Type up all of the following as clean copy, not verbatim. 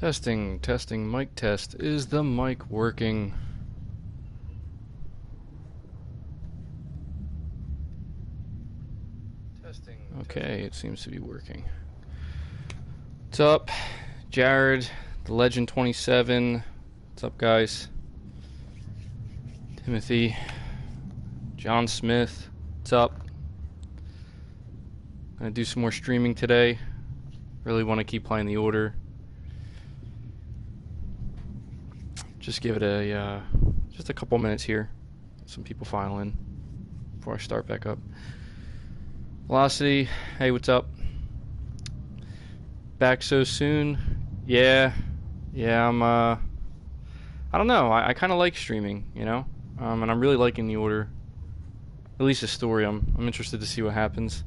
Testing, testing, mic test. Is the mic working? Testing. Okay, it seems to be working. What's up? Jared, the Legend 27. What's up, guys? Timothy, John Smith. What's up? Gonna do some more streaming today. Really want to keep playing the order. Just give it a just a couple minutes here. Some people file in before I start back up. Velocity, hey, what's up? Back so soon? Yeah, I'm I don't know. I kind of like streaming, you know, and I'm really liking the order. At least the story. I'm interested to see what happens.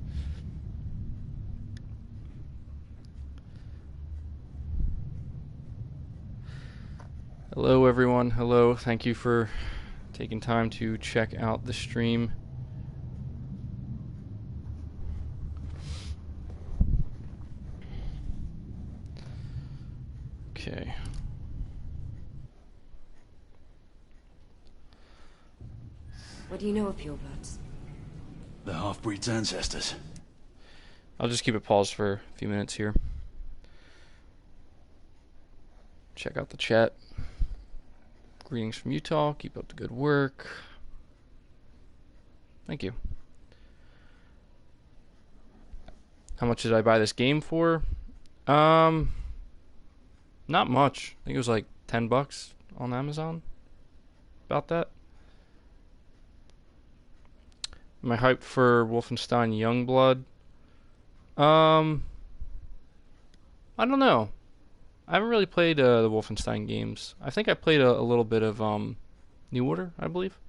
Hello everyone, hello, thank you for taking time to check out the stream. Okay. What do you know of purebloods? The half-breed's ancestors. I'll just keep it paused for a few minutes here. Check out the chat. Greetings from Utah. Keep up the good work. Thank you. How much did I buy this game for? Not much. I think it was like $10 on Amazon. About that. Am I hyped for Wolfenstein Youngblood? I don't know. I haven't really played the Wolfenstein games. I think I played a little bit of New Order, I believe.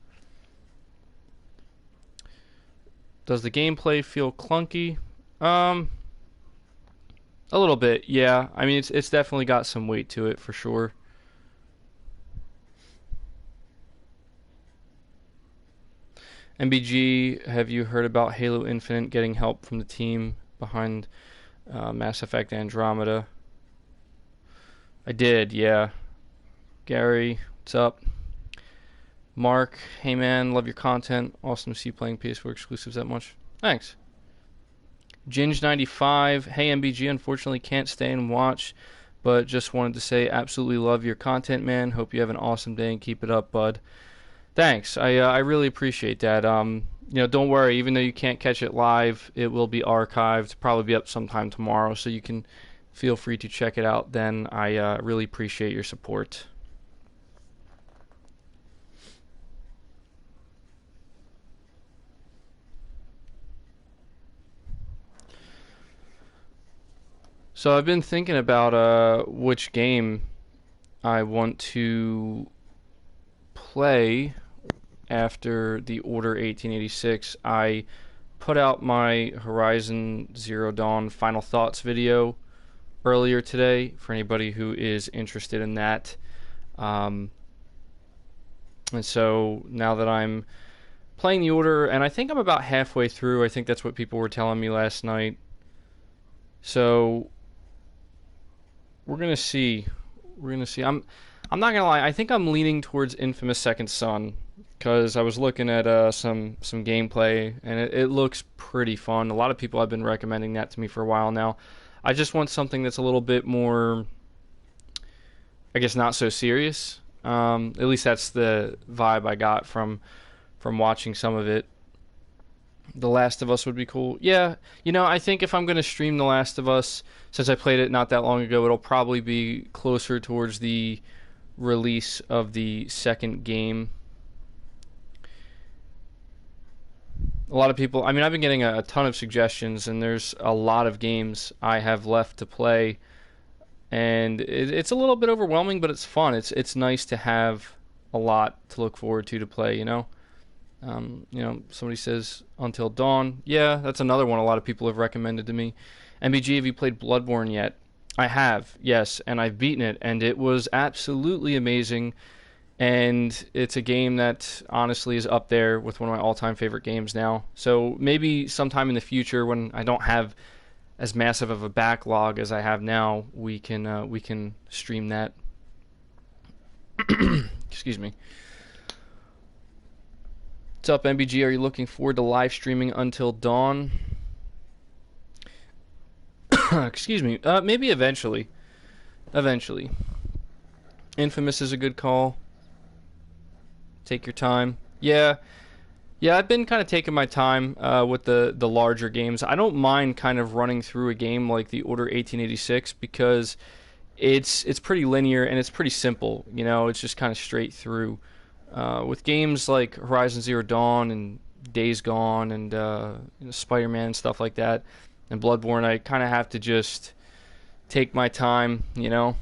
Does the gameplay feel clunky? A little bit, yeah. I mean, it's definitely got some weight to it for sure. MBG, have you heard about Halo Infinite getting help from the team behind Mass Effect Andromeda? I did, yeah. Gary, what's up? Mark, hey man, love your content. Awesome to see you playing PS4 exclusives that much. Thanks. Ginge95, hey MBG, unfortunately can't stay and watch, but just wanted to say absolutely love your content, man. Hope you have an awesome day and keep it up, bud. Thanks, I really appreciate that. You know, don't worry, even though you can't catch it live, it will be archived, probably be up sometime tomorrow, so you can feel free to check it out then. I really appreciate your support. So I've been thinking about which game I want to play after the Order 1886. I put out my Horizon Zero Dawn Final Thoughts video earlier today for anybody who is interested in that. And so now that I'm playing the order, and I think I'm about halfway through, I think that's what people were telling me last night. So we're gonna see. I'm not gonna lie, I think I'm leaning towards Infamous Second Son, because I was looking at some gameplay and it looks pretty fun. A lot of people have been recommending that to me for a while now. I just want something that's a little bit more, I guess, not so serious. At least that's the vibe I got from watching some of it. The Last of Us would be cool. Yeah, you know, I think if I'm going to stream The Last of Us, since I played it not that long ago, it'll probably be closer towards the release of the second game. A lot of people, I mean, I've been getting a ton of suggestions, and there's a lot of games I have left to play, and it's a little bit overwhelming, but it's fun. It's nice to have a lot to look forward to play, you know? You know, somebody says Until Dawn. Yeah, that's another one a lot of people have recommended to me. MBG, have you played Bloodborne yet? I have, yes, and I've beaten it, and it was absolutely amazing. And it's a game that honestly is up there with one of my all-time favorite games now. So maybe sometime in the future when I don't have as massive of a backlog as I have now, we can stream that. Excuse me. What's up, MBG? Are you looking forward to live streaming until dawn? Excuse me. Maybe eventually. Eventually. Infamous is a good call. Take your time. Yeah, I've been kind of taking my time with the larger games. I don't mind kind of running through a game like the Order 1886 because it's pretty linear and it's pretty simple. You know, it's just kind of straight through. With games like Horizon Zero Dawn and Days Gone and Spider-Man and stuff like that, and Bloodborne, I kind of have to just take my time, you know.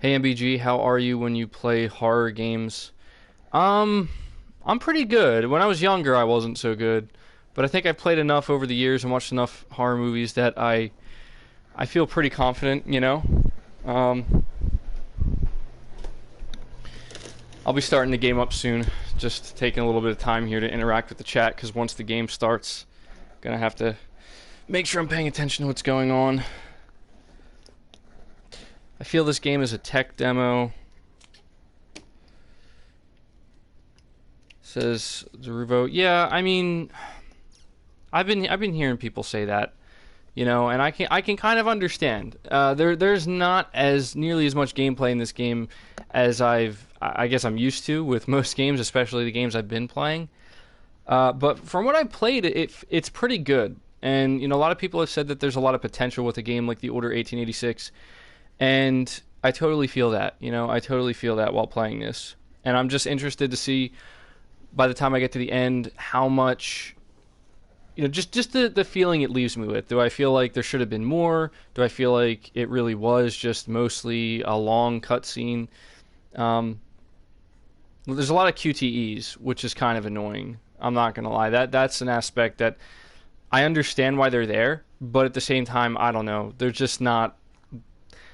Hey MBG, how are you when you play horror games? I'm pretty good. When I was younger, I wasn't so good, but I think I've played enough over the years and watched enough horror movies that I feel pretty confident, you know. I'll be starting the game up soon. Just taking a little bit of time here to interact with the chat because once the game starts, I'm gonna have to make sure I'm paying attention to what's going on. I feel this game is a tech demo. Says Zeruvo. Yeah, I mean, I've been hearing people say that, you know, and I can kind of understand. There's not as nearly as much gameplay in this game as I guess I'm used to with most games, especially the games I've been playing. But from what I played, it's pretty good. And you know, a lot of people have said that there's a lot of potential with a game like the Order 1886. And I totally feel that, you know, I totally feel that while playing this. And I'm just interested to see, by the time I get to the end, how much, you know, just the feeling it leaves me with. Do I feel like there should have been more? Do I feel like it really was just mostly a long cutscene? Well, there's a lot of QTEs, which is kind of annoying. I'm not going to lie. That's an aspect that I understand why they're there, but at the same time, I don't know. They're just not...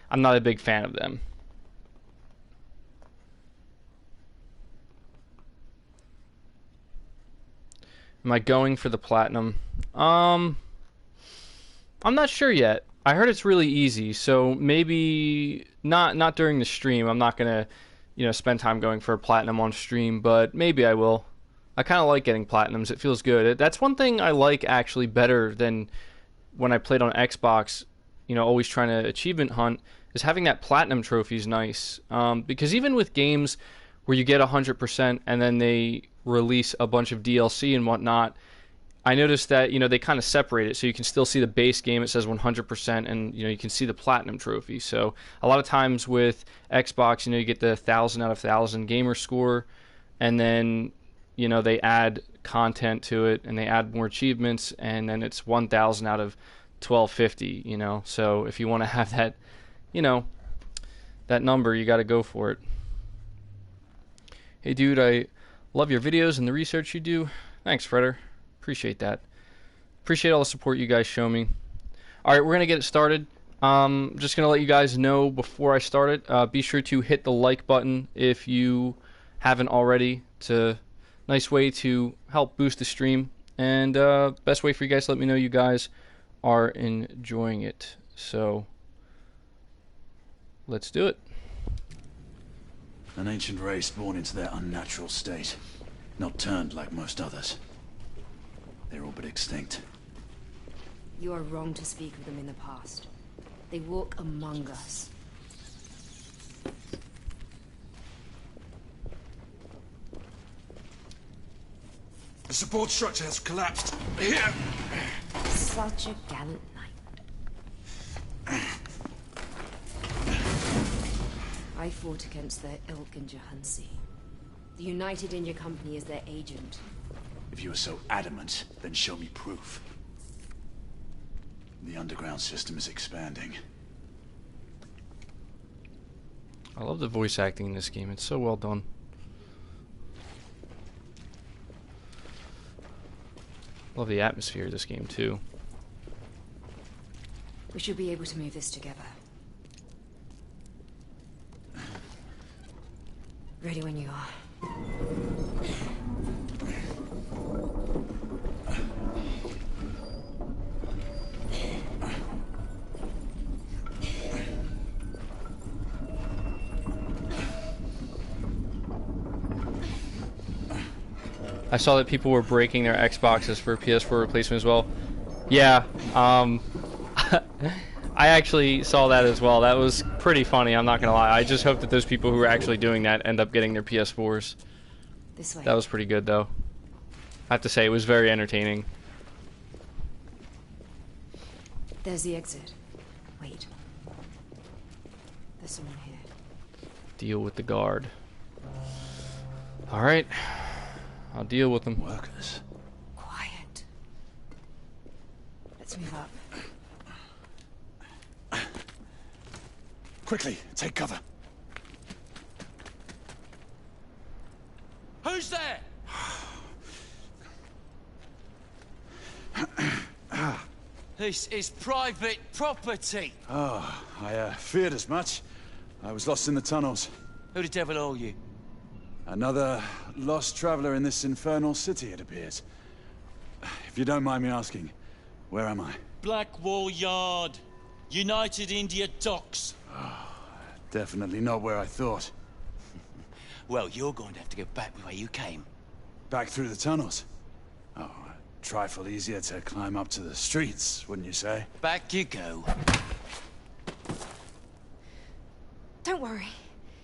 I'm not a big fan of them. Am I going for the platinum? I'm not sure yet. I heard it's really easy, so maybe not during the stream. I'm not gonna, you know, spend time going for a platinum on stream, but maybe I will. I kind of like getting platinums. It feels good. That's one thing I like actually better than when I played on Xbox. You know, always trying to achievement hunt. Is having that platinum trophy is nice, because even with games where you get 100% and then they release a bunch of DLC and whatnot, I noticed that, you know, they kind of separate it, so you can still see the base game. It says 100%, and you know, you can see the platinum trophy. So a lot of times with Xbox, you know, you get the 1,000 out of 1,000 gamer score, and then, you know, they add content to it and they add more achievements, and then it's 1,000 out of 1,250. You know, so if you want to have that, you know, that number, you got to go for it. Hey dude, I love your videos and the research you do. Thanks, Freder. Appreciate that. Appreciate all the support you guys show me. Alright, we're going to get it started. Just going to let you guys know before I start it, be sure to hit the like button if you haven't already. It's a nice way to help boost the stream. And best way for you guys to let me know you guys are enjoying it. So... let's do it. An ancient race born into their unnatural state. Not turned like most others. They're all but extinct. You are wrong to speak of them in the past. They walk among us. The support structure has collapsed. Here! Such a gallant knight. I fought against their ilk in Jahansi. The United in your company is their agent. If you are so adamant, then show me proof. The underground system is expanding. I love the voice acting in this game. It's so well done. Love the atmosphere of this game too. We should be able to move this together. Ready when you are. I saw that people were breaking their Xboxes for PS4 replacement as well. Yeah, I actually saw that as well. That was pretty funny, I'm not gonna lie. I just hope that those people who are actually doing that end up getting their PS4s. This way. That was pretty good, though. I have to say, it was very entertaining. There's the exit. Wait. There's someone here. Deal with the guard. Alright. I'll deal with them. Workers. Quiet. Let's move up. Quickly, take cover. Who's there? This is private property. Oh, I feared as much. I was lost in the tunnels. Who the devil are you? Another lost traveler in this infernal city, it appears. If you don't mind me asking, where am I? Blackwall Yard. United India Docks. Definitely not where I thought. Well, you're going to have to go back the way you came. Back through the tunnels. Oh, a trifle easier to climb up to the streets, wouldn't you say? Back you go. Don't worry.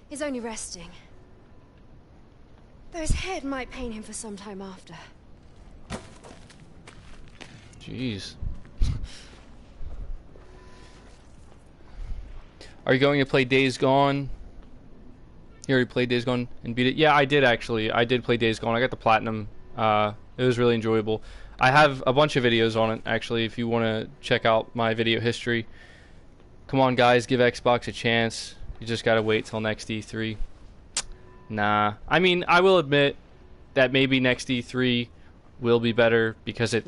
He's only resting. Though his head might pain him for some time after. Jeez. Are you going to play Days Gone? You already played Days Gone and beat it? Yeah, I did actually. I did play Days Gone. I got the platinum. It was really enjoyable. I have a bunch of videos on it, actually, if you want to check out my video history. Come on, guys, give Xbox a chance. You just gotta wait till next E3. Nah. I mean, I will admit that maybe next E3 will be better because it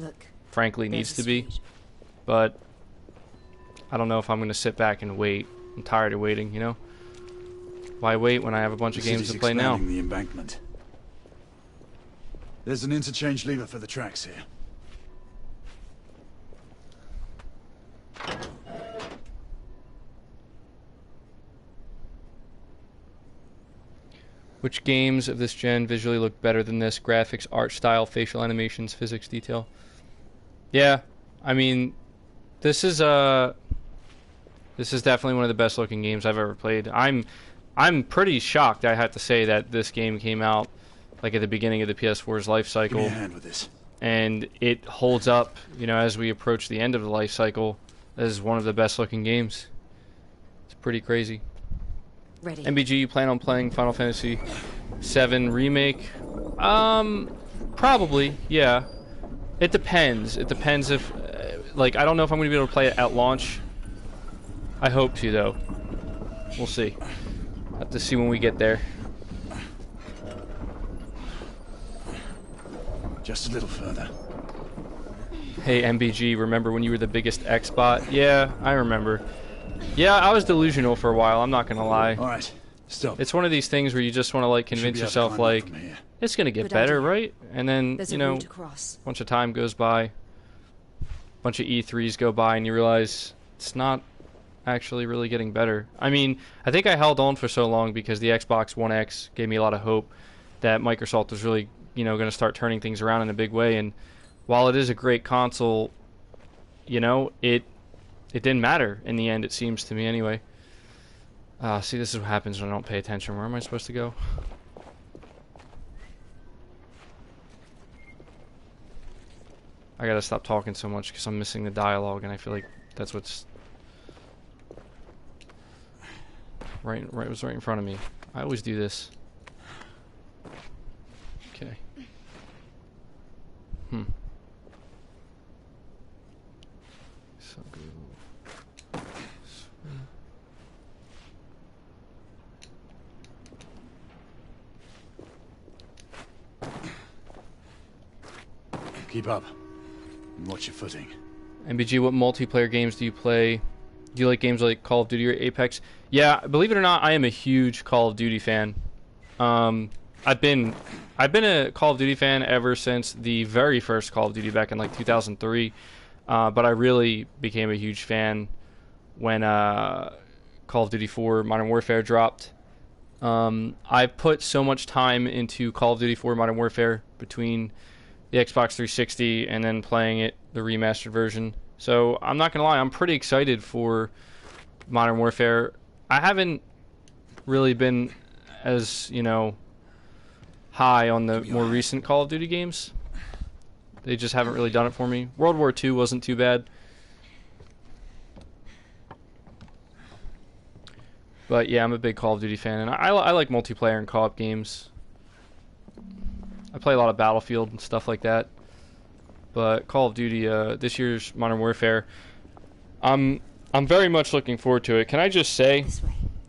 frankly needs to be. But I don't know if I'm going to sit back and wait. I'm tired of waiting, you know? Why wait when I have a bunch of games to play now? The embankment. There's an interchange lever for the tracks here. Which games of this gen visually look better than this? Graphics, art style, facial animations, physics, detail. Yeah, I mean, this is definitely one of the best looking games I've ever played. I'm pretty shocked, I have to say, that this game came out like at the beginning of the PS4's life cycle. Give me a hand with this. And it holds up, you know, as we approach the end of the life cycle as one of the best looking games. It's pretty crazy. Ready. MBG, you plan on playing Final Fantasy VII Remake? Probably, yeah. It depends. It depends if, like, I don't know if I'm going to be able to play it at launch. I hope to, though. We'll see. Have to see when we get there. Just a little further. Hey, MBG, remember when you were the biggest X-bot? Yeah, I remember. Yeah, I was delusional for a while, I'm not gonna lie. Alright, stop. It's one of these things where you just want to, like, convince yourself, like, it's gonna get better, right? And then, you know, a bunch of time goes by, a bunch of E3s go by, and you realize it's not actually really getting better. I mean, I think I held on for so long because the Xbox One X gave me a lot of hope that Microsoft was really, you know, going to start turning things around in a big way. And while it is a great console, you know, it didn't matter in the end, it seems to me anyway. See, this is what happens when I don't pay attention. Where am I supposed to go? I gotta stop talking so much because I'm missing the dialogue, and I feel like that's what's was right in front of me. I always do this. Okay. So go. Keep up. And watch your footing. MBG, what multiplayer games do you play? Do you like games like Call of Duty or Apex? Yeah, believe it or not, I am a huge Call of Duty fan. I've been a Call of Duty fan ever since the very first Call of Duty back in like 2003. But I really became a huge fan when Call of Duty 4 Modern Warfare dropped. I've put so much time into Call of Duty 4 Modern Warfare between the Xbox 360 and then playing it, the remastered version. So I'm not going to lie, I'm pretty excited for Modern Warfare. I haven't really been as, high on the more recent Call of Duty games. They just haven't really done it for me. World War II wasn't too bad. But yeah, I'm a big Call of Duty fan, and I like multiplayer and co-op games. I play a lot of Battlefield and stuff like that. But Call of Duty, this year's Modern Warfare, I'm very much looking forward to it. Can I just say,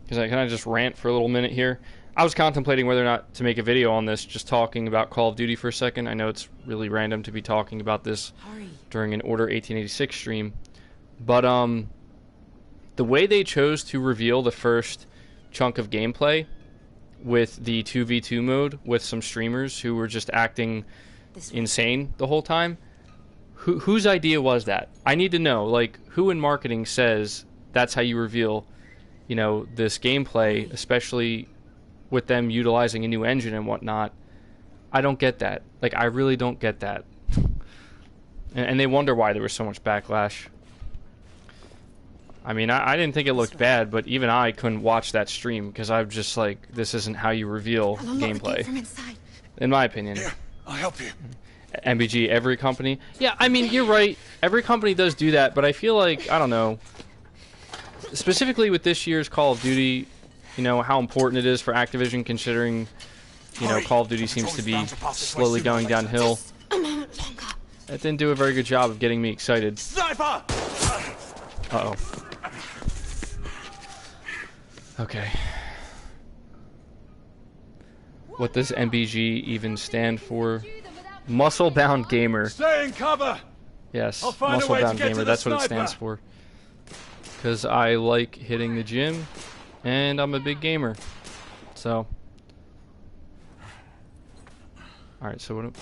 can I just rant for a little minute here? I was contemplating whether or not to make a video on this, just talking about Call of Duty for a second. I know it's really random to be talking about this during an Order 1886 stream, but the way they chose to reveal the first chunk of gameplay with the 2v2 mode with some streamers who were just acting insane the whole time, whose idea was that? I need to know, like, who in marketing says that's how you reveal, this gameplay, especially with them utilizing a new engine and whatnot. I don't get that. Like, I really don't get that. And they wonder why there was so much backlash. I mean, I didn't think it looked bad, but even I couldn't watch that stream because I'm just like, this isn't how you reveal gameplay. In my opinion. Here, I'll help you. MBG, every company. Yeah, I mean, you're right. Every company does do that, but I feel like, I don't know, specifically with this year's Call of Duty, how important it is for Activision, considering, Call of Duty seems to be slowly going downhill. It didn't do a very good job of getting me excited. Sniper! Uh-oh. Okay. What does MBG even stand for? Muscle-bound gamer. Stay in cover! Yes, I'll find a way to muscle-bound get to gamer. the That's what it sniper. stands for. Because I like hitting the gym, and I'm a big gamer. So. Alright, so what...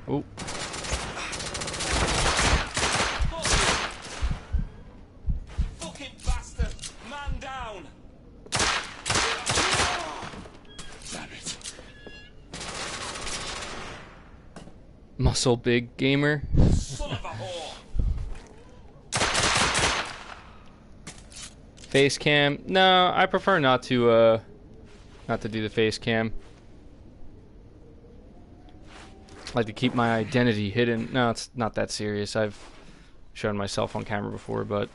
Oh. Fucking bastard! Man down! Damn it. Muscle big gamer. Son of a whore! Face cam. No, I prefer not to do the face cam. I like to keep my identity hidden. No, it's not that serious. I've shown myself on camera before, but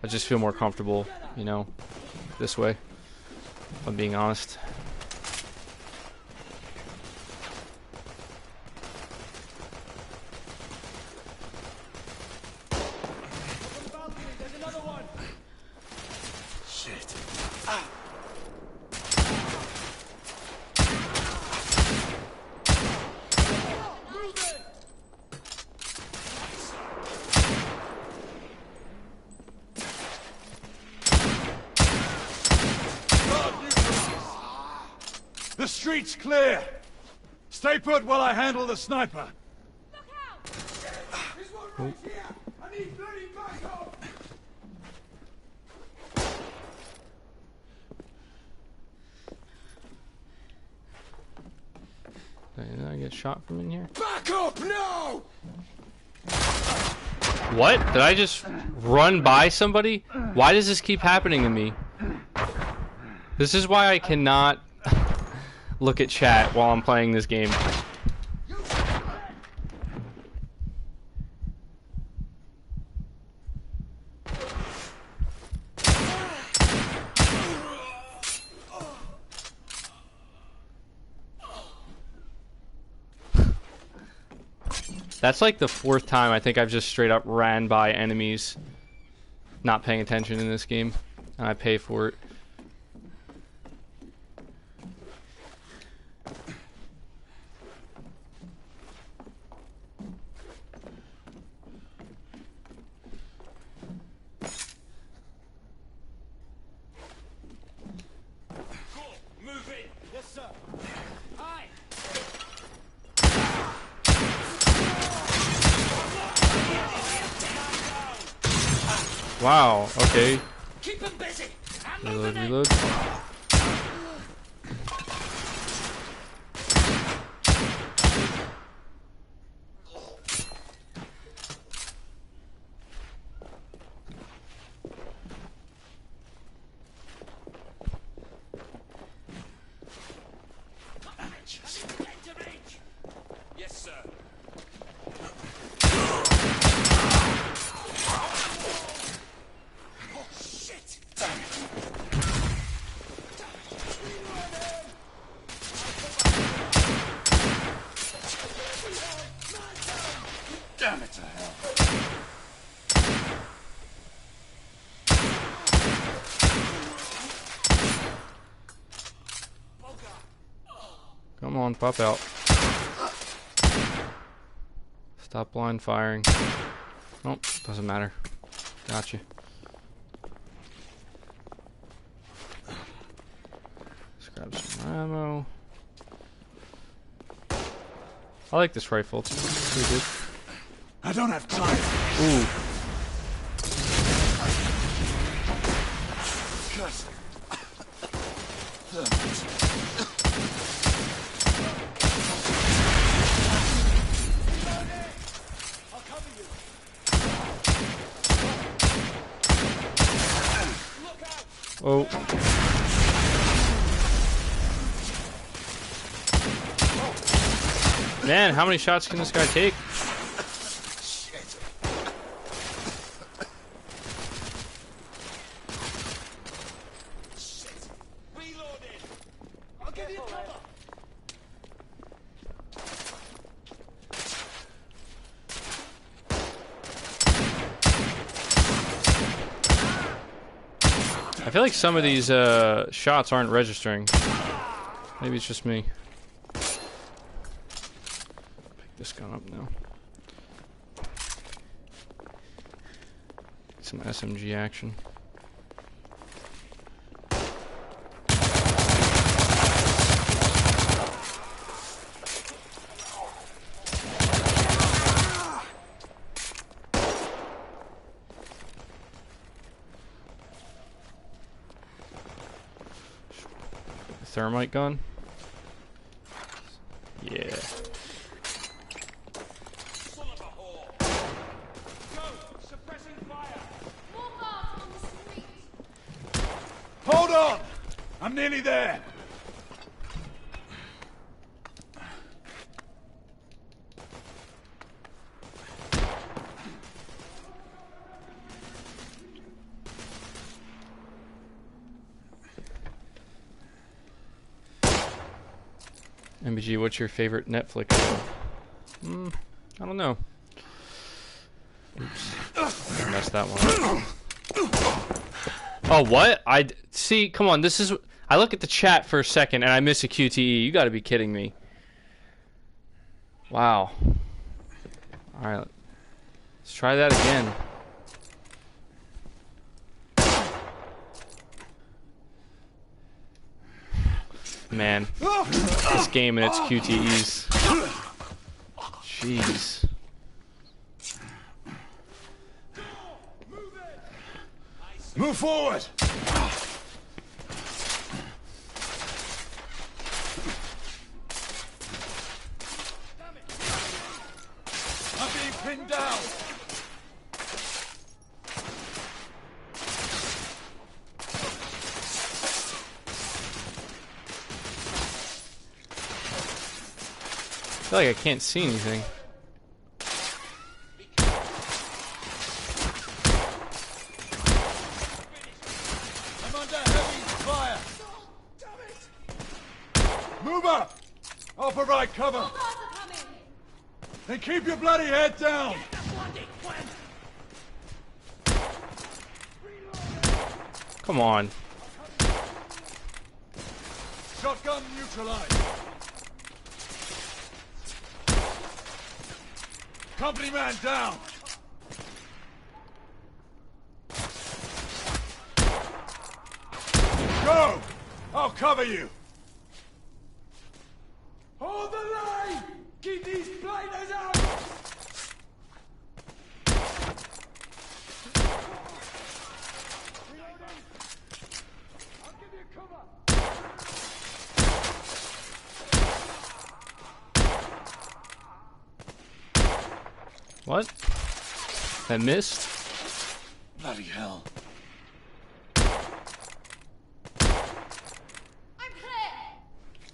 I just feel more comfortable, this way, if I'm being honest. Shit. The street's clear. Stay put while I handle the sniper. Look out! There's one right here. I need bloody backup. Did I get shot from in here? Back up! No! What? Did I just run by somebody? Why does this keep happening to me? This is why I cannot look at chat while I'm playing this game. That's like the fourth time I think I've just straight up ran by enemies not paying attention in this game, and I pay for it. Move it. Yes, sir. Wow, okay. Keep him busy. Reload, reload. Yes, sir. Oh, shit! Damn it to hell. Come on, pop out. Stop blind firing. Nope, doesn't matter. Gotcha. Let's grab some ammo. I like this rifle. It's pretty good. I don't have time. Ooh. Curse. Oh. Man, how many shots can this guy take? Reloading. I'll give you cover. I feel like some of these shots aren't registering. Maybe it's just me. Pick this gun up now. Get some SMG action. Thermite gun? Yeah. Son of a whore. Go! Suppressing fire. More guards on the street. Hold on! I'm nearly there. MBG, what's your favorite Netflix show? I don't know. Oops. I messed that one up. Oh, what? See, come on, this is... I look at the chat for a second and I miss a QTE. You gotta be kidding me. Wow. Alright. Let's try that again. Man, this game and its QTEs. Jeez. Move forward! I'm being pinned down! I feel like I can't see anything. I'm under heavy fire! Move up! I'll provide cover! More guards are coming. Then keep your bloody head down! Come on. Shotgun neutralized! Company man down! Go! I'll cover you! Hold the line! Keep these blighters out! What? That missed? Bloody hell. I'm clear!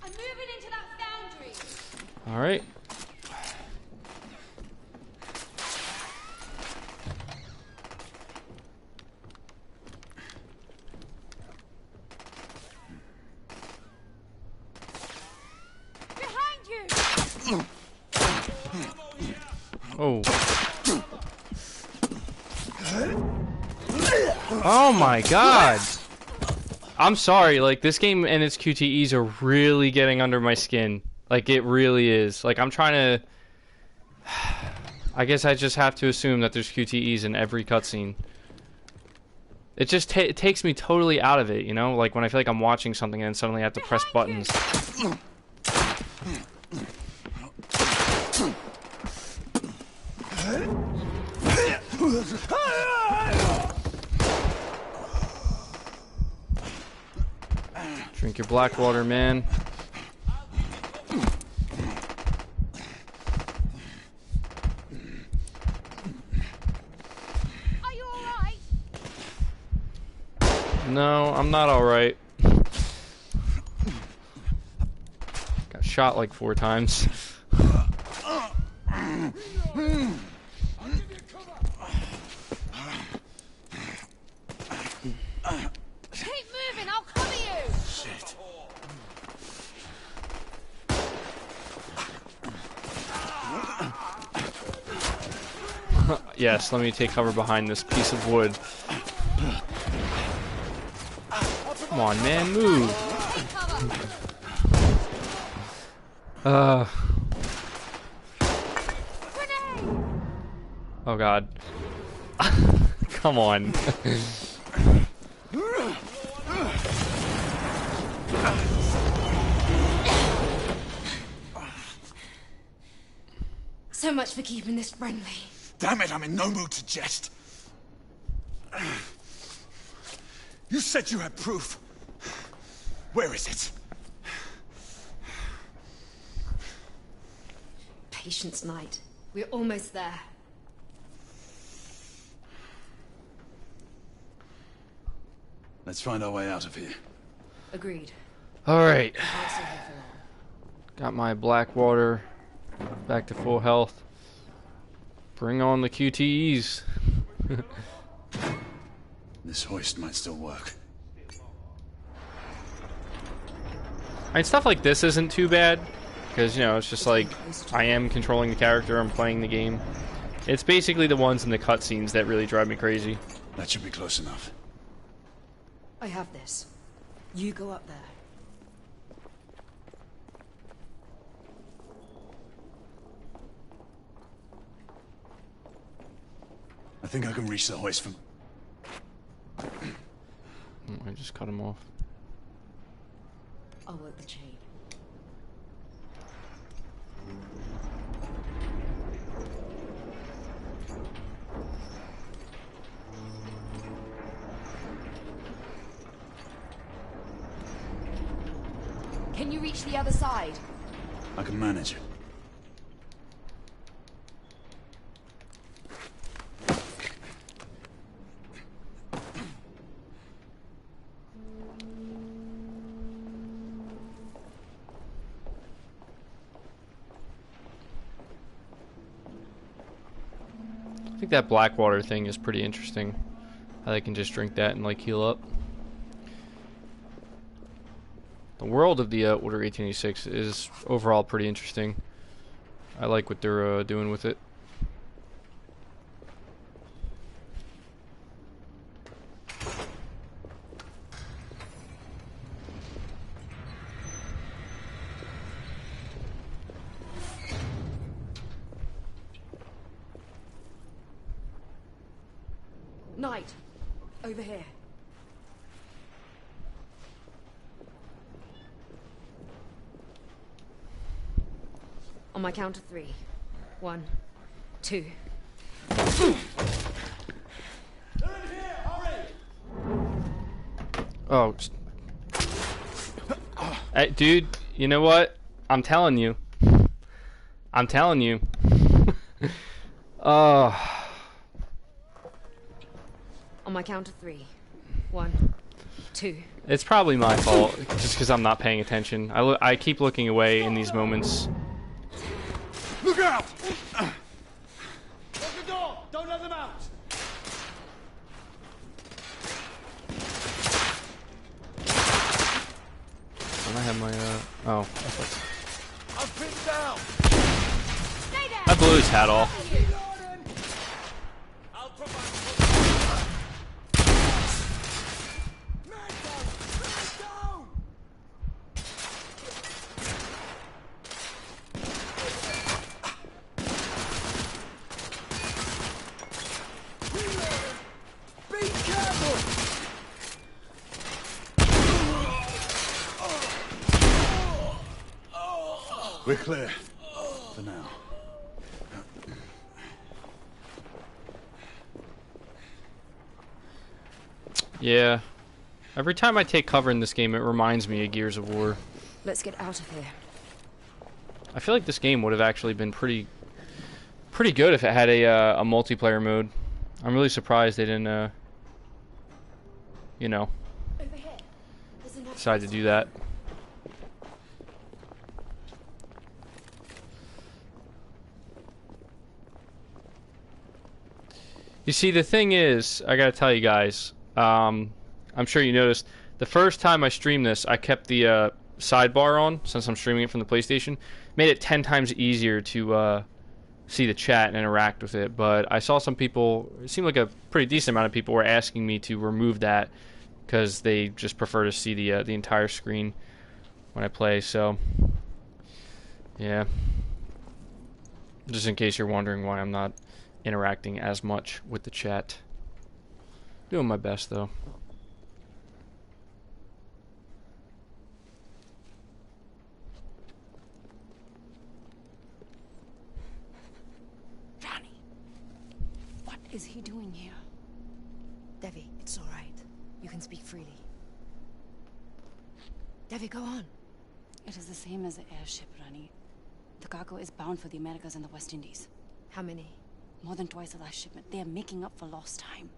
I'm moving into that foundry! Alright. Behind you! Oh. Oh my god! I'm sorry, like, this game and its QTEs are really getting under my skin. Like, it really is. Like, I'm trying to... I guess I just have to assume that there's QTEs in every cutscene. It just it takes me totally out of it, you know? Like, when I feel like I'm watching something and suddenly I have to press buttons. Drink your black water, man. Are you alright? No, I'm not alright. Got shot like 4 times. Keep moving, I'll cover you! Shit. Yes, let me take cover behind this piece of wood. Come on, man, move. Take cover! Grenade! Oh god. Come on. So much for keeping this friendly. Damn it, I'm in no mood to jest. You said you had proof. Where is it? Patience, Knight. We're almost there. Let's find our way out of here. Agreed. Alright. Can't stay here for long. Got my black water. Back to full health. Bring on the QTEs. This hoist might still work. I mean, stuff like this isn't too bad. Because, you know, it's just like, I am controlling the character, I'm playing the game. It's basically the ones in the cutscenes that really drive me crazy. That should be close enough. I have this. You go up there. I think I can reach the hoist from... I just cut him off. I'll work the chain. Can you reach the other side? I can manage it. I think that black water thing is pretty interesting. How they can just drink that and like heal up. The world of the Order 1886 is overall pretty interesting. I like what they're doing with it. Knight, over here. On my count of 3. 1, 2. Oh. Hey, dude, you know what? I'm telling you. I'm telling you. On my count of 3. 1, 2. It's probably my fault, just because I'm not paying attention. I keep looking away in these moments. Look out! Lock the door! Don't let them out! I have my, oh. I'm pinned down! I blew his hat off. I'll provide. We're clear. For now. Yeah. Every time I take cover in this game, it reminds me of Gears of War. Let's get out of here. I feel like this game would have actually been pretty good if it had a multiplayer mode. I'm really surprised they didn't, you know, decide to do that. You see, the thing is, I gotta tell you guys, I'm sure you noticed, the first time I streamed this, I kept the sidebar on, since I'm streaming it from the PlayStation. Made it 10 times easier to see the chat and interact with it, but I saw some people, it seemed like a pretty decent amount of people were asking me to remove that, because they just prefer to see the entire screen when I play, so, yeah. Just in case you're wondering why I'm not interacting as much with the chat. Doing my best though. Rani, what is he doing here? Devi, it's all right. You can speak freely. Devi, go on. It is the same as the airship, Rani. The cargo is bound for the Americas and the West Indies. How many? More than twice the last shipment. They are making up for lost time.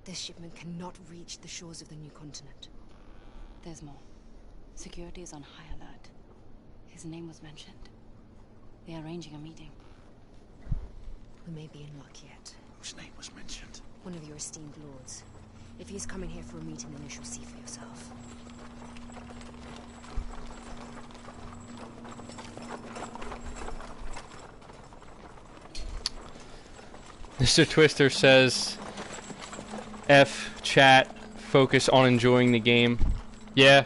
This shipment cannot reach the shores of the new continent. There's more. Security is on high alert. His name was mentioned. They are arranging a meeting. We may be in luck yet. Whose name was mentioned? One of your esteemed lords. If he is coming here for a meeting, then you shall see for yourself. Mr. Twister says, F chat, focus on enjoying the game. Yeah,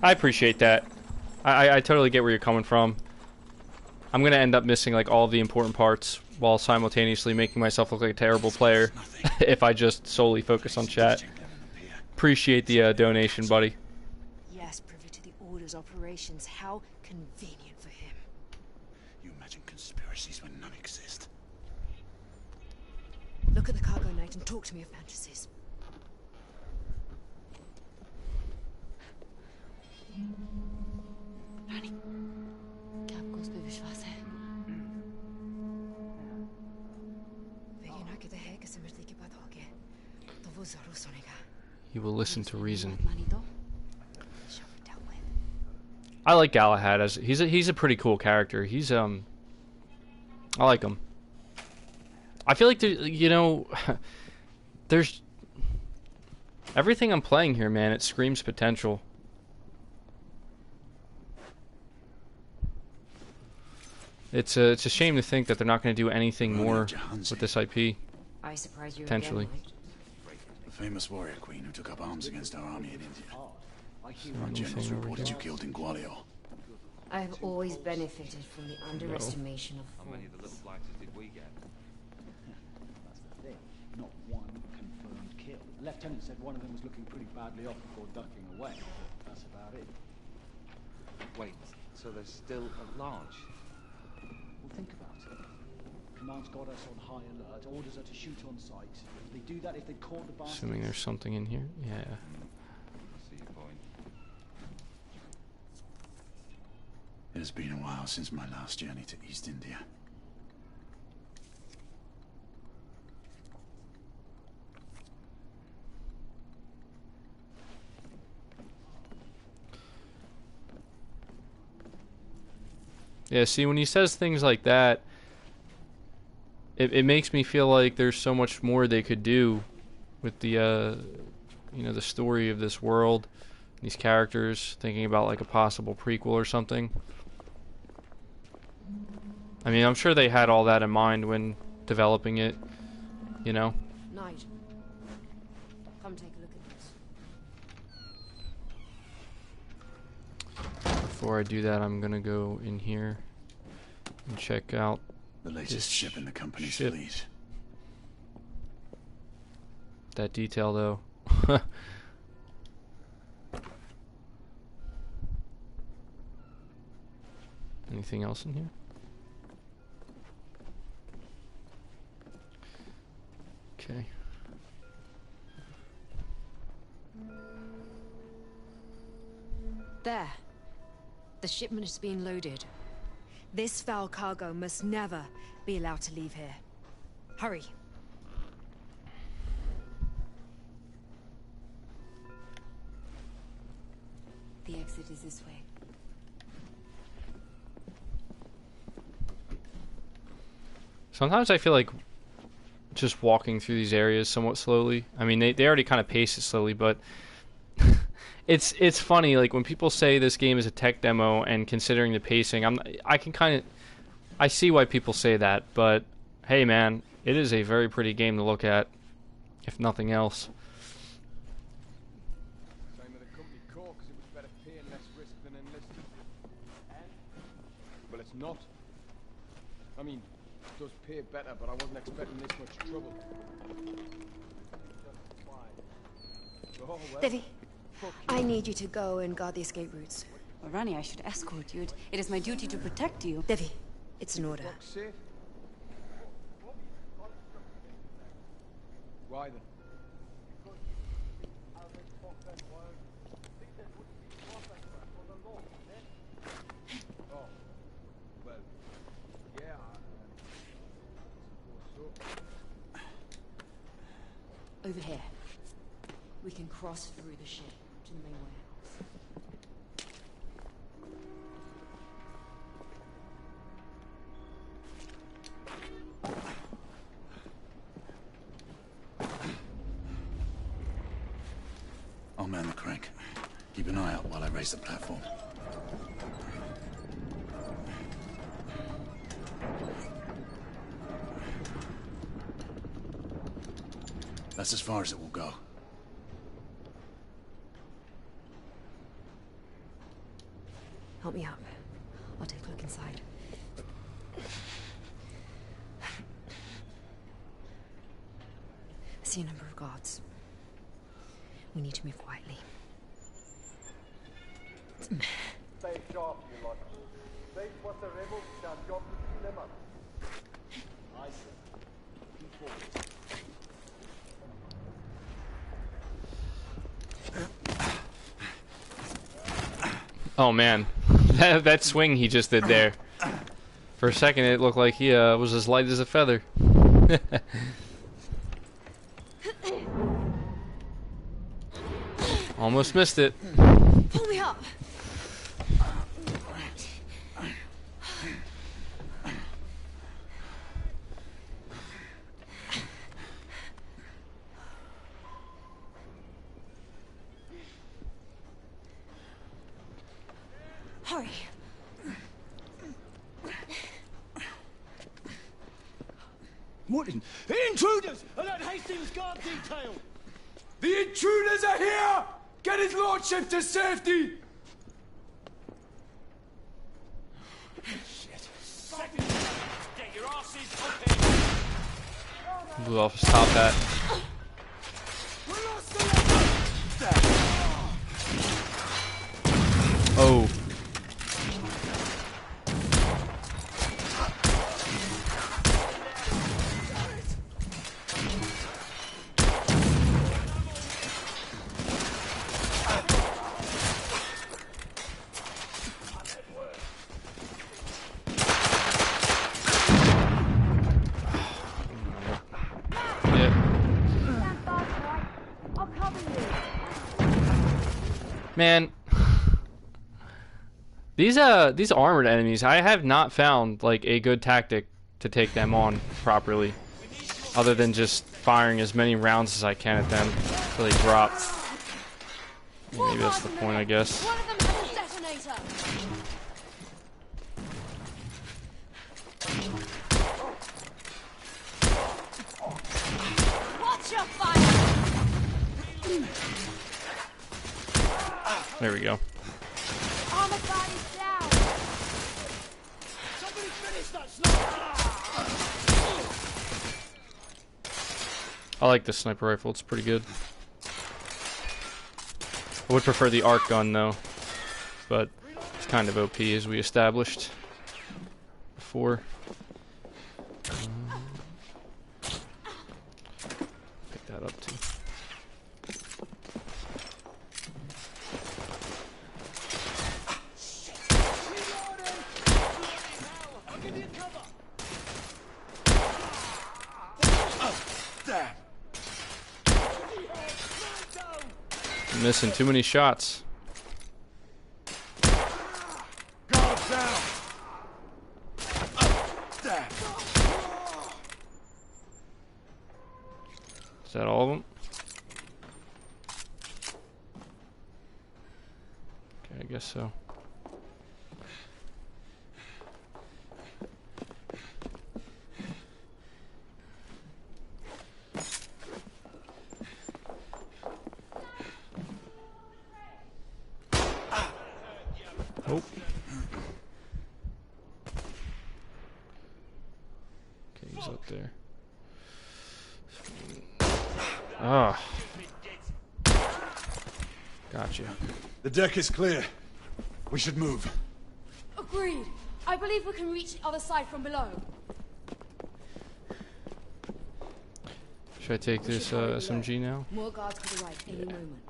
I appreciate that. I totally get where you're coming from. I'm gonna end up missing like all the important parts while simultaneously making myself look like a terrible player if I just solely focus on chat. Appreciate the donation, buddy. Yes, privy to the Order's operations. How convenient for him. You imagine conspiracies when none exist. Look at the cargo knight and talk to me of fantasies. Rani, क्या आपको उस पे विश्वास है? वही ना कहते हैं कि समझने के बाद हो गया तो वो जरूर सुनेगा. He will listen to reason. मानी तो? Shall be dealt with. I like Galahad as he's a pretty cool character. He's I like him. I feel like there's everything I'm playing here, man. It screams potential. It's a shame to think that they're not going to do anything more with this IP. I surprise you Potentially. again, The famous warrior queen who took up arms against our army in India. My Anything generals over reported here? you killed in Gwalior. I have always benefited from the underestimation of How many of the little blighters did we get? That's the thing. Not one confirmed kill. The lieutenant said one of them was looking pretty badly off before ducking away, but that's about it. Wait, so there's still at large? Well, think about it. Command's got us on high alert, orders her to shoot on sight. They do that if they caught the bastards. Assuming there's something in here. Yeah. I see your point. It has been a while since my last journey to East India. Yeah, see, when he says things like that, it makes me feel like there's so much more they could do with the, you know, the story of this world, these characters, thinking about like a possible prequel or something. I mean, I'm sure they had all that in mind when developing it, you know? Knight, come take a look at this. Before I do that, I'm gonna go in here and check out The latest ship in the company's ship. fleet. that detail, though. Anything else in here? Okay. There. The shipment is being loaded. This foul cargo must never be allowed to leave here. Hurry. The exit is this way. Sometimes I feel like just walking through these areas somewhat slowly. I mean, they already kind of pace it slowly, but it's funny. Like when people say this game is a tech demo, and considering the pacing, I see why people say that. But hey, man, it is a very pretty game to look at, if nothing else. Same with the company core, because it was better pay and less risk than enlisted. Well, it's not. I mean, it does pay better, but I wasn't expecting this much trouble. Oh, well. Devi, I need you to go and guard the escape routes. Well, Rani, I should escort you. It is my duty to protect you. Devi, it's an order. Fuck's sake. Why then? Oh, well, yeah, Over here. We can cross through the ship to the main warehouse. I'll man the crank. Keep an eye out while I raise the platform. That's as far as it will go. Help me up. I'll take a look inside. I see a number of guards. We need to move quietly. Stay sharp, you lot. Face what the rebels shall job to clean them up. Aye, sir. Keep forward. Oh man, that swing he just did there. For a second, it looked like he was as light as a feather. Almost missed it. Pull me up! Hurry. Morton, the intruders are at Hastings guard detail. The intruders are here! Get his lordship to safety! Get your asses up here! Blew off his top hat. Oh. Man, These armored enemies, I have not found like a good tactic to take them on properly, other than just firing as many rounds as I can at them until they drop. Maybe that's the point, I guess. One of them has a detonator. Watch your fire. There we go. Armor guard is down. Somebody finish that sniper! I like the sniper rifle, it's pretty good. I would prefer the arc gun though, but it's kind of OP as we established before. Pick that up too. I'm missing too many shots. Guard down! Is that all of them? Okay, I guess so. Oh. Okay, he's up there. Ah. Gotcha. The deck is clear. We should move. Agreed. I believe we can reach the other side from below. Should I take this SMG now? More guards could arrive any moment.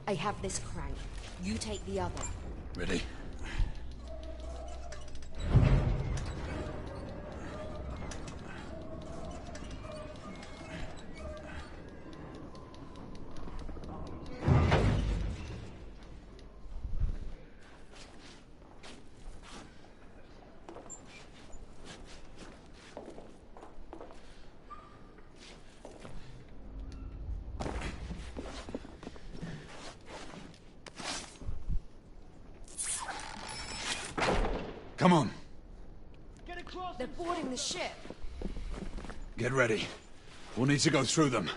I have this crank. You take the other. Ready? Come on. They're boarding the ship. Get ready. We'll need to go through them.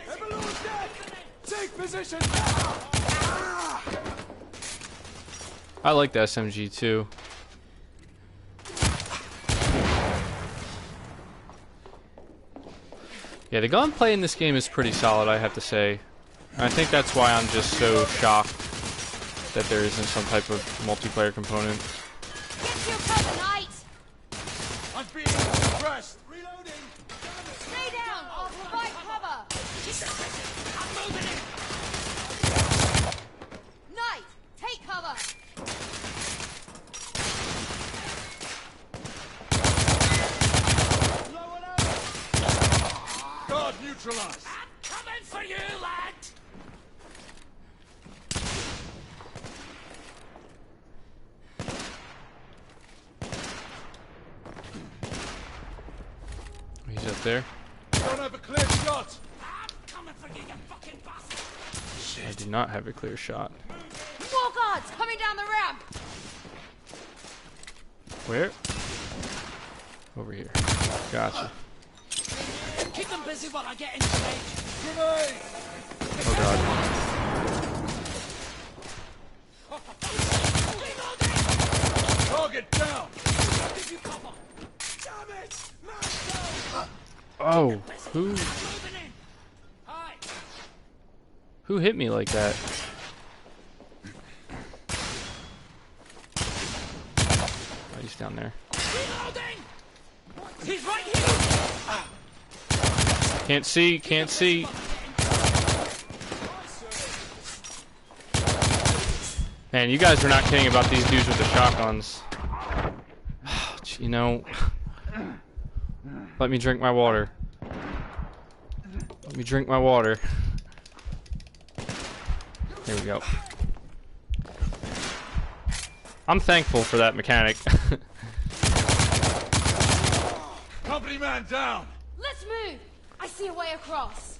Everyone's dead! Take position! I like the SMG too. Yeah, the gunplay in this game is pretty solid, I have to say. And I think that's why I'm just so shocked that there isn't some type of multiplayer component. Get to your cover, Knight! I'm being suppressed! Reloading! Stay down! I'll provide cover! I'm moving in! Knight, take cover! Lower out! Guard neutralized! I'm coming for you, lad! He's up there. Don't have a clear shot! I'm coming for you, you fucking bastard! I do not have a clear shot. More guards coming down the ramp! Where? Over here. Gotcha. Keep them busy while I get in stage. Grenade! Oh god. Target down! Give you cover. Damn it! Man down! Oh, who Moving in. Hi. who hit me like that? Oh, he's down there. Reloading. He's right here. Can't see, can't see. Man, you guys were not kidding about these dudes with the shotguns. You know, let me drink my water. Let me drink my water. There we go. I'm thankful for that mechanic. Company man down! Let's move! I see a way across.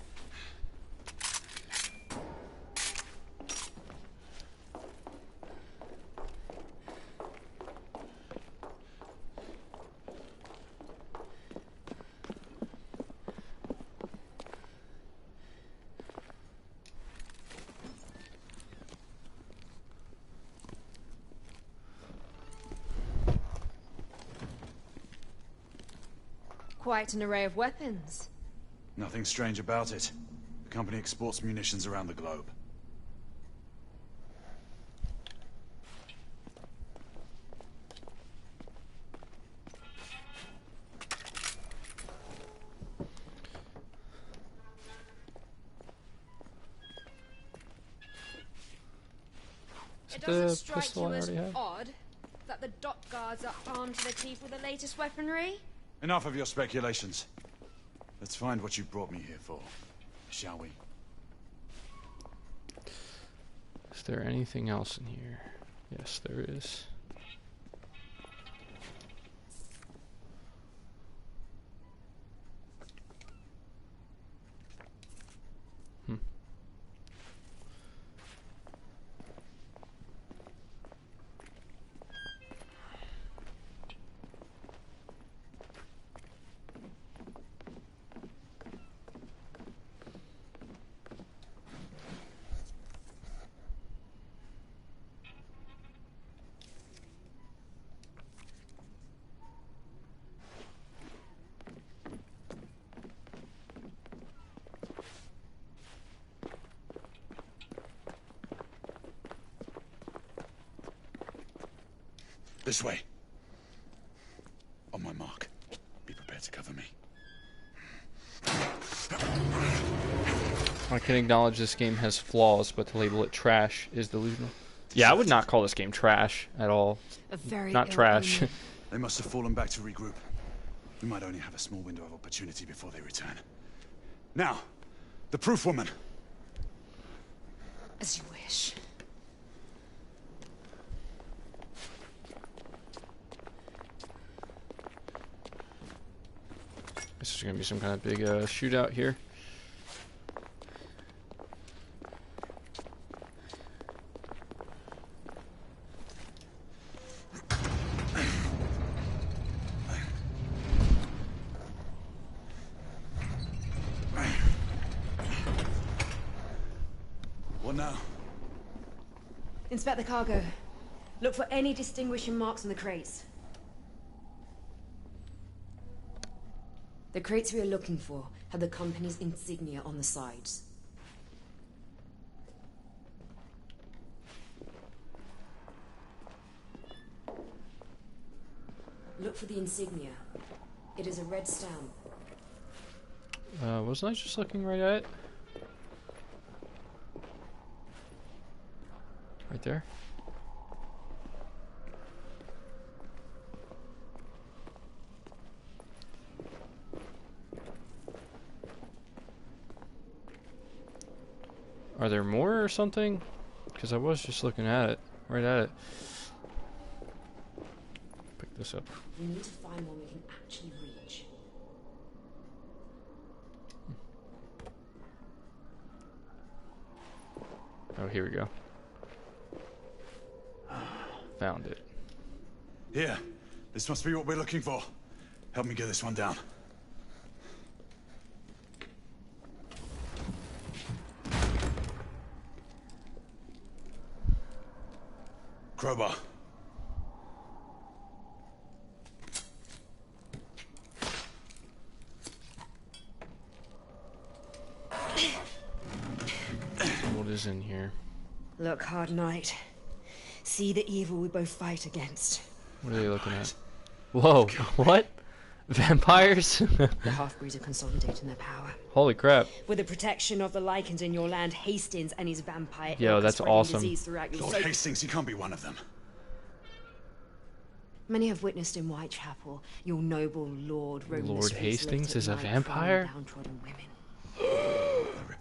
Quite an array of weapons. Nothing strange about it. The company exports munitions around the globe. It the doesn't strike pistol you I as already have? odd that the dock guards are armed to the teeth with the latest weaponry? Enough of your speculations. Let's find what you brought me here for, shall we? Is there anything else in here? Yes, there is. This way. On my mark. Be prepared to cover me. I can acknowledge this game has flaws, but to label it trash is delusional. Yeah, I would not call this game trash at all. A very Not trash. They must have fallen back to regroup. We might only have a small window of opportunity before they return. Now, the proof woman. As you wish. This is gonna be some kind of big shootout here. What now? Inspect the cargo. Look for any distinguishing marks on the crates. The crates we are looking for have the company's insignia on the sides. Look for the insignia. It is a red stamp. Wasn't I just looking right at it? Right there? Are there more or something? Because I was just looking at it, right at it. Pick this up. We need to find one we can actually reach. Oh, here we go. Found it. Here. This must be what we're looking for. Help me get this one down. Crowbar. What is in here? Look, Hard Knight. See the evil we both fight against. What are they looking at? Whoa, what? Vampires? The half-breeds are consolidating their power. Holy crap. With the protection of the Lycans in your land, Hastings and his vampire Yo, ilk are that's spreading awesome. disease throughout your Lord state. Hastings, he can't be one of them. Many have witnessed in Whitechapel your noble lord roaming the Lord streets Hastings late at is a night, vampire? frying downtrodden women.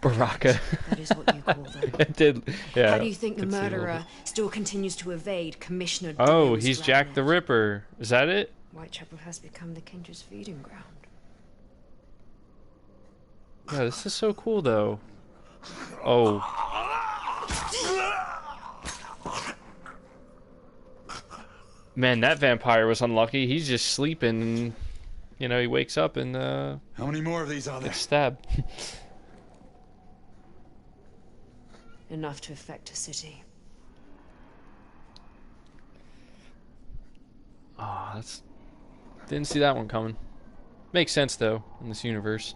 The Baraka. That is what you call them. It did. Yeah. How do you think the it's a little murderer bit. still continues to evade Commissioner Oh, Doyle's he's Jack the dragnet? Ripper. Is that it? Whitechapel has become the Kindred's feeding ground. Yeah, this is so cool, though. Oh. Man, that vampire was unlucky. He's just sleeping, and, you know, he wakes up and, How many more of these are there? gets stabbed. Enough to affect a city. Ah, that's... Didn't see that one coming. Makes sense, though, in this universe.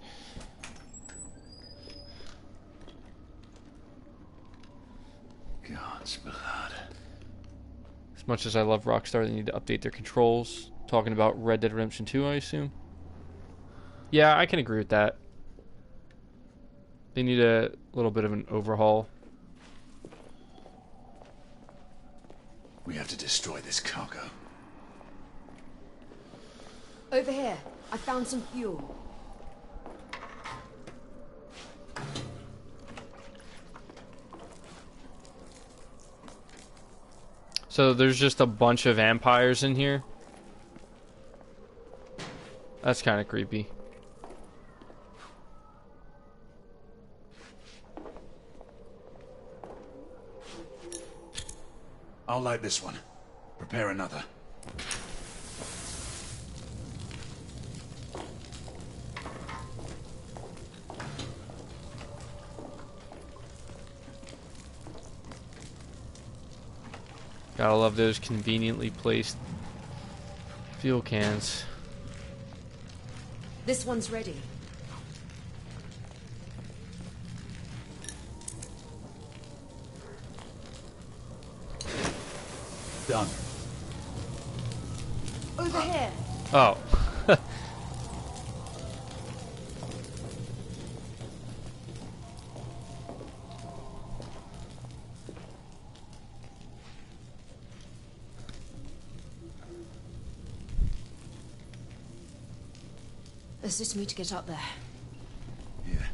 God's blood. As much as I love Rockstar, they need to update their controls. Talking about Red Dead Redemption 2, I assume. Yeah, I can agree with that. They need a little bit of an overhaul. We have to destroy this cargo. Over here, I found some fuel. So there's just a bunch of vampires in here. That's kind of creepy. I'll light this one. Prepare another. Gotta love those conveniently placed fuel cans. This one's ready. Done. Over here. Oh. Assist me to get up there. Yeah.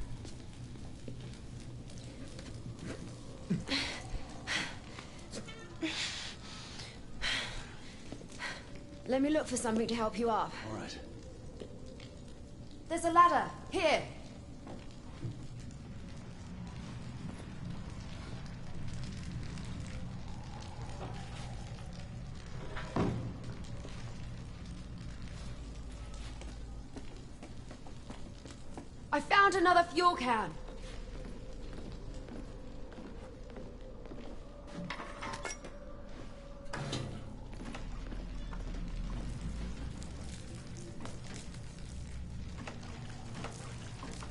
Let me look for something to help you up. All right. There's a ladder. Here. I found another fuel can.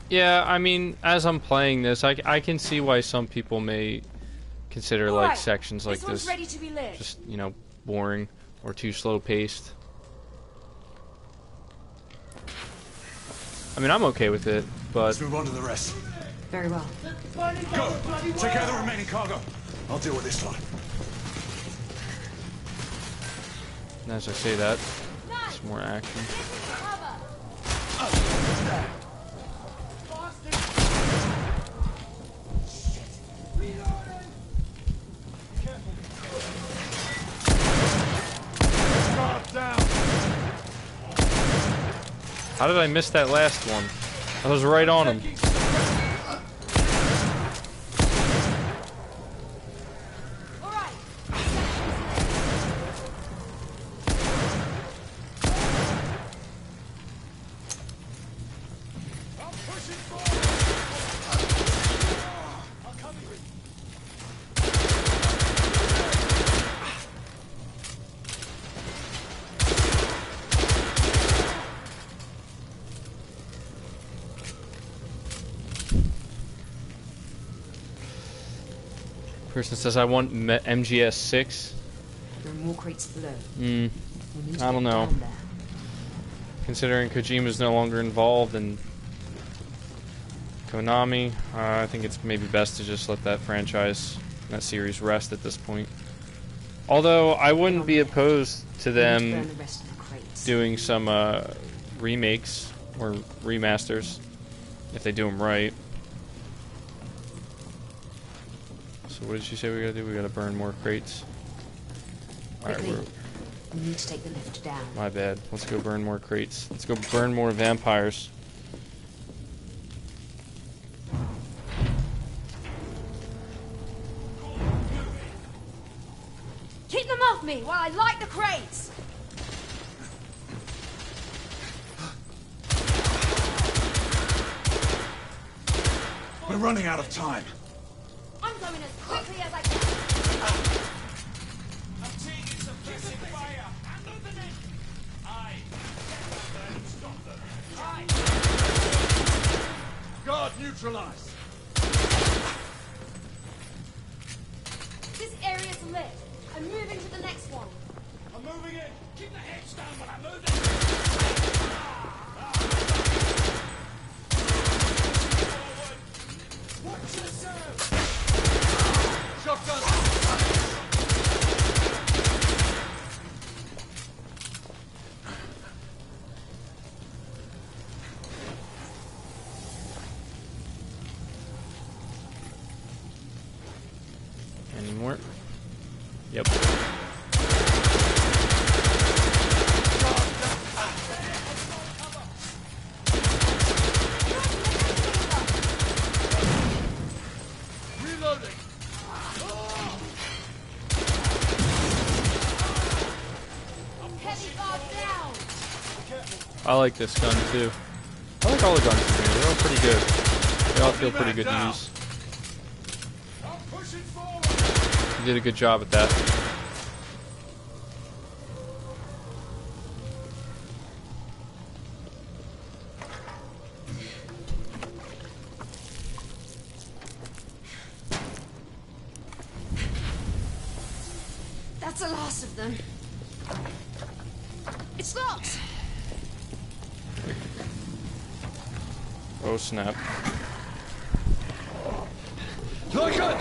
Yeah, I mean, as I'm playing this, I can see why some people may consider All like right, sections like this one's this ready to be lit. just, you know, boring or too slow paced. I mean, I'm okay with it, but Let's move on to the rest. Very well. Go! Take out the remaining cargo. I'll deal with this lot. as I say that, it's more action. How did I miss that last one? I was right on him. Person says I want MGS 6. There are more crates below. I don't know. Considering Kojima's no longer involved in Konami, I think it's maybe best to just let that franchise, that series rest at this point. Although I wouldn't be opposed to them doing some remakes or remasters if they do them right. So what did she say we gotta do? We gotta burn more crates. Alright, Quickly. We need to take the lift down. my bad. Let's go burn more crates. Let's go burn more vampires. Keep them off me while I light the crates! We're running out of time. I'm going as quickly as I can. I'm taking suppressing fire. I'm moving in. Aye. Stop them. Aye. Guard neutralized. This area's lit. I'm moving to the next one. I'm moving in. Keep the heads down when I'm moving. Watch yourself. Shotgun. Any more? Yep. Reloading. Heavy guard down! I like this gun too. I like all the guns in here. They're all pretty good. They all feel pretty good to use. I'm pushing forward. You did a good job at that. That's the last of them. It's locked! Oh snap. You're good.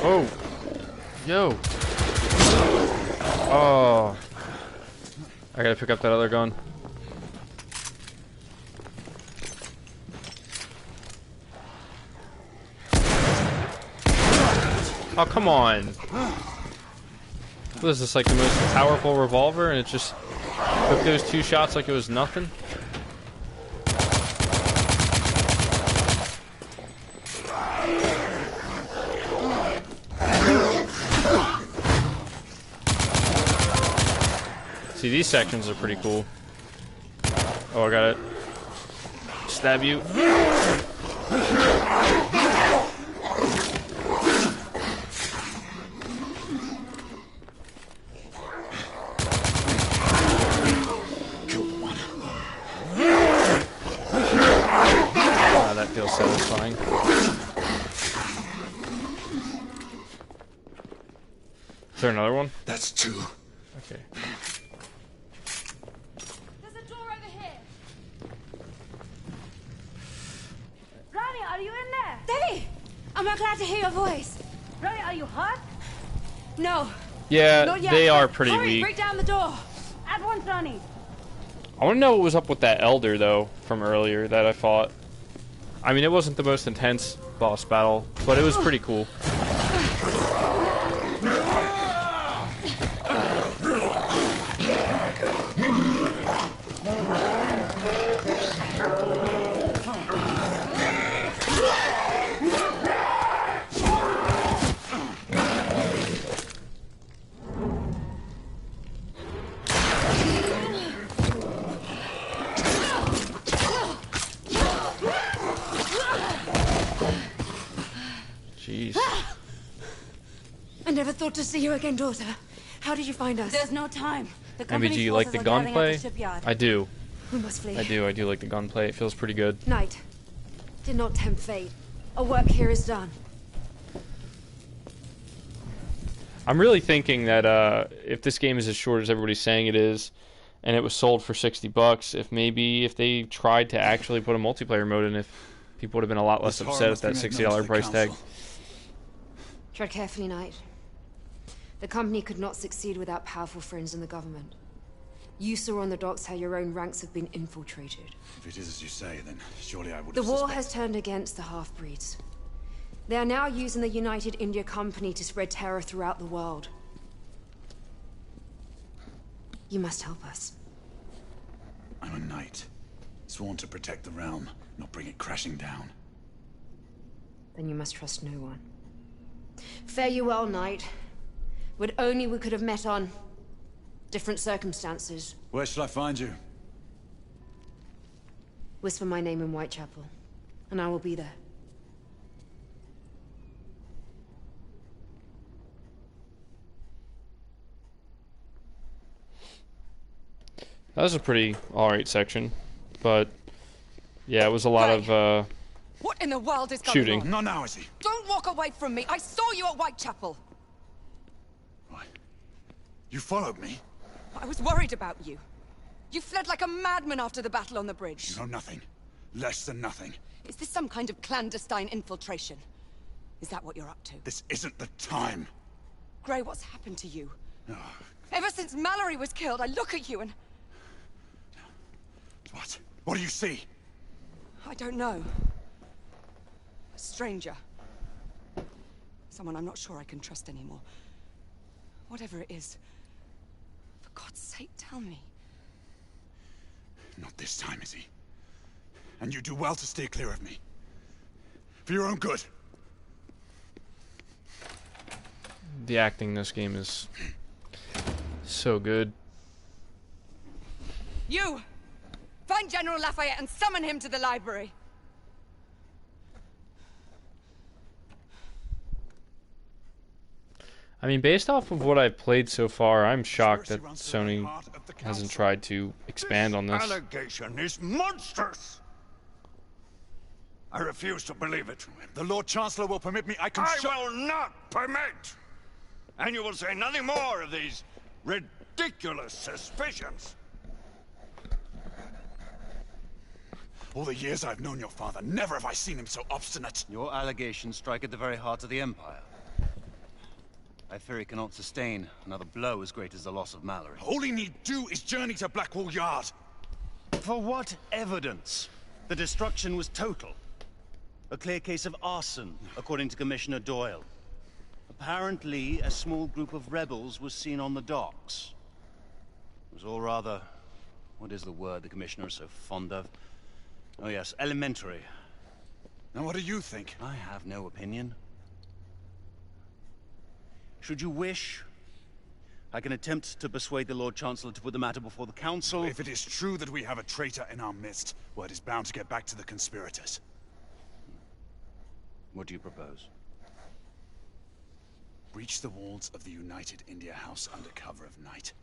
Oh! Yo! Oh! I gotta pick up that other gun. Oh, come on! What is this, like the most powerful revolver and it just took those 2 shots like it was nothing? See, these sections are pretty cool. Oh, I got it. Stab you. Ah, that feels satisfying. Is there another one? That's 2. Okay. There's a door over here! Ronnie, are you in there? Debbie! I'm not glad to hear your voice. Ronnie, are you hurt? No. Yeah, Not yet. they are pretty Hurry, weak. break down the door. At once, Ronnie. I want to know what was up with that elder, though, from earlier that I fought. I mean, it wasn't the most intense boss battle, but it was pretty cool. Jeez. I never thought to see you again, daughter. How did you find us? There's no time. The MBG, company's you like the forces are gathering at gunplay? the shipyard. I do. We must flee. I do like the gunplay. It feels pretty good. Night. Did not tempt fate. Our work here is done. I'm really thinking that if this game is as short as everybody's saying it is, and it was sold for $60, if they tried to actually put a multiplayer mode in, if people would have been a lot less upset at that $60 price tag. Tread carefully, Knight. The company could not succeed without powerful friends in the government. You saw on the docks how your own ranks have been infiltrated. If it is as you say, then surely I would The have war has turned against the half-breeds. They are now using the United India Company to spread terror throughout the world. You must help us. I'm a knight, sworn to protect the realm, not bring it crashing down. Then you must trust no one. Fare you well, Knight. Would only we could have met on different circumstances. Where shall I find you? Whisper my name in Whitechapel, and I will be there. That was a pretty alright section, but yeah, it was a lot of what in the world is going shooting. on? Not now, is he? Don't walk away from me. I saw you at Whitechapel. What? You followed me? I was worried about you. You fled like a madman after the battle on the bridge. You know nothing. Less than nothing. Is this some kind of clandestine infiltration? Is that what you're up to? This isn't the time. Grey, what's happened to you? Oh. Ever since Mallory was killed, I look at you and... What? What do you see? I don't know. A stranger. Someone I'm not sure I can trust anymore. Whatever it is, for God's sake, tell me. Not this time, is he? And you do well to steer clear of me. For your own good. The acting in this game is so good. You! Find General Lafayette and summon him to the library. I mean, based off of what I've played so far, I'm shocked that Sony hasn't tried to expand on this. Allegation is monstrous. I refuse to believe it. The Lord Chancellor will permit me. I will not permit. And you will say nothing more of these ridiculous suspicions. All the years I've known your father, never have I seen him so obstinate. Your allegations strike at the very heart of the Empire. I fear he cannot sustain another blow as great as the loss of Mallory. All he need do is journey to Blackwall Yard. For what evidence? The destruction was total. A clear case of arson, according to Commissioner Doyle. Apparently, a small group of rebels was seen on the docks. It was all rather... what is the word the Commissioner is so fond of? Oh yes, elementary. Now what do you think? I have no opinion. Should you wish, I can attempt to persuade the Lord Chancellor to put the matter before the Council. If it is true that we have a traitor in our midst, word is bound to get back to the conspirators. What do you propose? Breach the walls of the United India House under cover of night.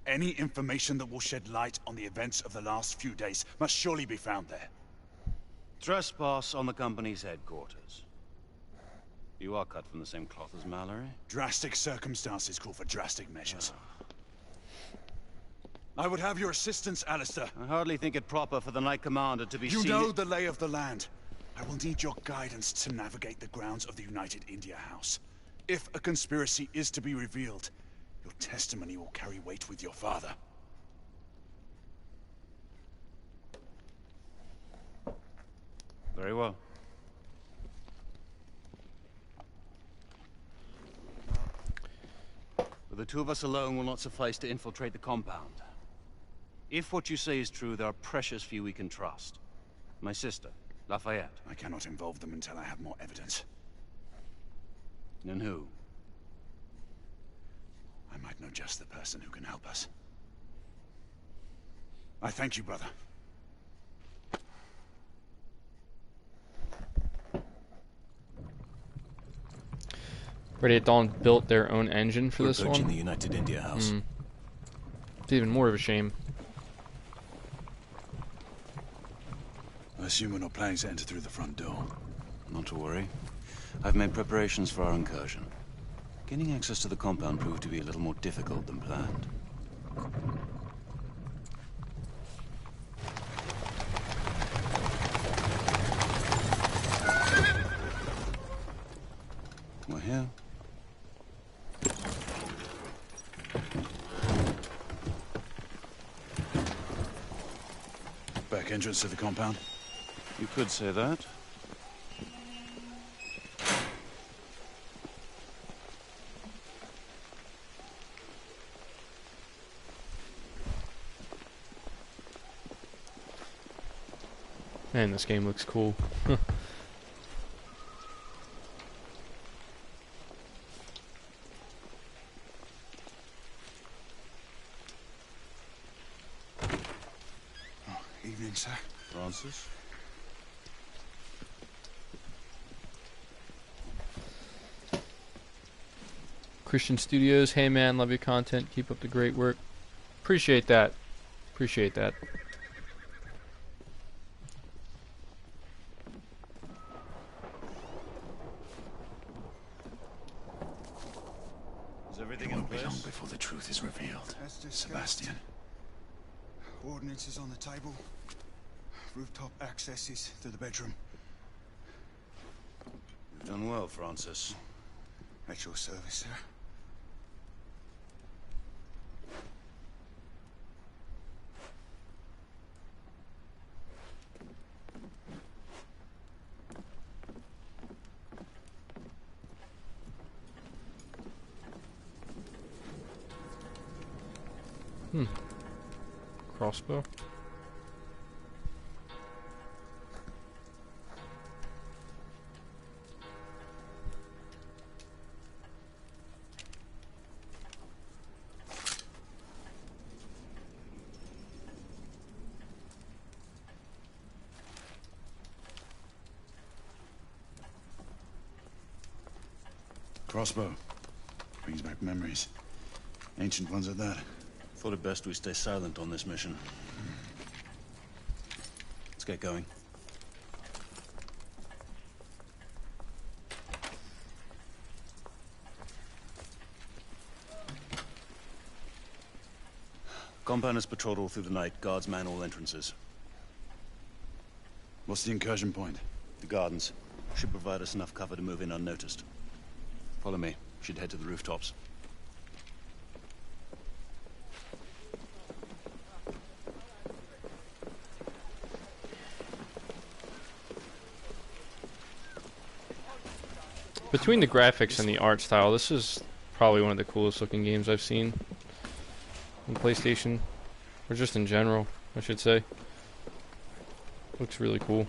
Any information that will shed light on the events of the last few days must surely be found there. Trespass on the company's headquarters. You are cut from the same cloth as Mallory. Drastic circumstances call for drastic measures. I would have your assistance, Alistair. I hardly think it proper for the Knight Commander to be seen... You know the lay of the land. I will need your guidance to navigate the grounds of the United India House. If a conspiracy is to be revealed, your testimony will carry weight with your father. Very well. But the two of us alone will not suffice to infiltrate the compound. If what you say is true, there are precious few we can trust. My sister, Lafayette. I cannot involve them until I have more evidence. And who? I might know just the person who can help us. I thank you, brother. Ready at Dawn built their own engine for this one. The United India House. It's even more of a shame. I assume we're not planning to enter through the front door. Not to worry. I've made preparations for our incursion. Gaining access to the compound proved to be a little more difficult than planned. We're here. Back entrance to the compound? You could say that. Man, this game looks cool. Evening, sir. Francis? Christian Studios, hey man, love your content. Keep up the great work. Appreciate that. Appreciate that. Is everything It in won't be long place? before the truth is revealed. Sebastian. Ordnance is on the table. Rooftop accesses to the bedroom. You've done well, Francis. At your service, sir. Crossbow. Crossbow. Brings back memories. Ancient ones at that. Thought it best we stay silent on this mission. Let's get going. Compound is patrolled all through the night. Guards man all entrances. What's the incursion point? The gardens should provide us enough cover to move in unnoticed. Follow me. Should head to the rooftops. Between the graphics and the art style, this is probably one of the coolest looking games I've seen on PlayStation, or just in general, I should say. Looks really cool.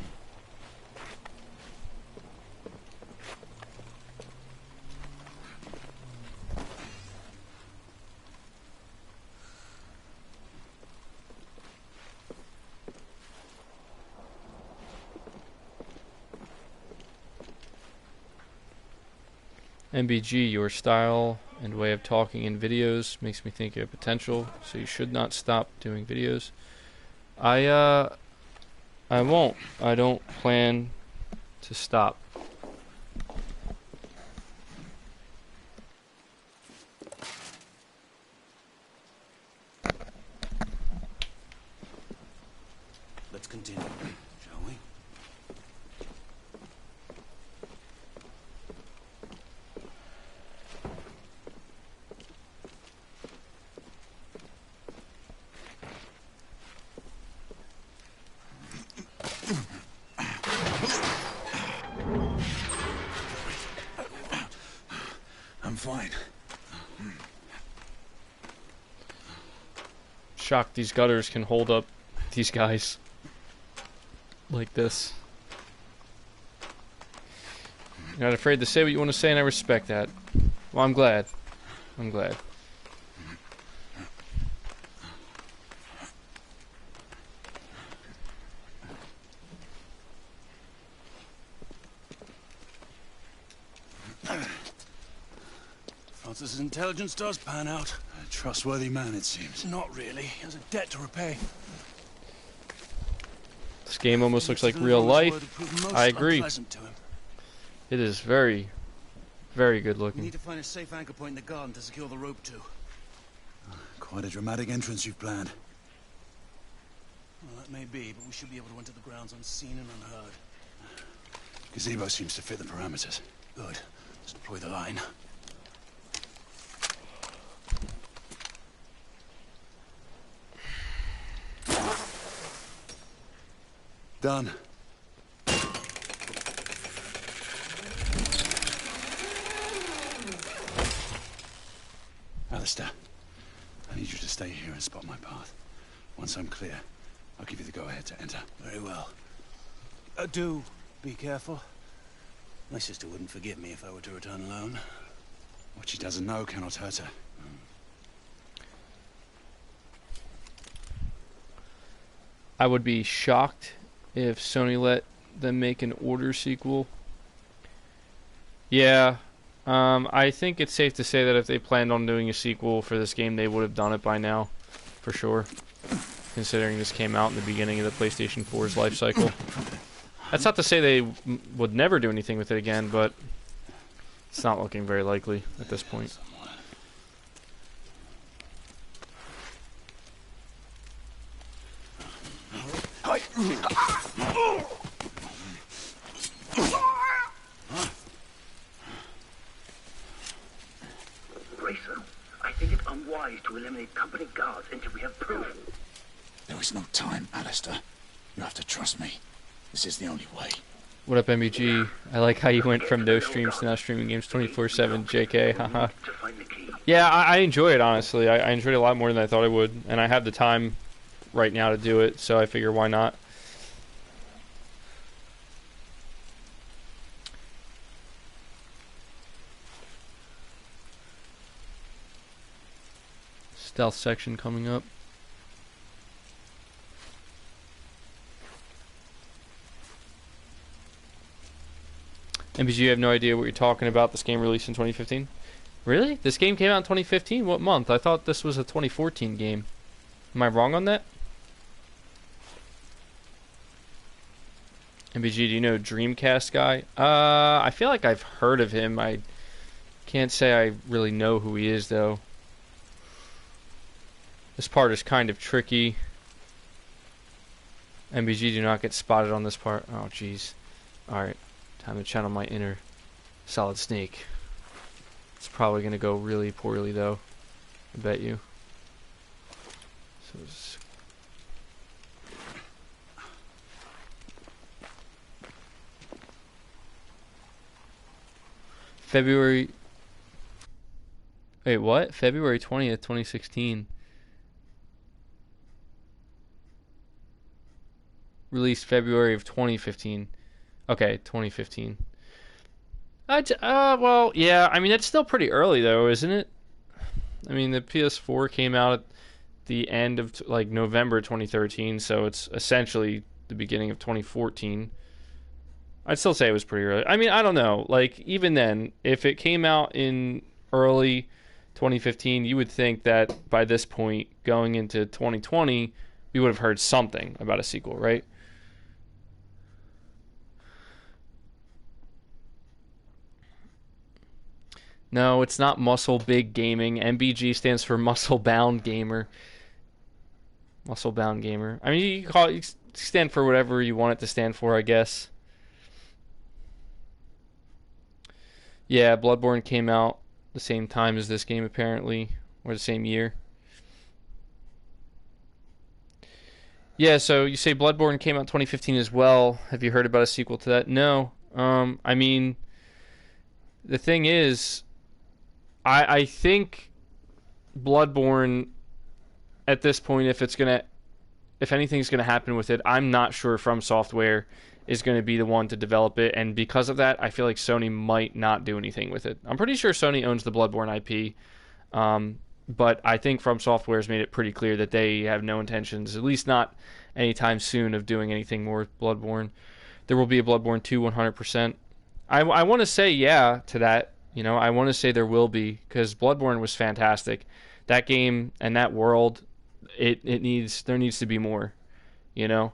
MBG, your style and way of talking in videos makes me think you have potential, so you should not stop doing videos. I won't. I don't plan to stop. Let's continue, shall we? I'm fine. Shocked these gutters can hold up these guys like this. You're not afraid to say what you want to say, and I respect that. Well, I'm glad. I'm glad. Francis's intelligence does pan out. A trustworthy man, it seems. Not really. He has a debt to repay. This game almost looks like real life. I agree. It is very, Very good We looking. need to find a safe anchor point in the garden to secure the rope to. Quite a dramatic entrance you've planned. Well, that may be, but we should be able to enter the grounds unseen and unheard. Gazebo seems to fit the parameters. Good. Let's deploy the line. Done. Alistair, I need you to stay here and spot my path. Once I'm clear, I'll give you the go-ahead to enter. Very well. Do be careful. My sister wouldn't forgive me if I were to return alone. What she doesn't know cannot hurt her. I would be shocked if Sony let them make an Order sequel. Yeah, I think it's safe to say that if they planned on doing a sequel for this game, they would have done it by now, for sure. Considering this came out in the beginning of the PlayStation 4's life cycle. That's not to say they would never do anything with it again, but it's not looking very likely at this point. Grayson, I think it's unwise to eliminate company guards until we have proof. There is no time, Alistair. You have to trust me. This is the only way. What up, MBG? I like how you went from no streams to now streaming games 24/7. JK, haha. Yeah, I enjoy it, honestly. I enjoyed it a lot more than I thought I would. And I have the time right now to do it, so I figure why not. Stealth section coming up. MPG, you have no idea what you're talking about. This game released in 2015. Really? This game came out in 2015? What month? I thought this was a 2014 game. Am I wrong on that? MPG, do you know Dreamcast guy? I feel like I've heard of him. I can't say I really know who he is, though. This part is kind of tricky. MBG, do not get spotted on this part. Oh, jeez. Alright. Time to channel my inner Solid Snake. It's probably going to go really poorly, though. I bet you. So February... Wait, what? February 20th, 2016. Released February of 2015. Okay, 2015. Well, yeah, I mean, it's still pretty early, though, isn't it? I mean, the PS4 came out at the end of, like, November 2013, so it's essentially the beginning of 2014. I'd still say it was pretty early. I mean, I don't know. Like, even then, if it came out in early 2015, you would think that by this point, going into 2020, we would have heard something about a sequel, right? No, it's not Muscle Big Gaming. MBG stands for Muscle Bound Gamer. Muscle Bound Gamer. I mean, you can call it, you stand for whatever you want it to stand for, I guess. Yeah, Bloodborne came out the same time as this game, apparently, or the same year. Yeah, so you say Bloodborne came out in 2015 as well. Have you heard about a sequel to that? No. I mean, the thing is, I think Bloodborne, at this point, if anything's gonna happen with it, I'm not sure From Software is going to be the one to develop it, and because of that, I feel like Sony might not do anything with it. I'm pretty sure Sony owns the Bloodborne IP, but I think From Software has made it pretty clear that they have no intentions, at least not anytime soon, of doing anything more with Bloodborne. There will be a Bloodborne 2 100%. I want to say yeah to that. You know, I want to say there will be, because Bloodborne was fantastic. That game and that world, there needs to be more, you know?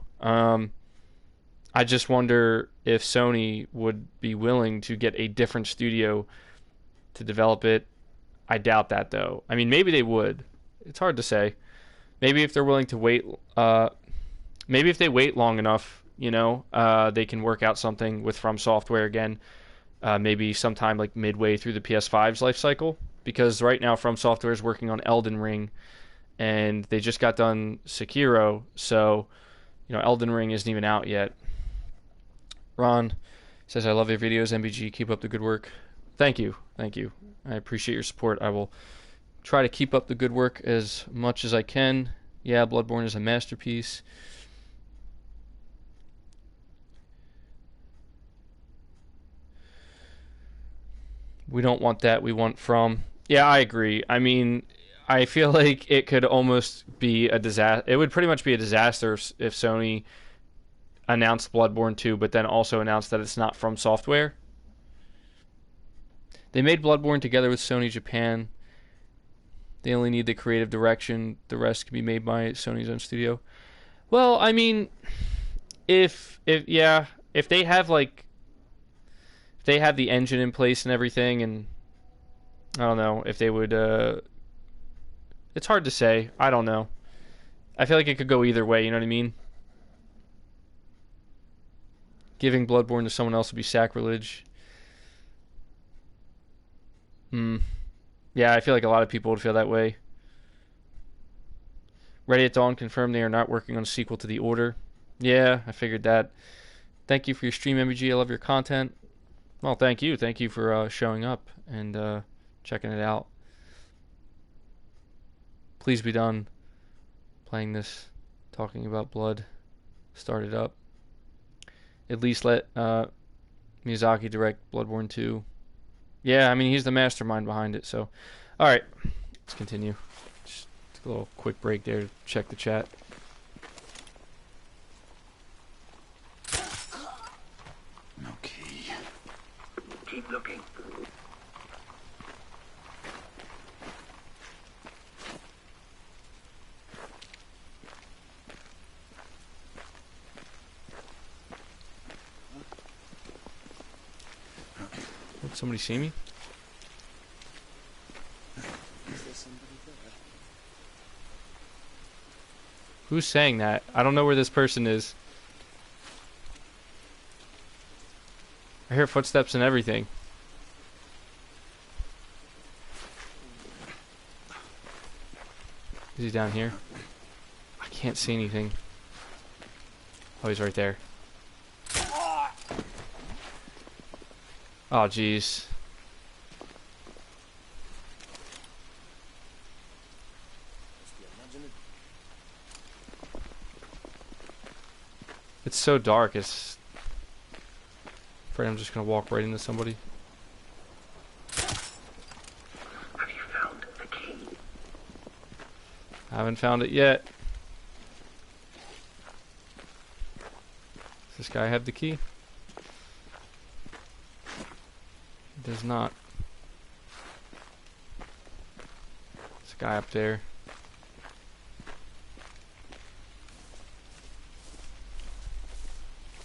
I just wonder if Sony would be willing to get a different studio to develop it. I doubt that, though. I mean, maybe they would. It's hard to say. Maybe if they're willing to wait, maybe if they wait long enough, you know, they can work out something with From Software again. Maybe sometime like midway through the PS5's life cycle, because right now From Software is working on Elden Ring, and they just got done Sekiro, so you know Elden Ring isn't even out yet. Ron says, "I love your videos, MBG. Keep up the good work." Thank you, thank you. I appreciate your support. I will try to keep up the good work as much as I can. Yeah, Bloodborne is a masterpiece. We don't want that. We want From. Yeah, I agree. I mean, I feel like it could almost be a disaster. It would pretty much be a disaster if Sony announced Bloodborne 2, but then also announced that it's not From Software. They made Bloodborne together with Sony Japan. They only need the creative direction. The rest can be made by Sony's own studio. Well, I mean, if they have like, if they have the engine in place and everything, and I don't know if they would. It's hard to say. I don't know. I feel like it could go either way. You know what I mean? Giving Bloodborne to someone else would be sacrilege. Yeah, I feel like a lot of people would feel that way. Ready at Dawn confirmed they are not working on a sequel to The Order. Yeah, I figured that. Thank you for your stream, MBG. I love your content. Well, thank you. Thank you for showing up and checking it out. Please be done playing this, talking about blood. Start it up. At least let Miyazaki direct Bloodborne 2. Yeah, I mean, he's the mastermind behind it, so. Alright, let's continue. Just take a little quick break there to check the chat. No key. Keep looking. Did somebody see me? Who's saying that? I don't know where this person is. I hear footsteps and everything. Is he down here? I can't see anything. Oh, he's right there. Oh, jeez. It's so dark, it's... afraid I'm just gonna walk right into somebody. Have you found the key? I haven't found it yet. Does this guy have the key? He does not. This guy up there.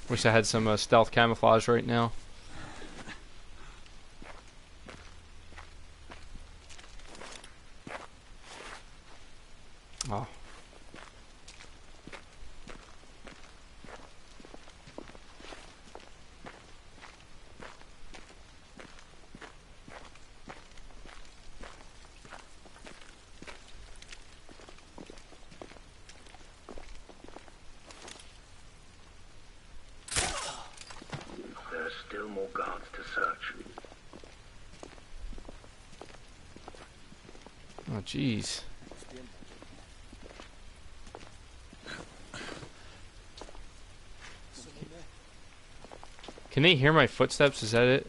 Wish I had some stealth camouflage right now. Oh. Still more guards to search. Oh, jeez. Can they hear my footsteps? Is that it?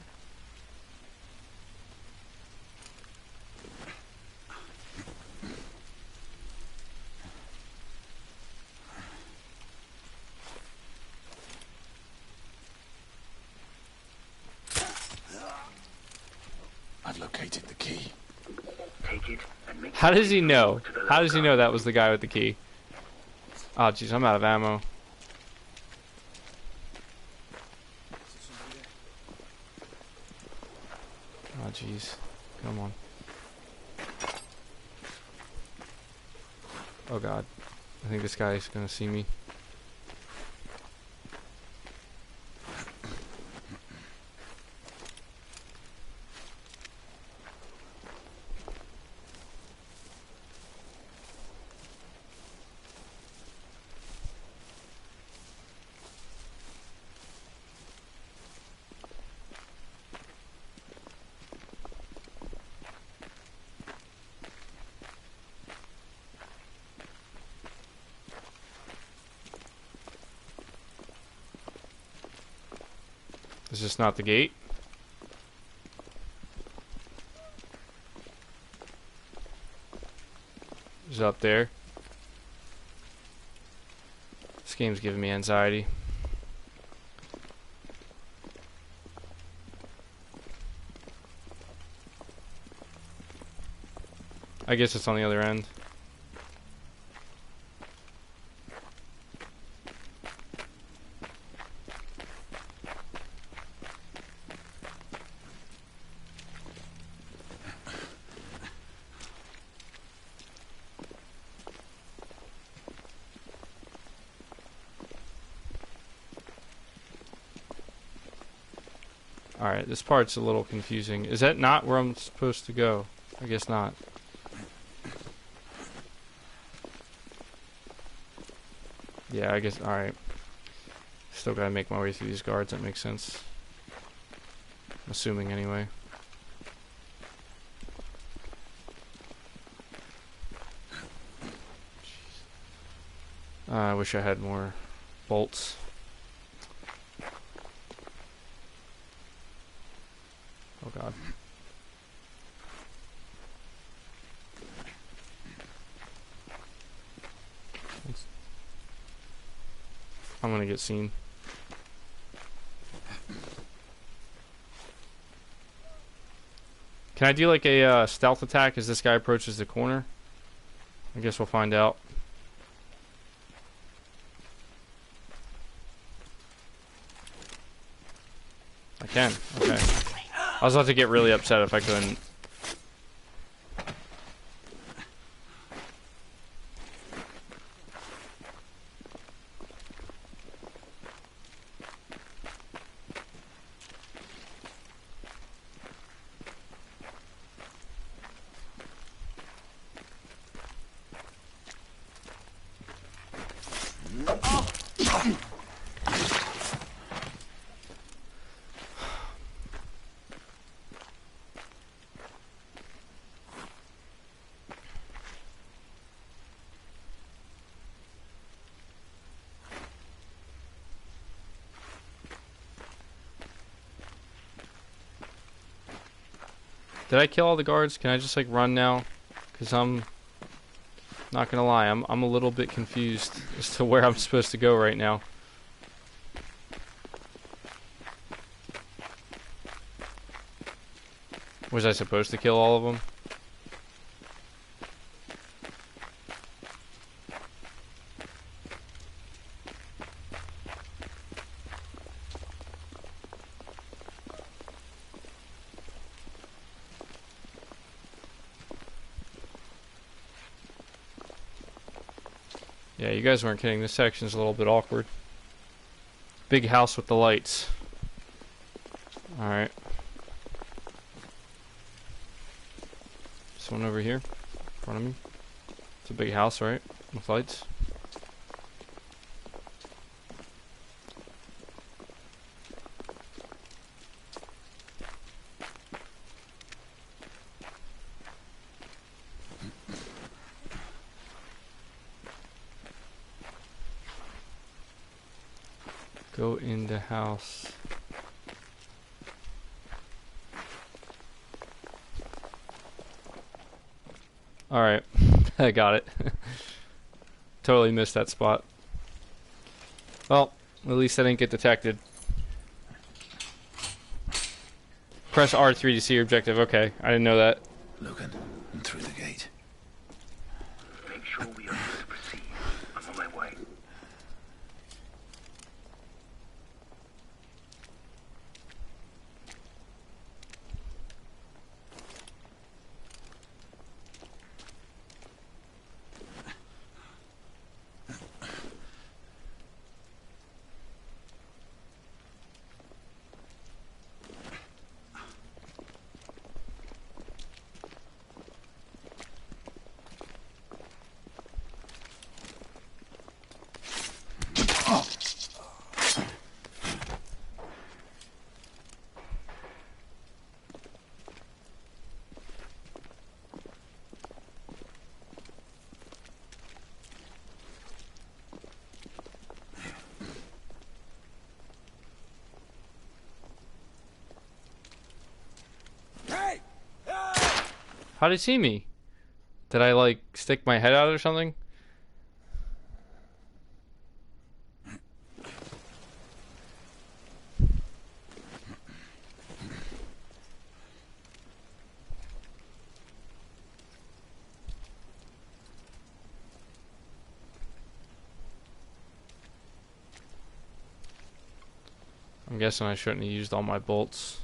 I've located the key. Take it and make How does he know? How does he know that was the guy with the key? Oh, jeez, I'm out of ammo. Oh, jeez. Come on. Oh god. I think this guy's gonna see me. Is this not the gate? Is it up there? This game's giving me anxiety. I guess it's on the other end. Alright, this part's a little confusing. Is that not where I'm supposed to go? I guess not. Yeah, I guess, alright. Still gotta make my way through these guards, that makes sense. I'm assuming anyway. I wish I had more bolts. Oh god. I'm gonna get seen. Can I do like a stealth attack as this guy approaches the corner? I guess we'll find out. I can. Okay. I was about to get really upset if I couldn't. Did I kill all the guards? Can I just like run now? Because I'm not gonna lie, I'm a little bit confused as to where I'm supposed to go right now. Was I supposed to kill all of them? Yeah, you guys weren't kidding. This section's a little bit awkward. Big house with the lights. Alright. This one over here, in front of me. It's a big house, right? With lights. Go in the house. Alright, I got it. Totally missed that spot. Well, at least I didn't get detected. Press R3 to see your objective. Okay, I didn't know that. Logan, I'm through the gate. Make sure we are able to proceed. I'm on my way. How did he see me? Did I, like, stick my head out or something? I'm guessing I shouldn't have used all my bolts.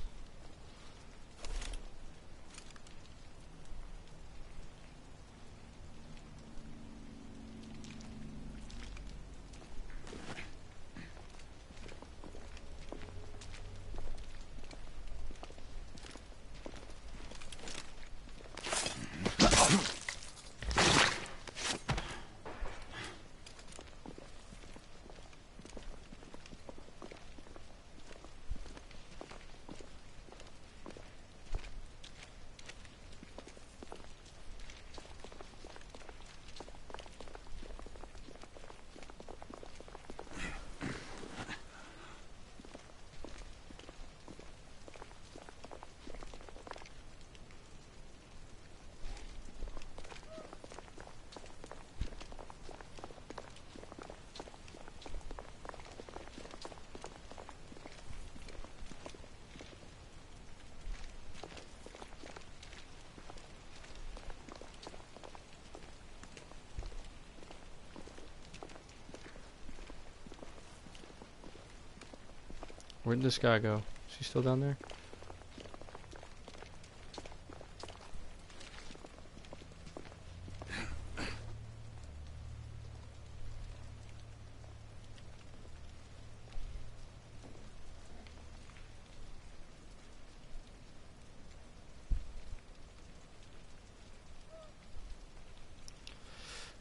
Where did this guy go? Is he still down there?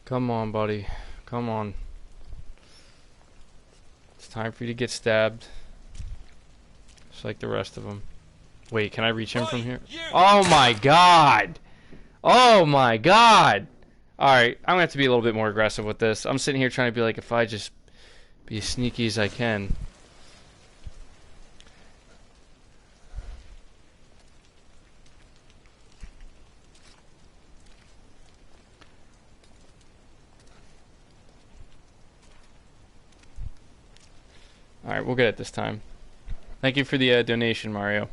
Come on, buddy. Come on. It's time for you to get stabbed. Just like the rest of them. Wait, can I reach him from here? Oh my god! Oh my god! Alright, I'm gonna have to be a little bit more aggressive with this. I'm sitting here trying to be like, if I just be as sneaky as I can. Alright, we'll get it this time. Thank you for the donation, Mario.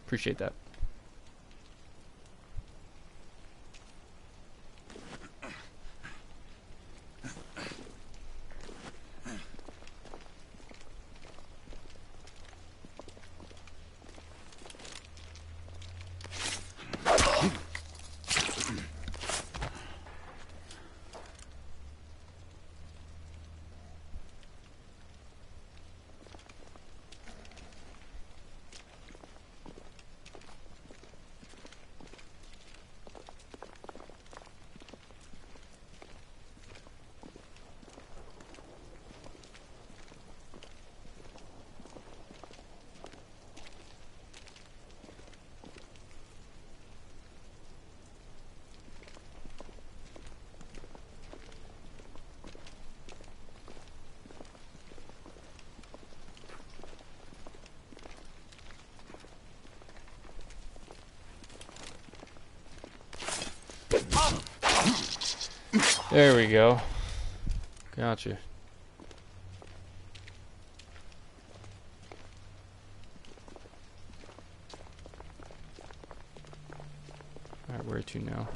Appreciate that. There we go. Gotcha. Alright, where to now?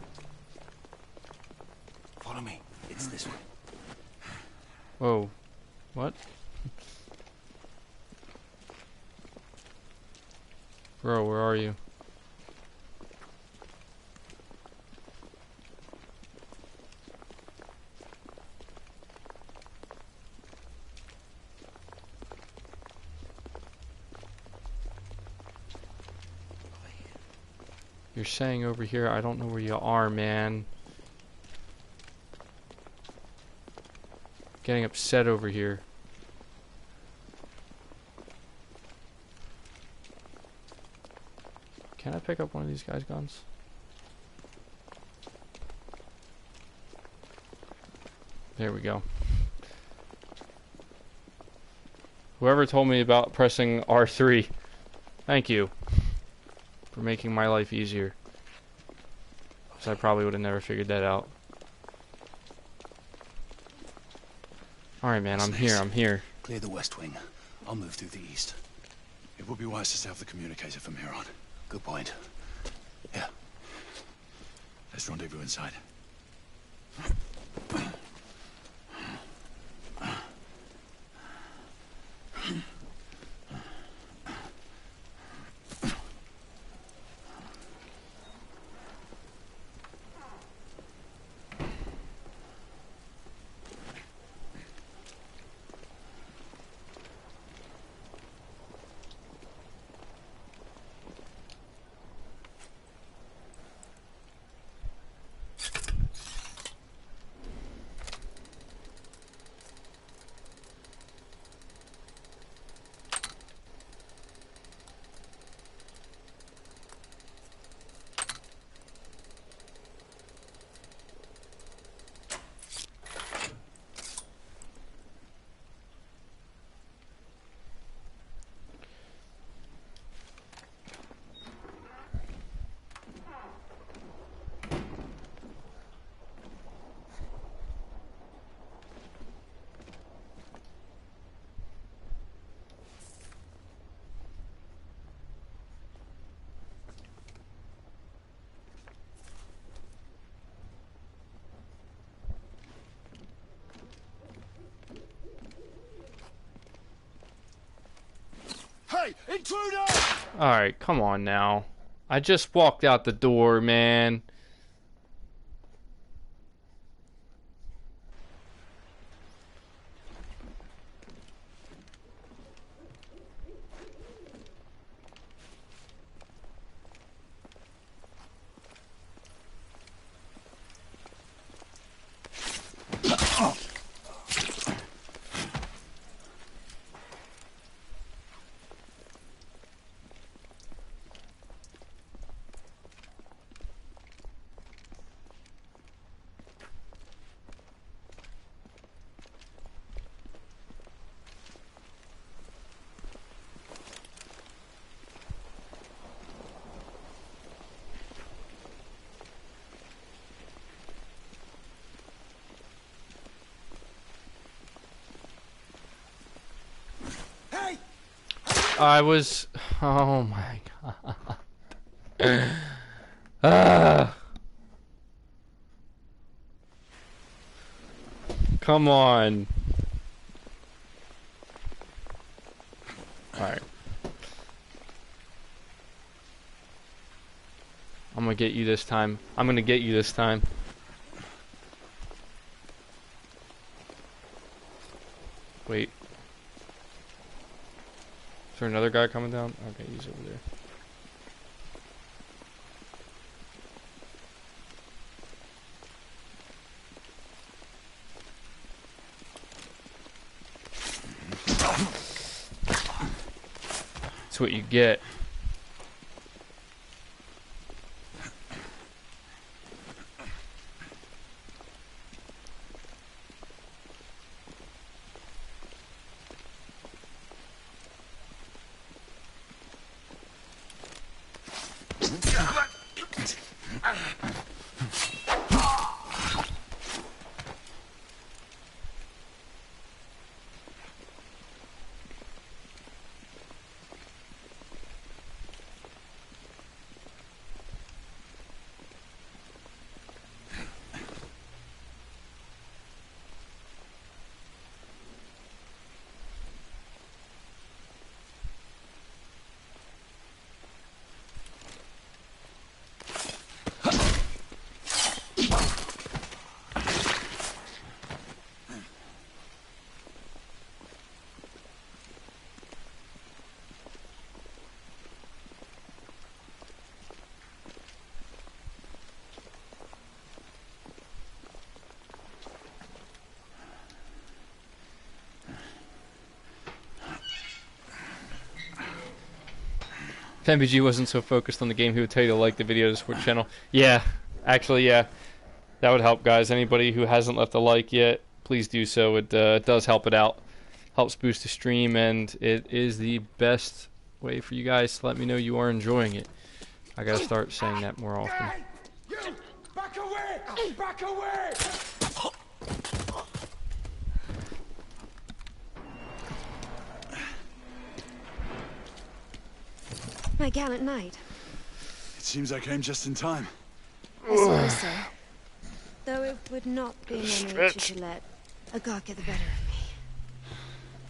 Follow me. It's this way. Whoa. What? Bro, where are you? You're saying over here, I don't know where you are, man. Getting upset over here. Can I pick up one of these guys' guns? There we go. Whoever told me about pressing R3, thank you for making my life easier. because I probably would have never figured that out. Alright, man, I'm here. Clear the west wing. I'll move through the east. It would be wise to set up the communicator from here on. Good point. Yeah. Let's rendezvous inside. Hey, intruder! Alright, come on now. I just walked out the door, man. I was... Oh my god. Come on. Alright. I'm gonna get you this time. I'm gonna get you this time. Wait. Is there another guy coming down? Okay, he's over there. That's what you get. If MPG wasn't so focused on the game, he would tell you to like the video to support the channel. Yeah, actually, yeah. That would help, guys. Anybody who hasn't left a like yet, please do so. It does help it out. Helps boost the stream, and it is the best way for you guys to let me know you are enjoying it. I gotta start saying that more often. You! Back away! Back away! My gallant knight. It seems I came just in time. I suppose so. Though it would not be in my nature to let a god get the better of me.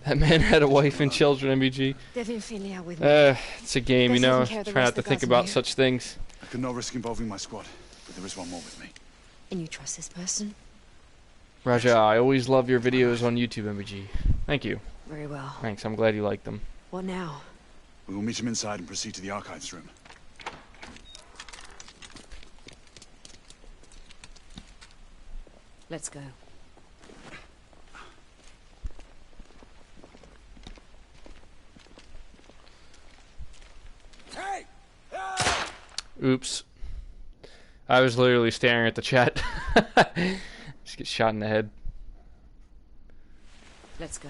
That man had a wife and children, MBG. With me. It's a game, you know. Try not to think about such things. I could not risk involving my squad, but there is one more with me. And you trust this person? Raja, I always love your videos on YouTube, MBG. Thank you. Very well. Thanks, I'm glad you like them. What now? We will meet him inside and proceed to the archives room. Let's go. Hey! Oops. I was literally staring at the chat. Just get shot in the head. Let's go.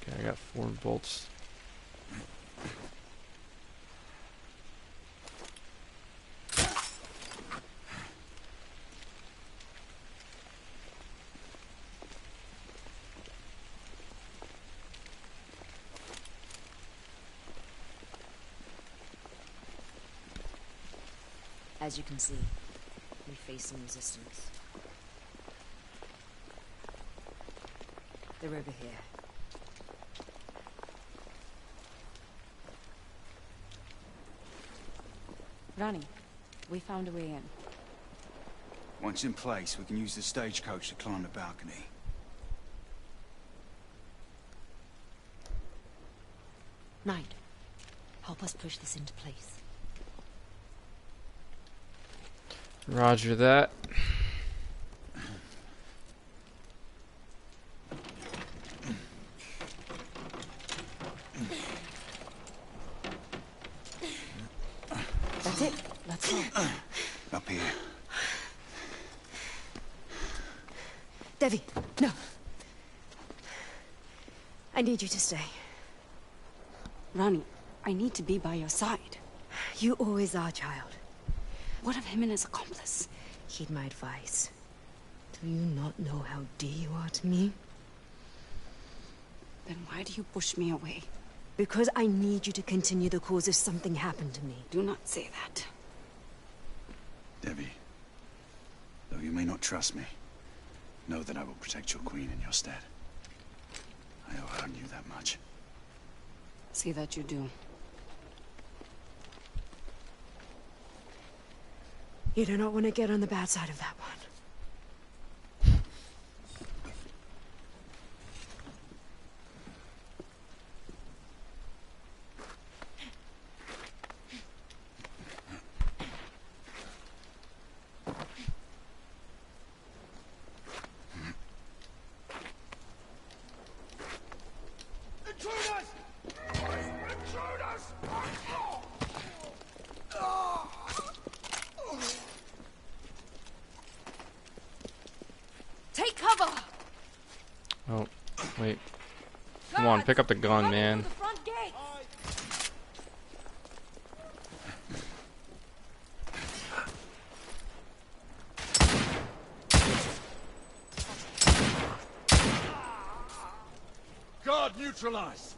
Okay, I got 4 bolts. As you can see, we face some resistance. They're over here. Ronnie, we found a way in. Once in place, we can use the stagecoach to climb the balcony. Knight, help us push this into place. Roger that. That's it. Let's go. Up here. Devi, no. I need you to stay. Ronnie, I need to be by your side. You always are, child. What of him and his accomplice? Heed my advice. Do you not know how dear you are to me? Then why do you push me away? Because I need you to continue the cause if something happened to me. Do not say that. Devi, though you may not trust me, know that I will protect your queen in your stead. I owe her you that much. See that you do. You do not want to get on the bad side of that one. Take cover! Oh, wait. Come on, pick up the gun, man. Guard neutralized.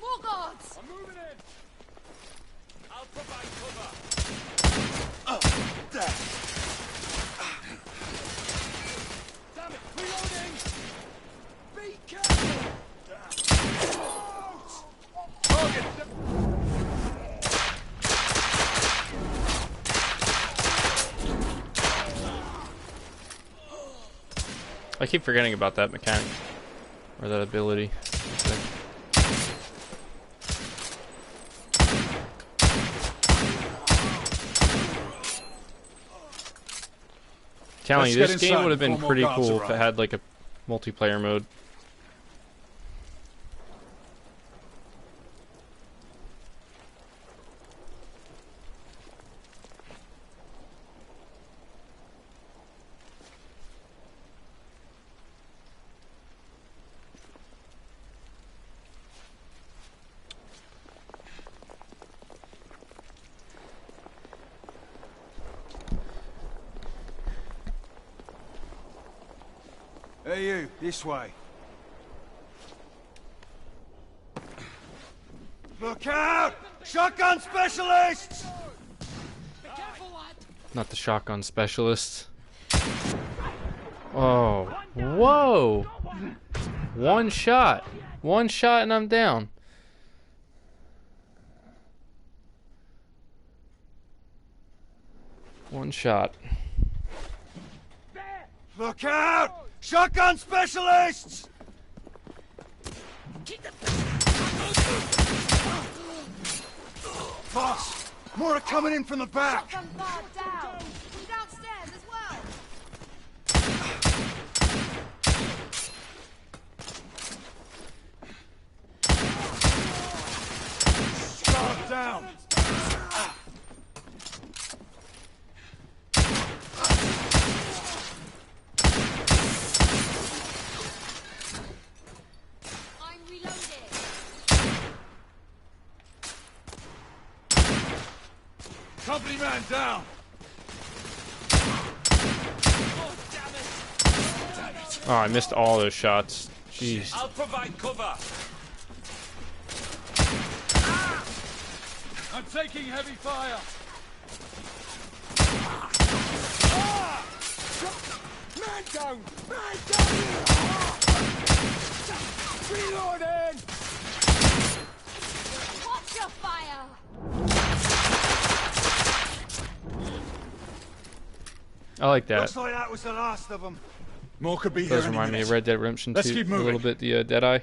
More guards! I'm moving in. I'll provide cover. There. Damn it! Reloading. Be careful. Target. I keep forgetting about that mechanic. Or that ability. Telling you, this game would have been pretty cool if it had like a multiplayer mode. Hey you, this way. Look out! Shotgun specialists! Not the shotgun specialists. Oh, whoa! One shot and I'm down. One shot. Look out! Shotgun specialists! Boss, more are coming in from the back. Shotgun bar down. From downstairs as well. Guard down. I'm reloading. Company man down. Oh, I missed all those shots. Jeez. I'll provide cover. I'm taking heavy fire. Man down! Man down! Reloading! Watch your fire. I like that. Looks like that was the last of them. More could be here. Does remind me of Red Dead Redemption 2 Let's keep a moving. little bit. The Deadeye.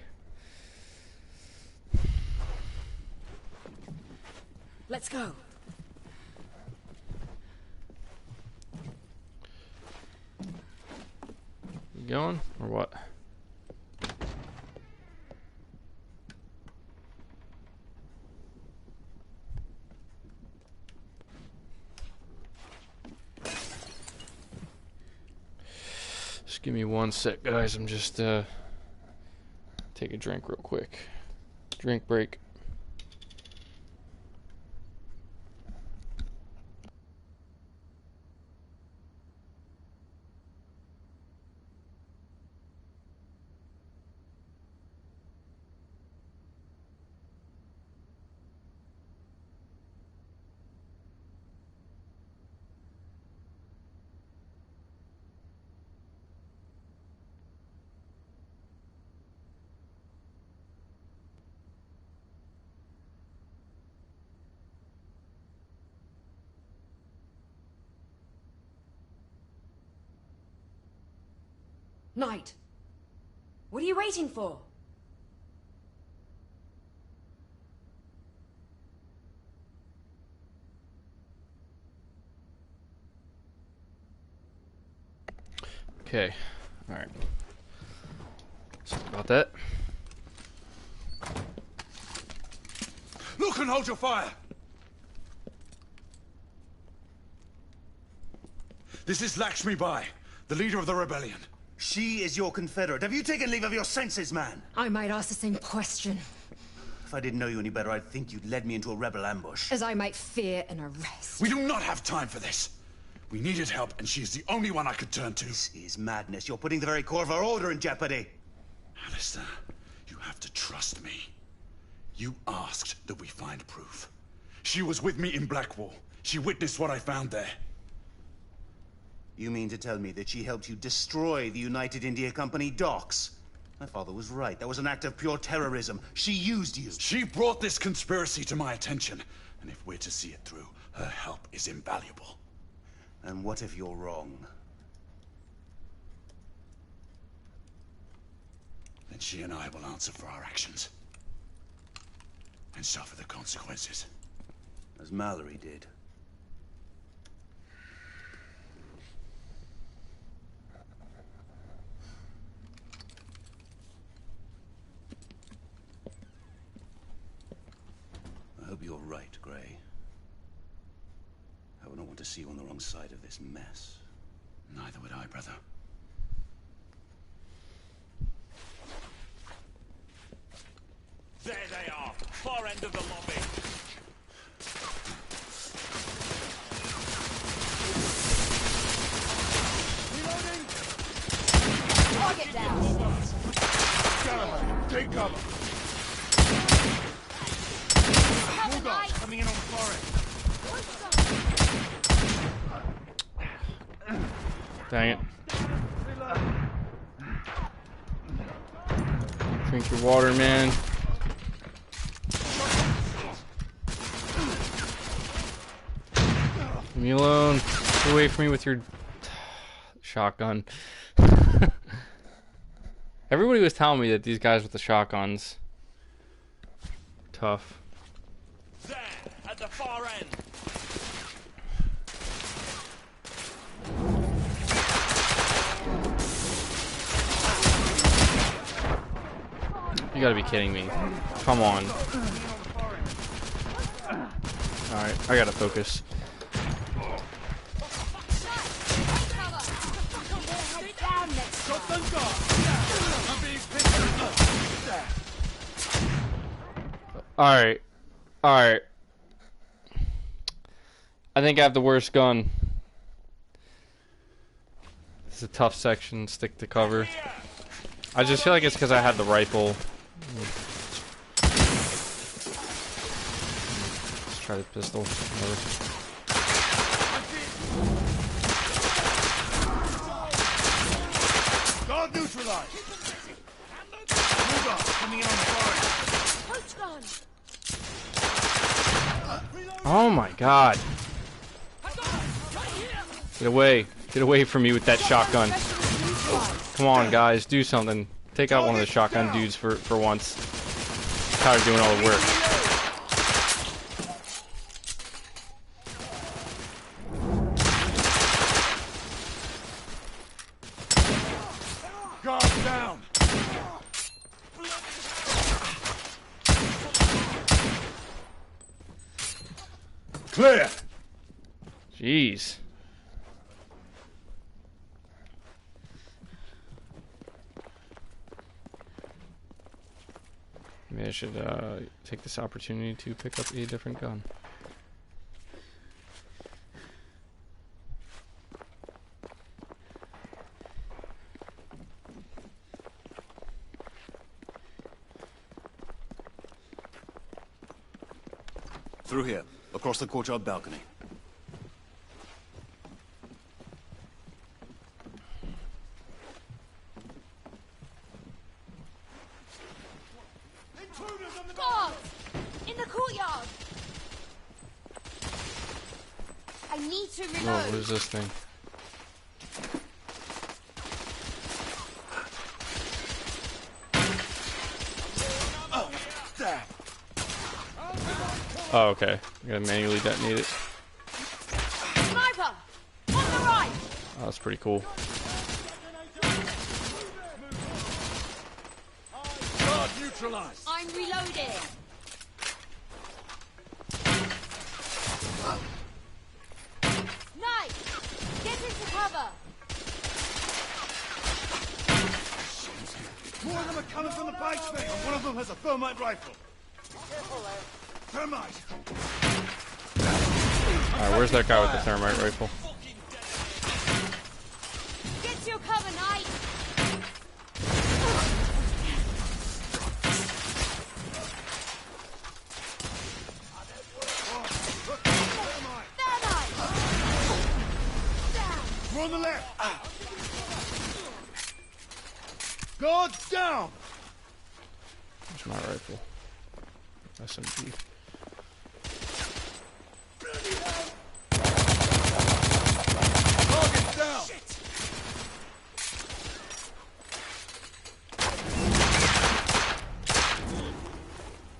Let's go. You going or what? Just give me one sec, guys. I'm just take a drink real quick. Drink break. Knight, what are you waiting for? Okay. All right. Sorry about that. Look and hold your fire. This is Lakshmi Bai, the leader of the rebellion. She is your confederate. Have you taken leave of your senses, man? I might ask the same question. If I didn't know you any better, I'd think you'd led me into a rebel ambush. As I might fear an arrest. We do not have time for this. We needed help, and she is the only one I could turn to. This is madness. You're putting the very core of our order in jeopardy. Alistair, you have to trust me. You asked that we find proof. She was with me in Blackwall. She witnessed what I found there. You mean to tell me that she helped you destroy the United India Company docks? My father was right. That was an act of pure terrorism. She used you. She brought this conspiracy to my attention, and if we're to see it through, her help is invaluable. And what if you're wrong? Then she and I will answer for our actions. And suffer the consequences. As Mallory did. I hope you're right, Gray. I wouldn't want to see you on the wrong side of this mess. Neither would I, brother. There they are, far end of the lobby. Target Take cover. More guards coming in on the far end. Dang it. Drink your water, man. Leave me alone. Get away from me with your shotgun. Everybody was telling me that these guys with the shotguns tough. There, at the far end. You gotta be kidding me. Come on. Alright, I gotta focus. Alright. Alright. I think I have the worst gun. This is a tough section, stick to cover. I just feel like it's because I had the rifle. Let's try the pistol. Whatever. Guard neutralized. More guards coming in on the far end. Oh my god. Get away. Get away from me with that shotgun. Come on, guys. Do something. Take out one of the shotgun dudes for once. Tired of doing all the work. Guard down. Clear. Jeez. Maybe I should take this opportunity to pick up a different gun. Through here, across the courtyard balcony. Guards! In the courtyard! I need to reload. Oh, what is this thing? Oh, okay. I gotta manually detonate it. Sniper! On the right! Oh, that's pretty cool. Guard neutralized. I'm reloading. Knight! Get into cover! More of them are coming from the bikes, mate. And one of them has a thermite rifle. Thermite! Alright, where's that guy with the thermite rifle? Get to your cover, Knight! We're on the left! Guards down! Where's my rifle? SMG. Target down!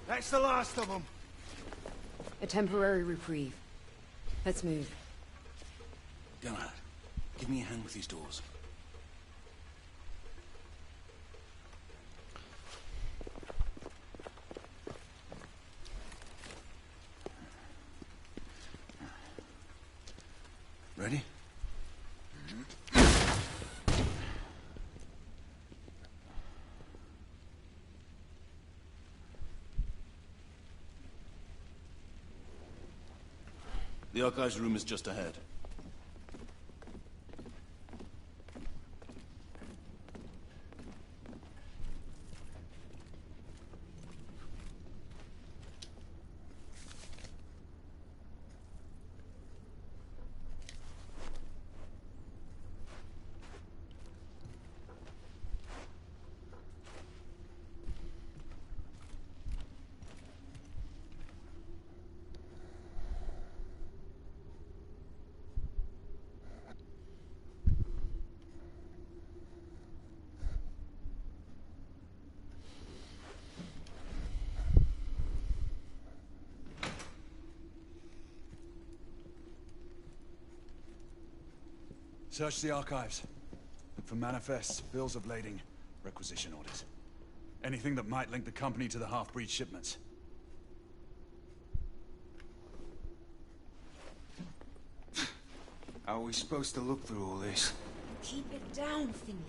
That's the last of them. A temporary reprieve. Let's move. Galahad, give me a hand with these doors. Ready? The archives room is just ahead. Search the archives. Look for manifests, bills of lading, requisition orders. Anything that might link the company to the half-breed shipments. How are we supposed to look through all this? Keep it down, Finley.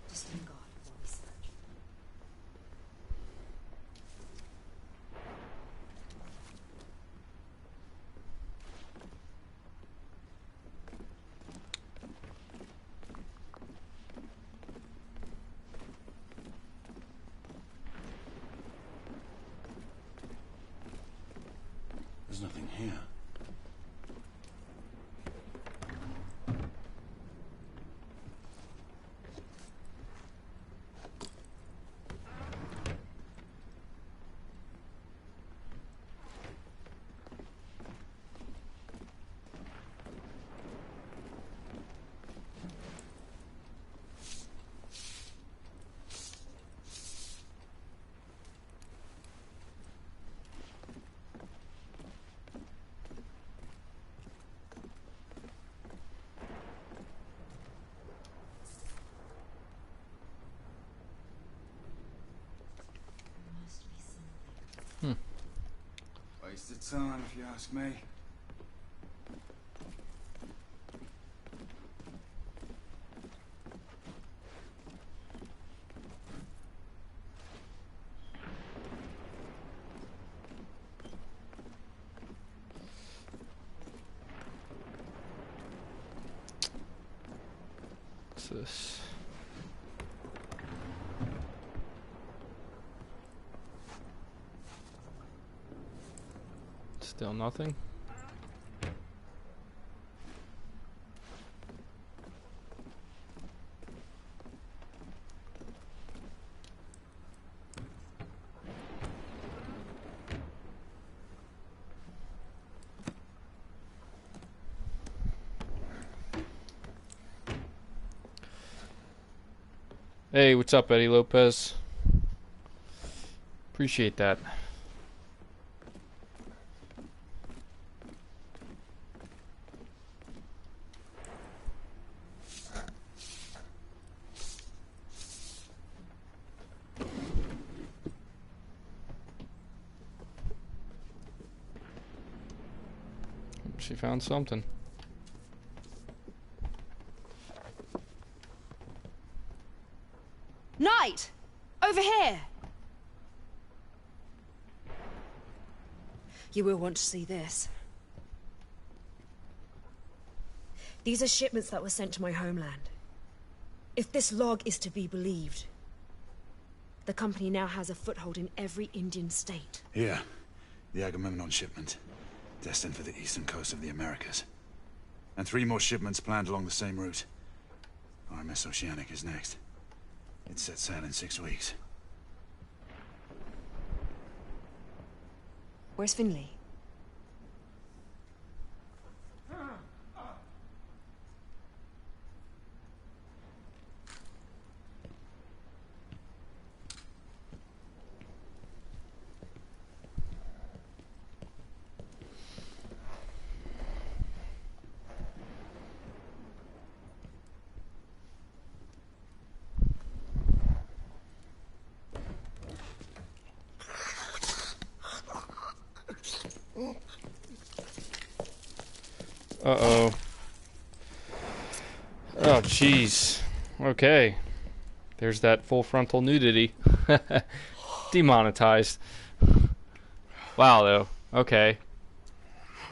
Just on guard while we search. There's nothing here. Waste of time, if you ask me. What's this? Still nothing. Hey, what's up, Eddie Lopez? Appreciate that. She found something. Knight! Over here! You will want to see this. These are shipments that were sent to my homeland. If this log is to be believed, the company now has a foothold in every Indian state. Here, the Agamemnon shipment, destined for the eastern coast of the Americas. And 3 more shipments planned along the same route. RMS Oceanic is next. It's set sail in 6 weeks. Where's Finley? Uh-oh. Oh, jeez. Okay. There's that full frontal nudity. Demonetized. Wow, though. Okay.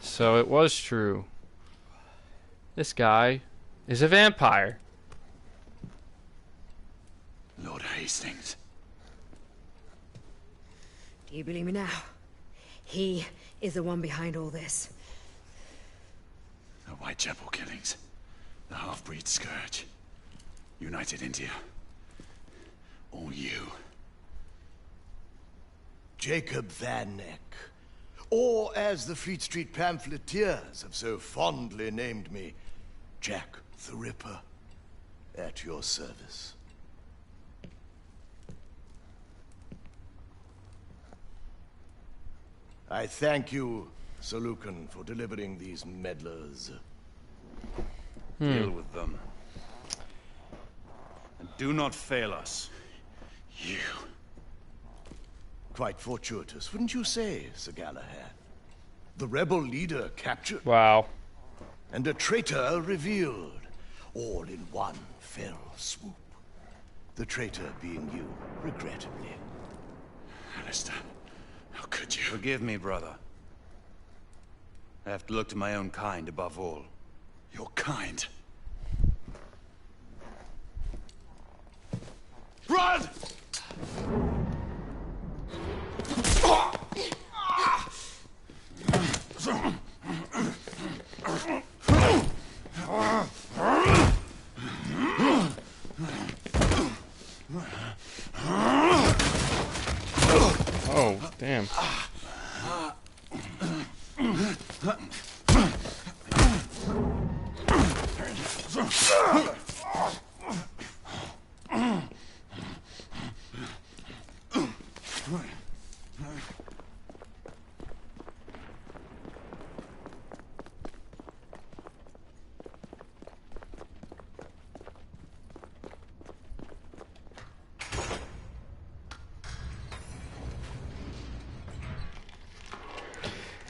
So it was true. This guy is a vampire. Lord Hastings. Do you believe me now? He is the one behind all this. The Whitechapel killings. The half-breed scourge. United India. All you. Jacob Van Neck. Or as the Fleet Street pamphleteers have so fondly named me, Jack the Ripper. At your service. I thank you, Sir Lucan, for delivering these meddlers. Deal with them. And do not fail us. You. Quite fortuitous, wouldn't you say, Sir Galahad? The rebel leader captured. Wow. And a traitor revealed. All in one fell swoop. The traitor being you, regrettably. Alistair, how could you? Forgive me, brother. I have to look to my own kind above all. Your kind? Run! Oh, damn.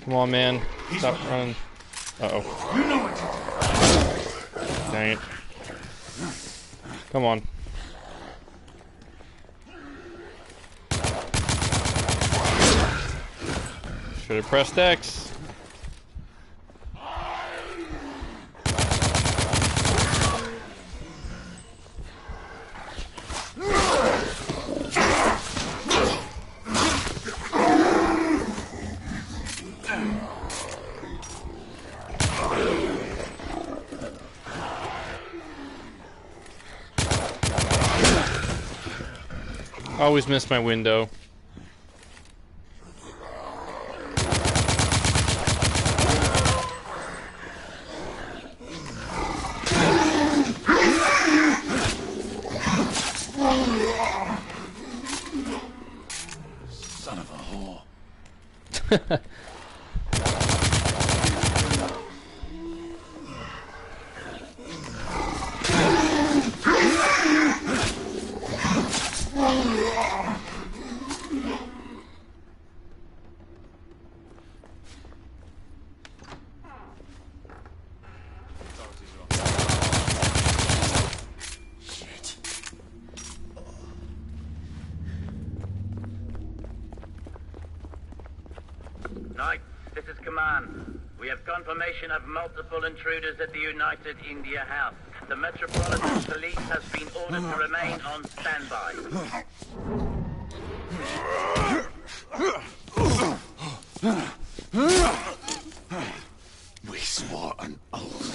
Come on, man. Stop running. Uh-oh. You know what to do. Dang it. Come on. Should have pressed X. Always miss my window. Son of a whore. Knight, this is Command. We have confirmation of multiple intruders at the United India House. The Metropolitan Police has been ordered to remain on standby. We swore an oath.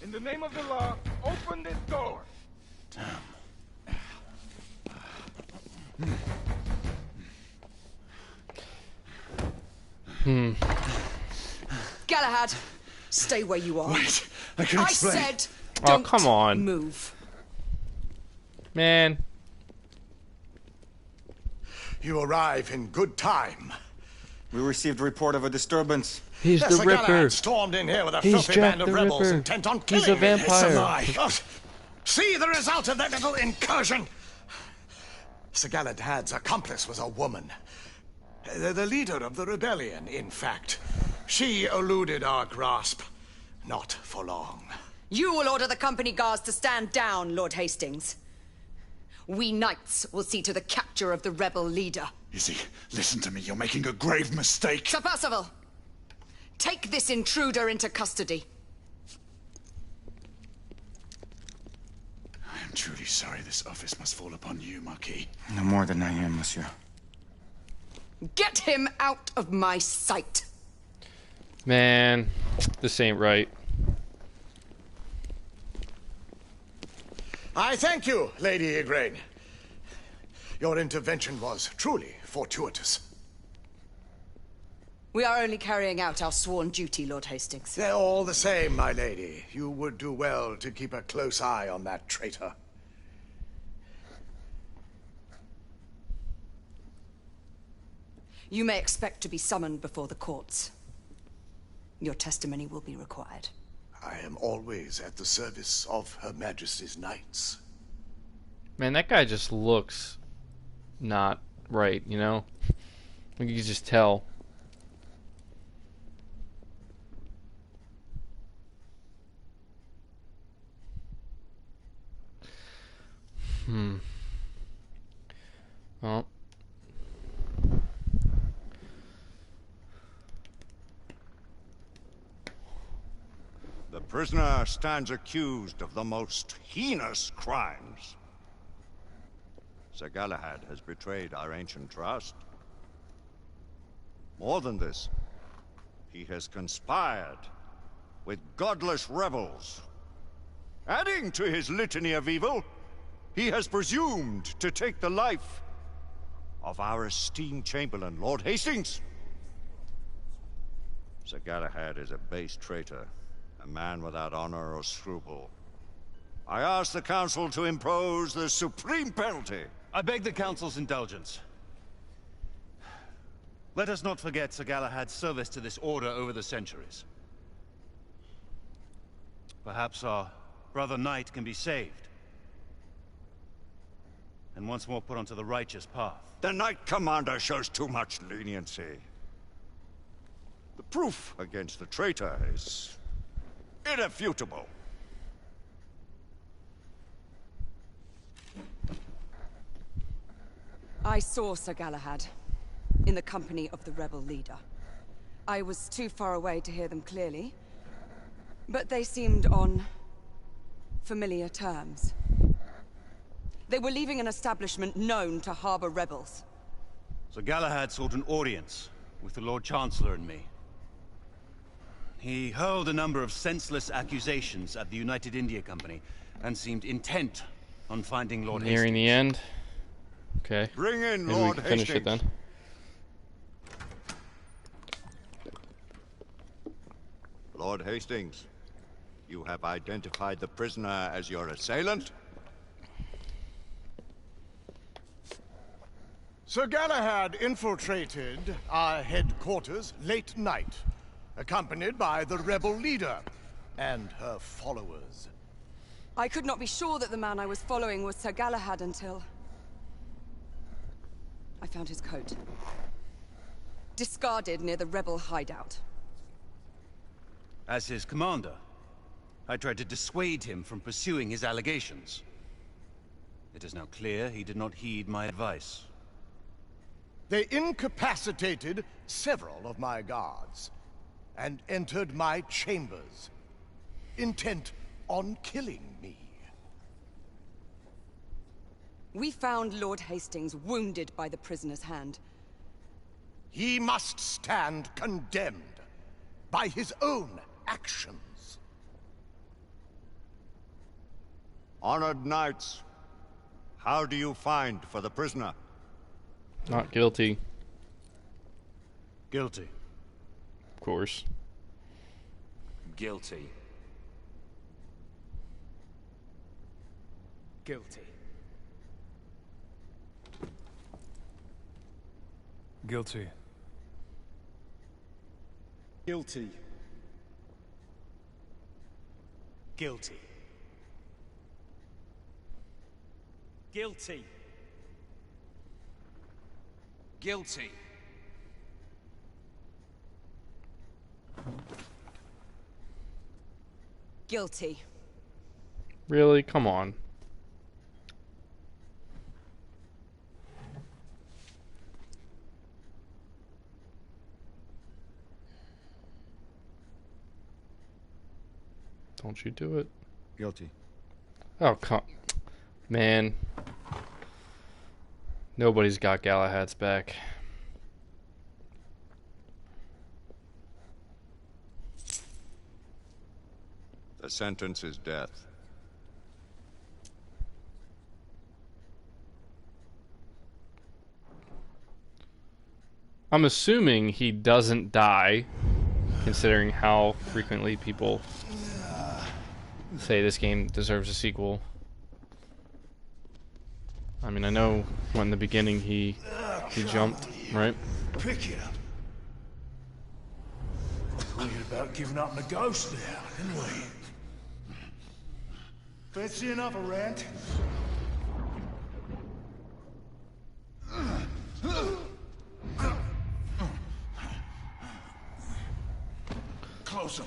In the name of the law, open this door. Galahad, stay where you are. Wait, I can explain. I said, Oh, don't come on. move. Man. You arrive in good time. We received a report of a disturbance. He's the Sir Ripper. Galahad stormed in here with a He's filthy Jack band of the rebels Ripper. intent on He's killing a me. vampire. It's a lie. Oh, see the result of that little incursion. Sir Galahad's accomplice was a woman. The leader of the rebellion, in fact. She eluded our grasp. Not for long. You will order the company guards to stand down, Lord Hastings. We knights will see to the capture of the rebel leader. Izzy, listen to me. You're making a grave mistake. Sir Percival, take this intruder into custody. I am truly sorry this office must fall upon you, Marquis. No more than I am, monsieur. Get him out of my sight. Man, this ain't right. I thank you, Lady Igraine. Your intervention was truly fortuitous. We are only carrying out our sworn duty, Lord Hastings. They're all the same, my lady. You would do well to keep a close eye on that traitor. You may expect to be summoned before the courts. Your testimony will be required. I am always at the service of Her Majesty's knights. Man, that guy just looks not right, you know? You can just tell. Well. The prisoner stands accused of the most heinous crimes. Sir Galahad has betrayed our ancient trust. More than this, he has conspired with godless rebels. Adding to his litany of evil, he has presumed to take the life of our esteemed Chamberlain, Lord Hastings. Sir Galahad is a base traitor, a man without honor or scruple. I ask the Council to impose the supreme penalty. I beg the Council's indulgence. Let us not forget Sir Galahad's service to this order over the centuries. Perhaps our brother knight can be saved, and once more put onto the righteous path. The Knight Commander shows too much leniency. The proof against the traitor is irrefutable. I saw Sir Galahad in the company of the rebel leader. I was too far away to hear them clearly, but they seemed on familiar terms. They were leaving an establishment known to harbor rebels. Sir Galahad sought an audience with the Lord Chancellor and me. He hurled a number of senseless accusations at the United India Company and seemed intent on finding Lord Hastings. Nearing the end. Okay. Bring in Maybe Lord we can finish Hastings. it then. Lord Hastings, you have identified the prisoner as your assailant? Sir Galahad infiltrated our headquarters late night, accompanied by the rebel leader and her followers. I could not be sure that the man I was following was Sir Galahad until I found his coat, discarded near the rebel hideout. As his commander, I tried to dissuade him from pursuing his allegations. It is now clear he did not heed my advice. They incapacitated several of my guards and entered my chambers, intent on killing me. We found Lord Hastings wounded by the prisoner's hand. He must stand condemned by his own actions. Honored knights, how do you find for the prisoner? Not guilty. Guilty. Of course. Guilty. Guilty. Guilty. Guilty. Guilty. Guilty. Guilty. Guilty. Really? Come on. Don't you do it. Guilty. Oh, come... Man. Nobody's got Galahad's back. The sentence is death. I'm assuming he doesn't die, considering how frequently people say this game deserves a sequel. I mean, I know when in the beginning he jumped, right? Pick it up. Thought about giving up the ghost now, didn't we? Fancy enough a rant? Closer.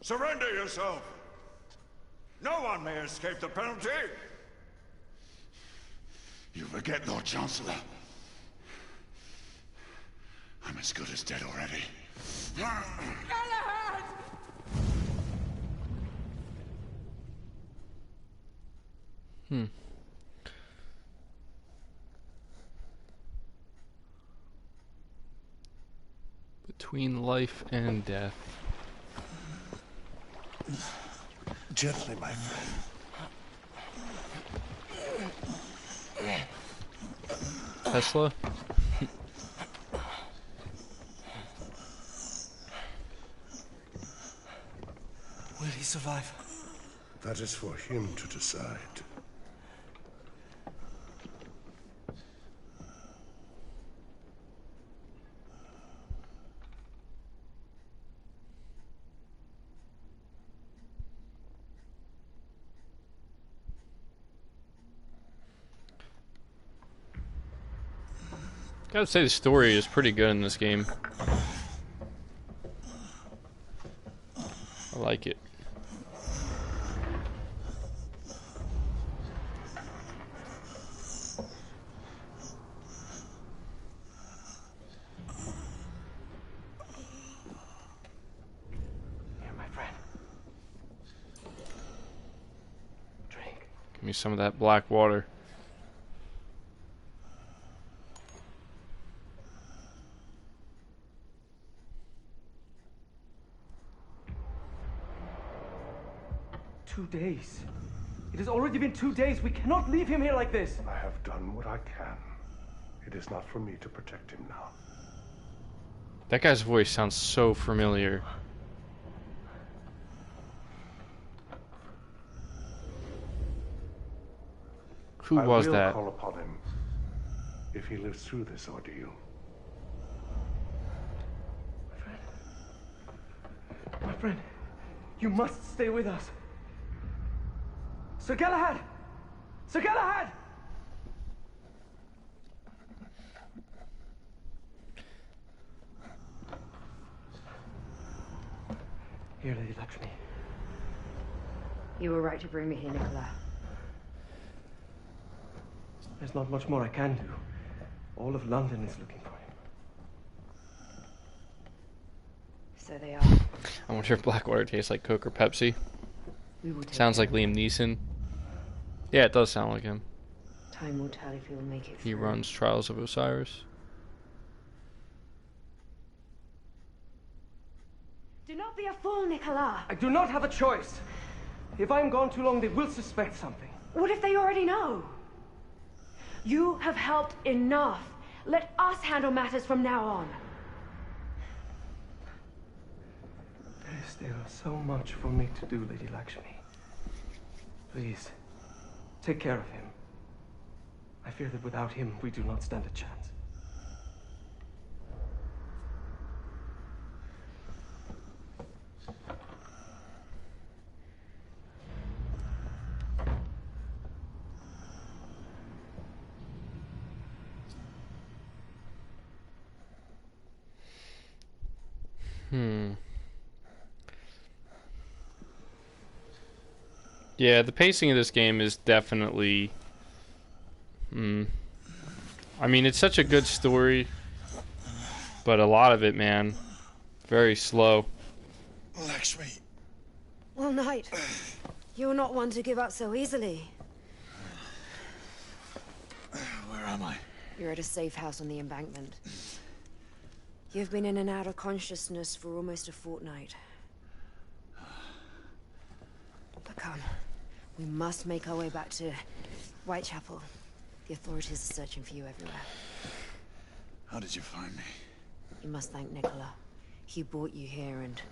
Surrender yourself. No one may escape the penalty. You forget, Lord Chancellor. I'm as good as dead already. Between life and death. Gently, my friend. Tesla? Will he survive? That is for him to decide. Gotta say, the story is pretty good in this game. I like it. Here, my friend. Drink. Give me some of that black water. Days. It has already been 2 days. We cannot leave him here like this. I have done what I can. It is not for me to protect him now. That guy's voice sounds so familiar. Who was that? I will call upon him if he lives through this ordeal. My friend, you must stay with us. Sir Galahad! Sir Galahad! Here, Lady Lakshmi. You were right to bring me here, Nicola. There's not much more I can do. All of London is looking for him. So they are. I wonder if Blackwater tastes like Coke or Pepsi. We will take Sounds like care. Liam Neeson. Yeah, it does sound like him. Time will tell if he will make it He through. runs Trials of Osiris. Do not be a fool, Nicola. I do not have a choice. If I'm gone too long, they will suspect something. What if they already know? You have helped enough. Let us handle matters from now on. There is still so much for me to do, Lady Lakshmi. Please, take care of him. I fear that without him, we do not stand a chance. Yeah, the pacing of this game is definitely... I mean, it's such a good story, but a lot of it, man, very slow. Lakshmi. Well, Knight, you're not one to give up so easily. Where am I? You're at a safe house on the embankment. You've been in and out of consciousness for almost a fortnight. But come, we must make our way back to Whitechapel. The authorities are searching for you everywhere. How did you find me? You must thank Nicola. He brought you here and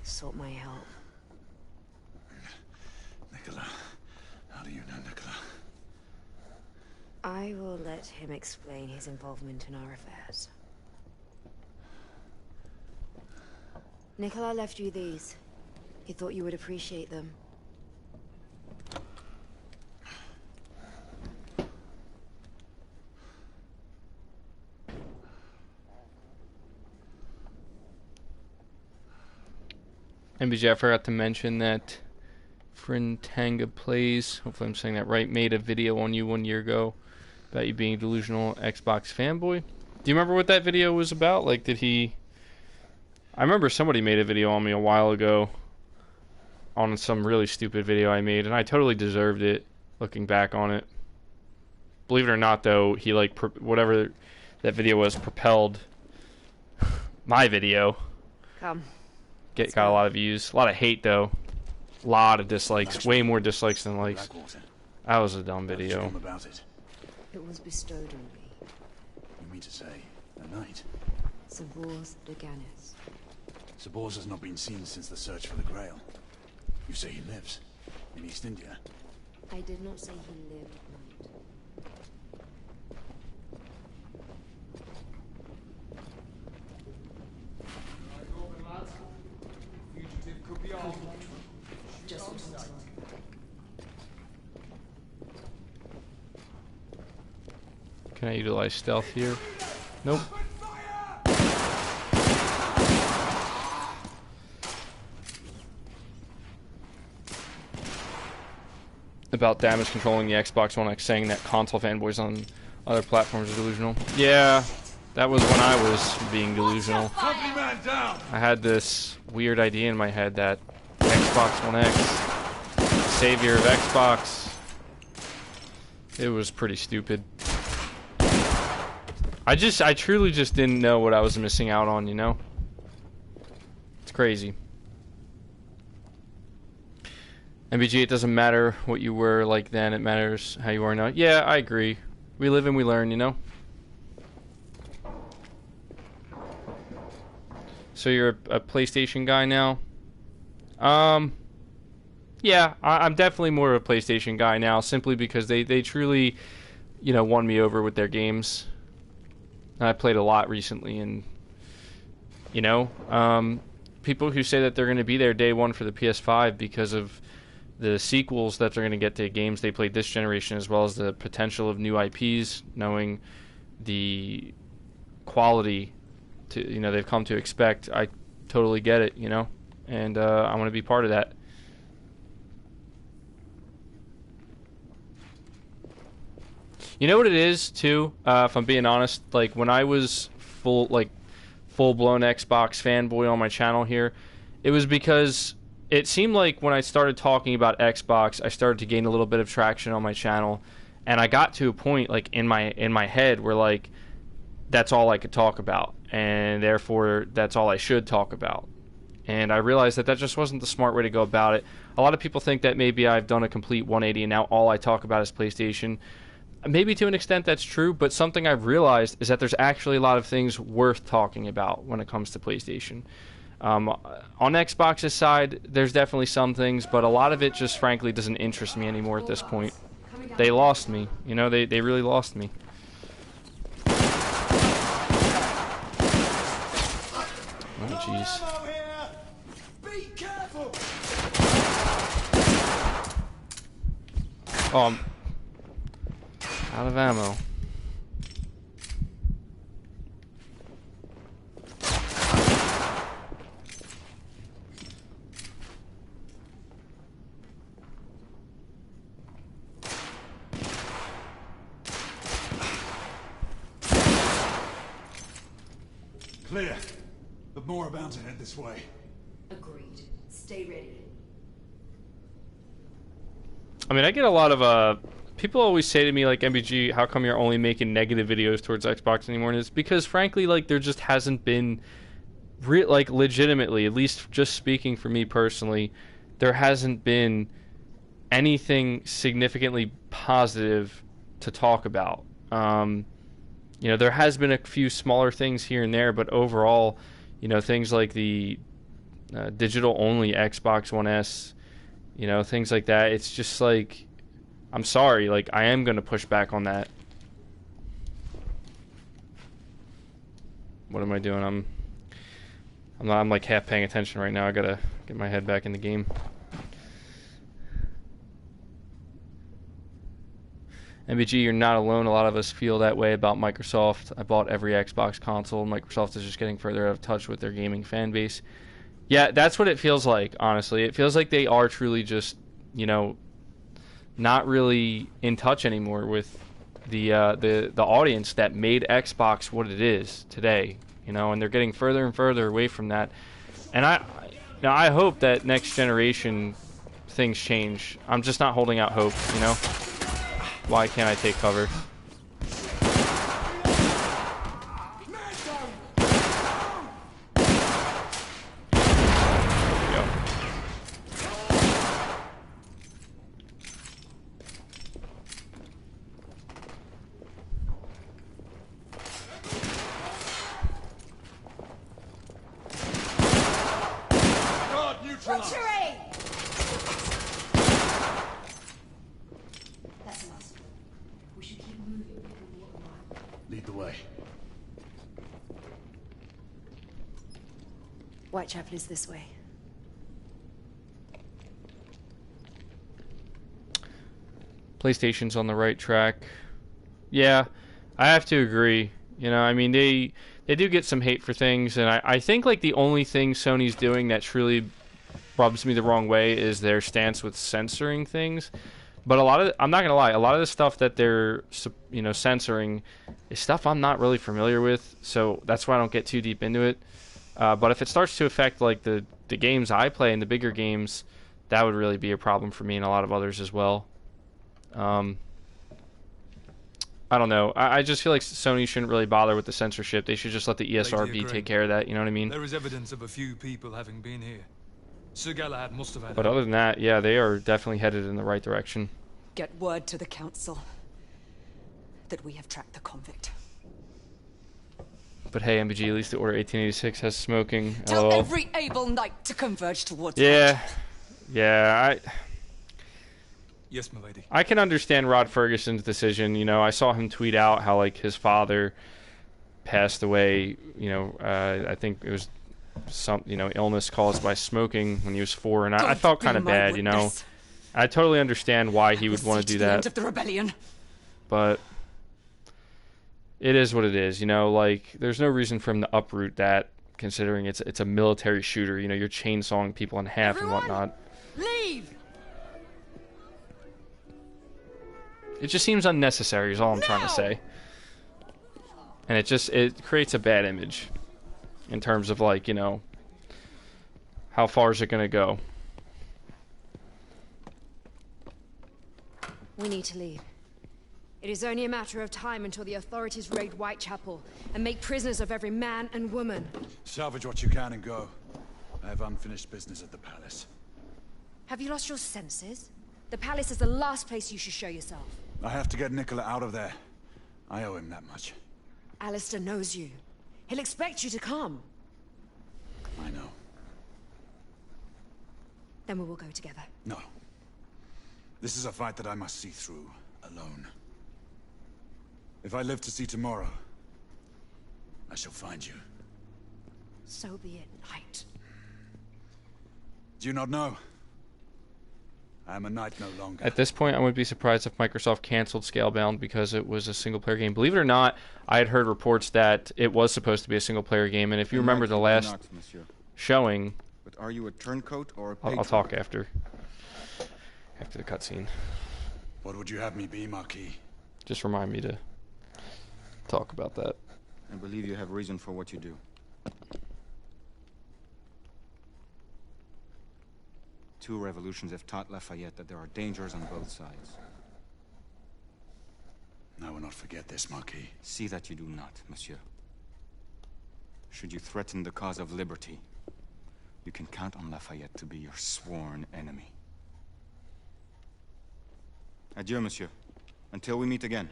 sought my help. Nicola. How do you know Nicola? I will let him explain his involvement in our affairs. Nicola left you these. He thought you would appreciate them. MBJ, I forgot to mention that Frintanga Plays, hopefully I'm saying that right, made a video on you 1 year ago about you being a delusional Xbox fanboy. Do you remember what that video was about? Like, did he... I remember somebody made a video on me a while ago on some really stupid video I made, and I totally deserved it, looking back on it. Believe it or not, though, he, like, whatever that video was, propelled my video. Come. Got a lot of views. A lot of hate, though. A lot of dislikes. Way more dislikes than likes. That was a dumb video. About it. It was bestowed on me. You mean to say, a knight? Sabor's Leganis. Sabor's has not been seen since the search for the Grail. You say he lives in East India? I did not say he lived, Knight. Just what I'm told. Can I utilize stealth here? Nope. About damage controlling the Xbox One X, saying that console fanboys on other platforms are delusional. Yeah, that was when I was being delusional. I had this weird idea in my head that Xbox One X, savior of Xbox. It was pretty stupid. I truly just didn't know what I was missing out on, you know? It's crazy. MBG, it doesn't matter what you were like then, it matters how you are now. Yeah, I agree. We live and we learn, you know? So you're a PlayStation guy now? Yeah, I'm definitely more of a PlayStation guy now, simply because they truly, you know, won me over with their games. I played a lot recently, and, you know, people who say that they're going to be there day one for the PS5 because of the sequels that they're going to get to games they played this generation, as well as the potential of new IPs, knowing the quality to, you know, they've come to expect. I totally get it, you know, and I want to be part of that. You know what it is too, if I'm being honest, like when I was full-blown Xbox fanboy on my channel here, it was because it seemed like when I started talking about Xbox, I started to gain a little bit of traction on my channel, and I got to a point like in my head where like that's all I could talk about, and therefore that's all I should talk about. And I realized that just wasn't the smart way to go about it. A lot of people think that maybe I've done a complete 180 and now all I talk about is PlayStation. Maybe to an extent that's true, but something I've realized is that there's actually a lot of things worth talking about when it comes to PlayStation. On Xbox's side, there's definitely some things, but a lot of it just frankly doesn't interest me anymore at this point. They lost me. You know, they really lost me. Oh, jeez. Be careful. Oh, I'm out of ammo. Clear. But more about to head this way. Agreed. Stay ready. I mean, I get a lot of people always say to me, like, MBG, how come you're only making negative videos towards Xbox anymore? And it's because, frankly, like, there just hasn't been, like, legitimately, at least just speaking for me personally, there hasn't been anything significantly positive to talk about. You know, there has been a few smaller things here and there, but overall, you know, things like the digital-only Xbox One S, you know, things like that. It's just like, I'm sorry, like, I am going to push back on that. What am I doing? I'm like half paying attention right now. I gotta get my head back in the game. MBG, you're not alone. A lot of us feel that way about Microsoft. I bought every Xbox console. Microsoft is just getting further out of touch with their gaming fan base. Yeah, that's what it feels like, honestly. It feels like they are truly just, you know, not really in touch anymore with the audience that made Xbox what it is today, you know, and they're getting further and further away from that. And I hope that next generation things change. I'm just not holding out hope, you know. Why can't I take cover? Whitechapel is this way. PlayStation's on the right track. Yeah, I have to agree. You know, I mean, they do get some hate for things, and I think like the only thing Sony's doing that truly rubs me the wrong way is their stance with censoring things. But a lot of I'm not gonna lie, a lot of the stuff that they're, you know, censoring is stuff I'm not really familiar with, so that's why I don't get too deep into it. But if it starts to affect like the games I play and the bigger games, that would really be a problem for me and a lot of others as well. I don't know. I just feel like Sony shouldn't really bother with the censorship. They should just let the ESRB take care of that. You know what I mean? There is evidence of a few people having been here. Sir Galahad must have had. But other than that, yeah, they are definitely headed in the right direction. Get word to the council that we have tracked the convict. But hey, MBG, at least the Order 1886 has smoking. Tell every able knight to converge towards Yeah. Yeah, Yes, my lady. I can understand Rod Ferguson's decision. You know, I saw him tweet out how, like, his father passed away, you know, I think it was some, you know, illness caused by smoking when he was 4, and I felt kind of bad, you know. I totally understand why he would want to do that. End of the rebellion. But it is what it is, you know, like, there's no reason for him to uproot that, considering it's a military shooter, you know, you're chainsawing people in half and whatnot. Leave! It just seems unnecessary is all I'm trying to say. And it creates a bad image in terms of, like, you know, how far is it going to go? We need to leave. It is only a matter of time until the authorities raid Whitechapel and make prisoners of every man and woman. Salvage what you can and go. I have unfinished business at the palace. Have you lost your senses? The palace is the last place you should show yourself. I have to get Nicola out of there. I owe him that much. Alistair knows you. He'll expect you to come. I know. Then we will go together. No. This is a fight that I must see through, alone. If I live to see tomorrow, I shall find you. So be it, knight. Do you not know? I am a knight no longer. At this point, I wouldn't be surprised if Microsoft canceled Scalebound because it was a single-player game. Believe it or not, I had heard reports that it was supposed to be a single-player game, and if you remember the last showing... But are you a turncoat or a I'll talk after the cutscene. What would you have me be, Marquis? Just remind me to talk about that. I believe you have reason for what you do. Two revolutions have taught Lafayette that there are dangers on both sides. I will not forget this, Marquis. See that you do not, monsieur. Should you threaten the cause of liberty, you can count on Lafayette to be your sworn enemy. Adieu, monsieur. Until we meet again.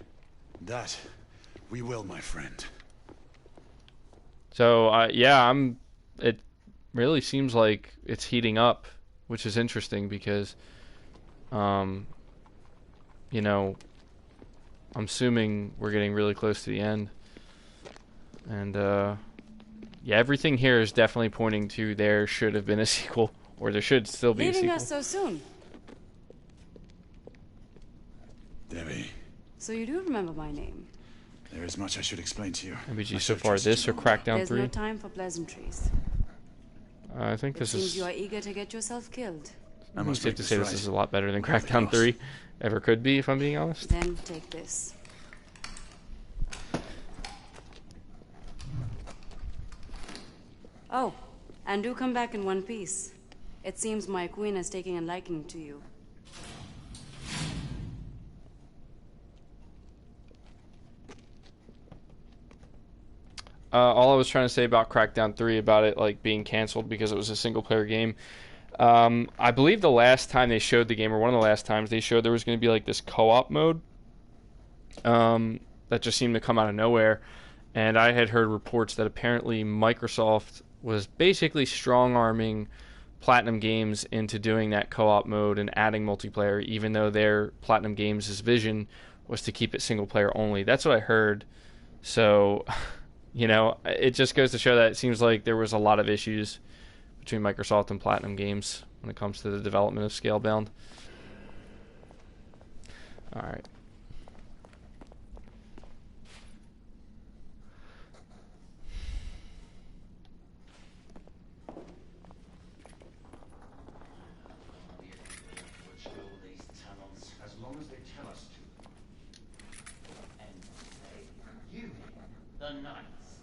That we will, my friend. So, yeah, it really seems like it's heating up, which is interesting because, you know, I'm assuming we're getting really close to the end. And, yeah, everything here is definitely pointing to there should have been a sequel, or there should still be a Leaving sequel. us so soon. Debbie. So you do remember my name? There is much I should explain to you. MBG so far, this or Crackdown 3? There's no time for pleasantries. I think this Seems is... you are eager to get yourself killed. I'm safe to say this is a lot better than Crackdown 3 ever could be, if I'm being honest. Then take this. Oh, and do come back in one piece. It seems my queen is taking a liking to you. All I was trying to say about Crackdown 3, about it like being canceled because it was a single-player game, I believe the last time they showed the game, or one of the last times they showed, there was going to be like this co-op mode that just seemed to come out of nowhere. And I had heard reports that apparently Microsoft was basically strong-arming Platinum Games into doing that co-op mode and adding multiplayer, even though their Platinum Games' vision was to keep it single-player only. That's what I heard. So, you know, it just goes to show that it seems like there was a lot of issues between Microsoft and Platinum Games when it comes to the development of Scalebound. Alright. As long as they tell us to. And they, you, the Knights,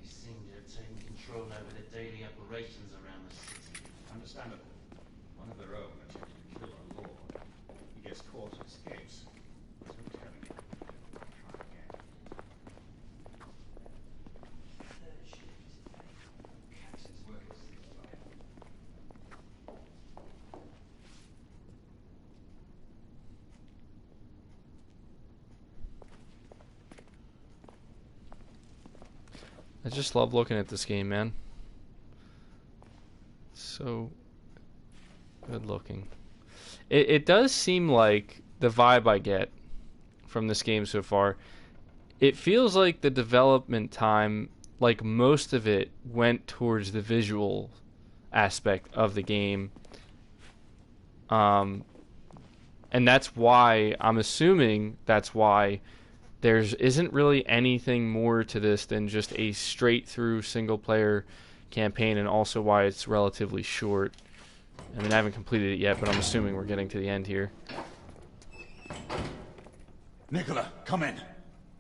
they seem to have taken control over the daily operations around the city. Understandable. One of their own attempted to kill our lord. He gets caught and escapes. There's no telling him. Try again. Captain's workers think about it. I just love looking at this game, man. So good looking. It does seem like the vibe I get from this game so far, it feels like the development time, like most of it, went towards the visual aspect of the game. And that's why, I'm assuming that's why there isn't really anything more to this than just a straight-through single-player campaign, and also why it's relatively short. I mean, I haven't completed it yet, but I'm assuming we're getting to the end here. Nicola, come in.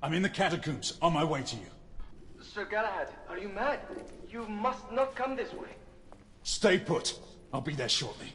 I'm in the catacombs, on my way to you. Sir Galahad, are you mad? You must not come this way. Stay put. I'll be there shortly.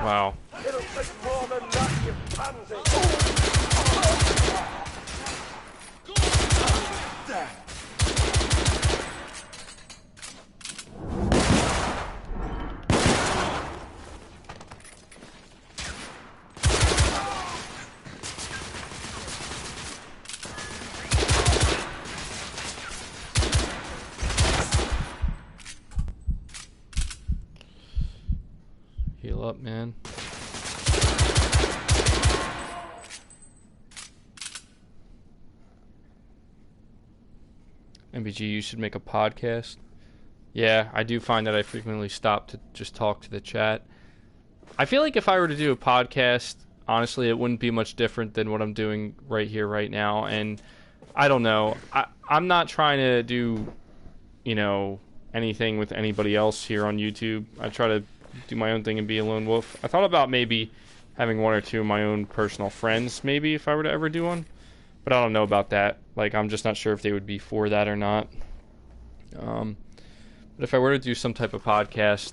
Wow. It'll take more than that, you pansy. Heal up, man. MBG, you should make a podcast. Yeah, I do find that I frequently stop to just talk to the chat. I feel like if I were to do a podcast, honestly, it wouldn't be much different than what I'm doing right here, right now. And I don't know. I'm not trying to do, you know, anything with anybody else here on YouTube. I try to do my own thing and be a lone wolf. I thought about maybe having one or two of my own personal friends, maybe, if I were to ever do one. But I don't know about that. Like, I'm just not sure if they would be for that or not. But if I were to do some type of podcast,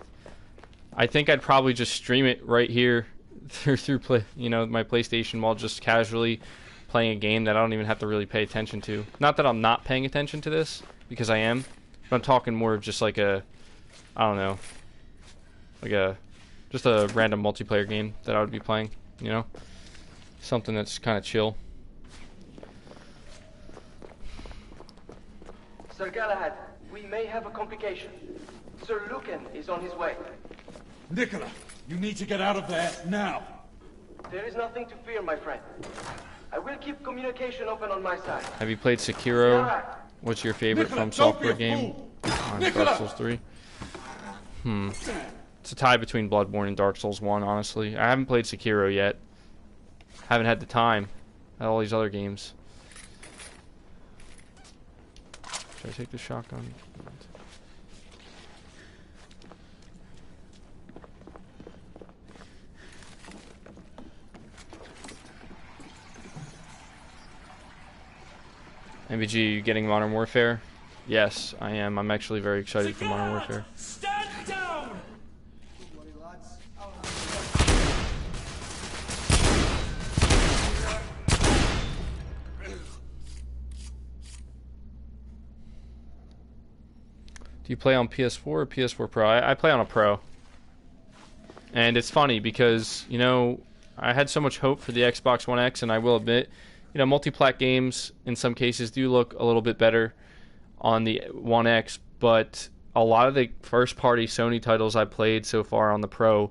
I think I'd probably just stream it right here through play, you know, my PlayStation while just casually playing a game that I don't even have to really pay attention to. Not that I'm not paying attention to this, because I am. But I'm talking more of just like a, I don't know, like just a random multiplayer game that I would be playing, you know? Something that's kind of chill. Sir Galahad, we may have a complication. Sir Lucan is on his way. Nicola, you need to get out of there now. There is nothing to fear, my friend. I will keep communication open on my side. Have you played Sekiro? What's your favorite From Software game? On Dark Souls 3? It's a tie between Bloodborne and Dark Souls 1, honestly. I haven't played Sekiro yet. Haven't had the time. Had all these other games. Should I take the shotgun? MBG, you getting Modern Warfare? Yes, I am. I'm actually very excited for Modern Warfare. Stand down! Do you play on PS4 or PS4 Pro? I play on a Pro. And it's funny because, you know, I had so much hope for the Xbox One X, and I will admit, you know, multi-plat games in some cases do look a little bit better on the One X, but a lot of the first-party Sony titles I played so far on the Pro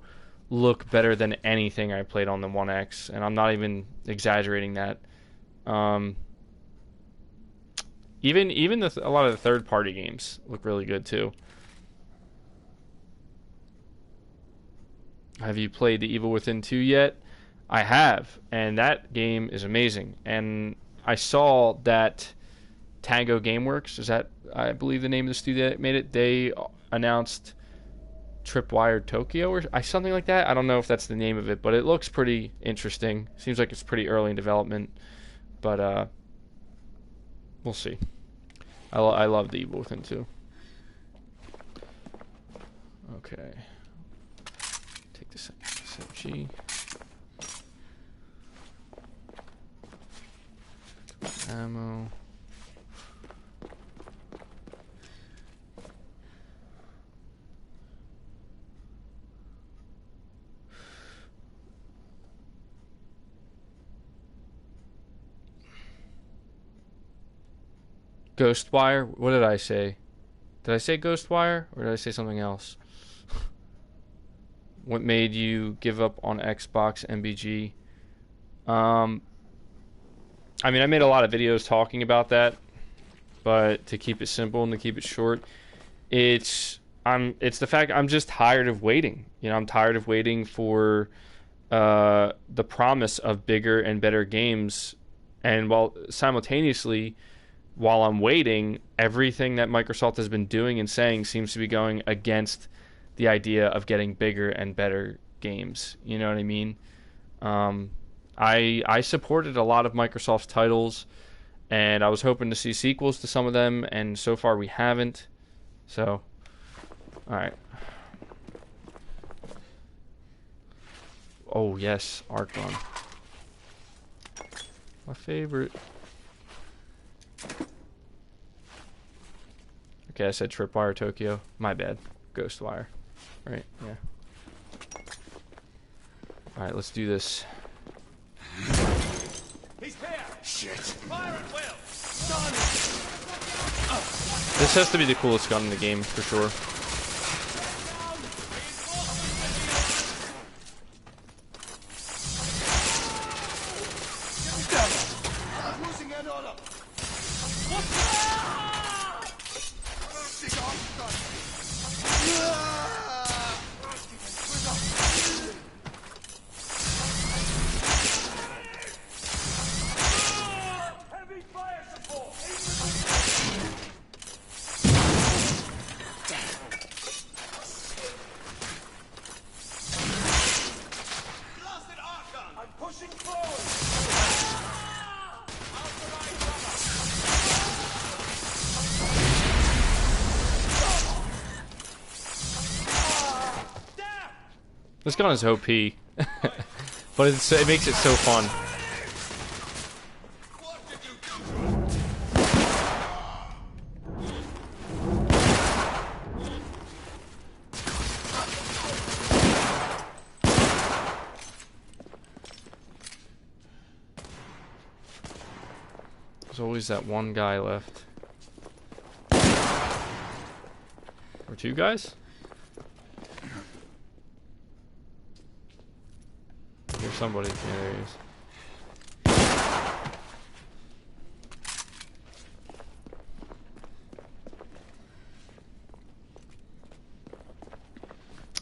look better than anything I played on the One X, and I'm not even exaggerating that. Even a lot of the third-party games look really good too. Have you played The Evil Within 2 yet? I have, and that game is amazing. And I saw that Tango Gameworks, is that, I believe, the name of the studio that made it? They announced Tripwire Tokyo or something like that. I don't know if that's the name of it, but it looks pretty interesting. Seems like it's pretty early in development, but we'll see. I love The Evil Within 2. Okay. Take the second SMG. Ammo. Ghostwire? What did I say? Did I say Ghostwire or did I say something else? What made you give up on Xbox, MBG? I mean, I made a lot of videos talking about that, but to keep it simple and to keep it short, it's the fact I'm just tired of waiting. You know, I'm tired of waiting for the promise of bigger and better games, and while simultaneously, while I'm waiting, everything that Microsoft has been doing and saying seems to be going against the idea of getting bigger and better games. You know what I mean? I supported a lot of Microsoft's titles, and I was hoping to see sequels to some of them, and so far we haven't. So, alright. Oh, yes, Arc Gun. My favorite. Okay, I said Tripwire Tokyo. My bad. Ghostwire. Right, yeah. Alright, let's do this. He's here! Shit. Fire at will! This has to be the coolest gun in the game, for sure. This gun is OP, but it makes it so fun. There's always that one guy left. Or two guys? There's somebody. Yeah, there he is.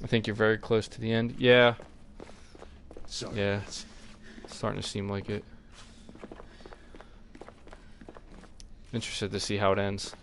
I think you're very close to the end. Yeah. Sorry. Yeah. It's starting to seem like it. Interested to see how it ends.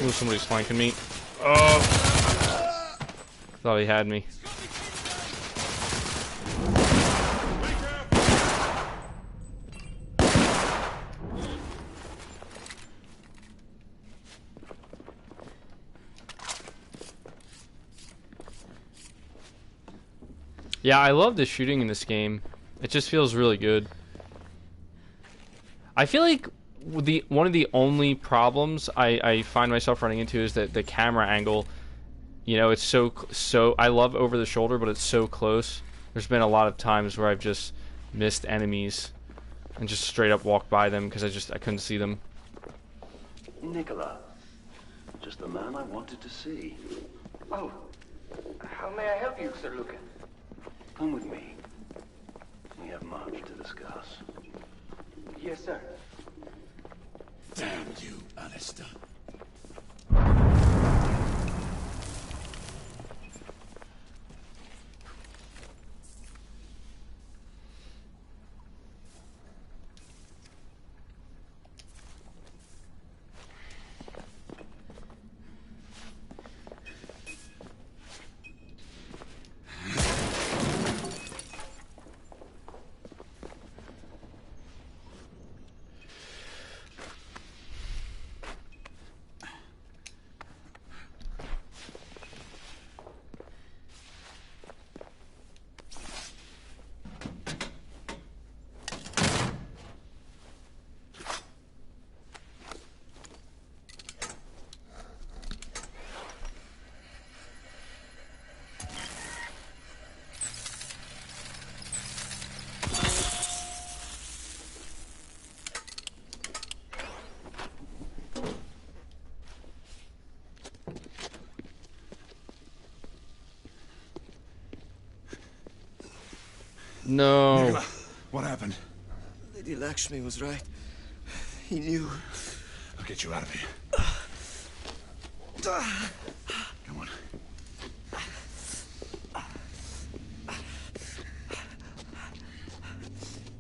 Ooh, somebody's flanking me. Oh! Thought he had me. Yeah, I love the shooting in this game. It just feels really good. I feel like one of the only problems I find myself running into is that the camera angle. You know, it's so I love over the shoulder, but it's so close. There's been a lot of times where I've just missed enemies and just straight up walked by them because I couldn't see them. Nicola, just the man I wanted to see. Oh, how may I help you, Sir Lucan? Come with me. We have much to discuss. Yes, sir. Damn you, Alistair. No. Nicola, what happened? Lady Lakshmi was right. He knew. I'll get you out of here. Come on.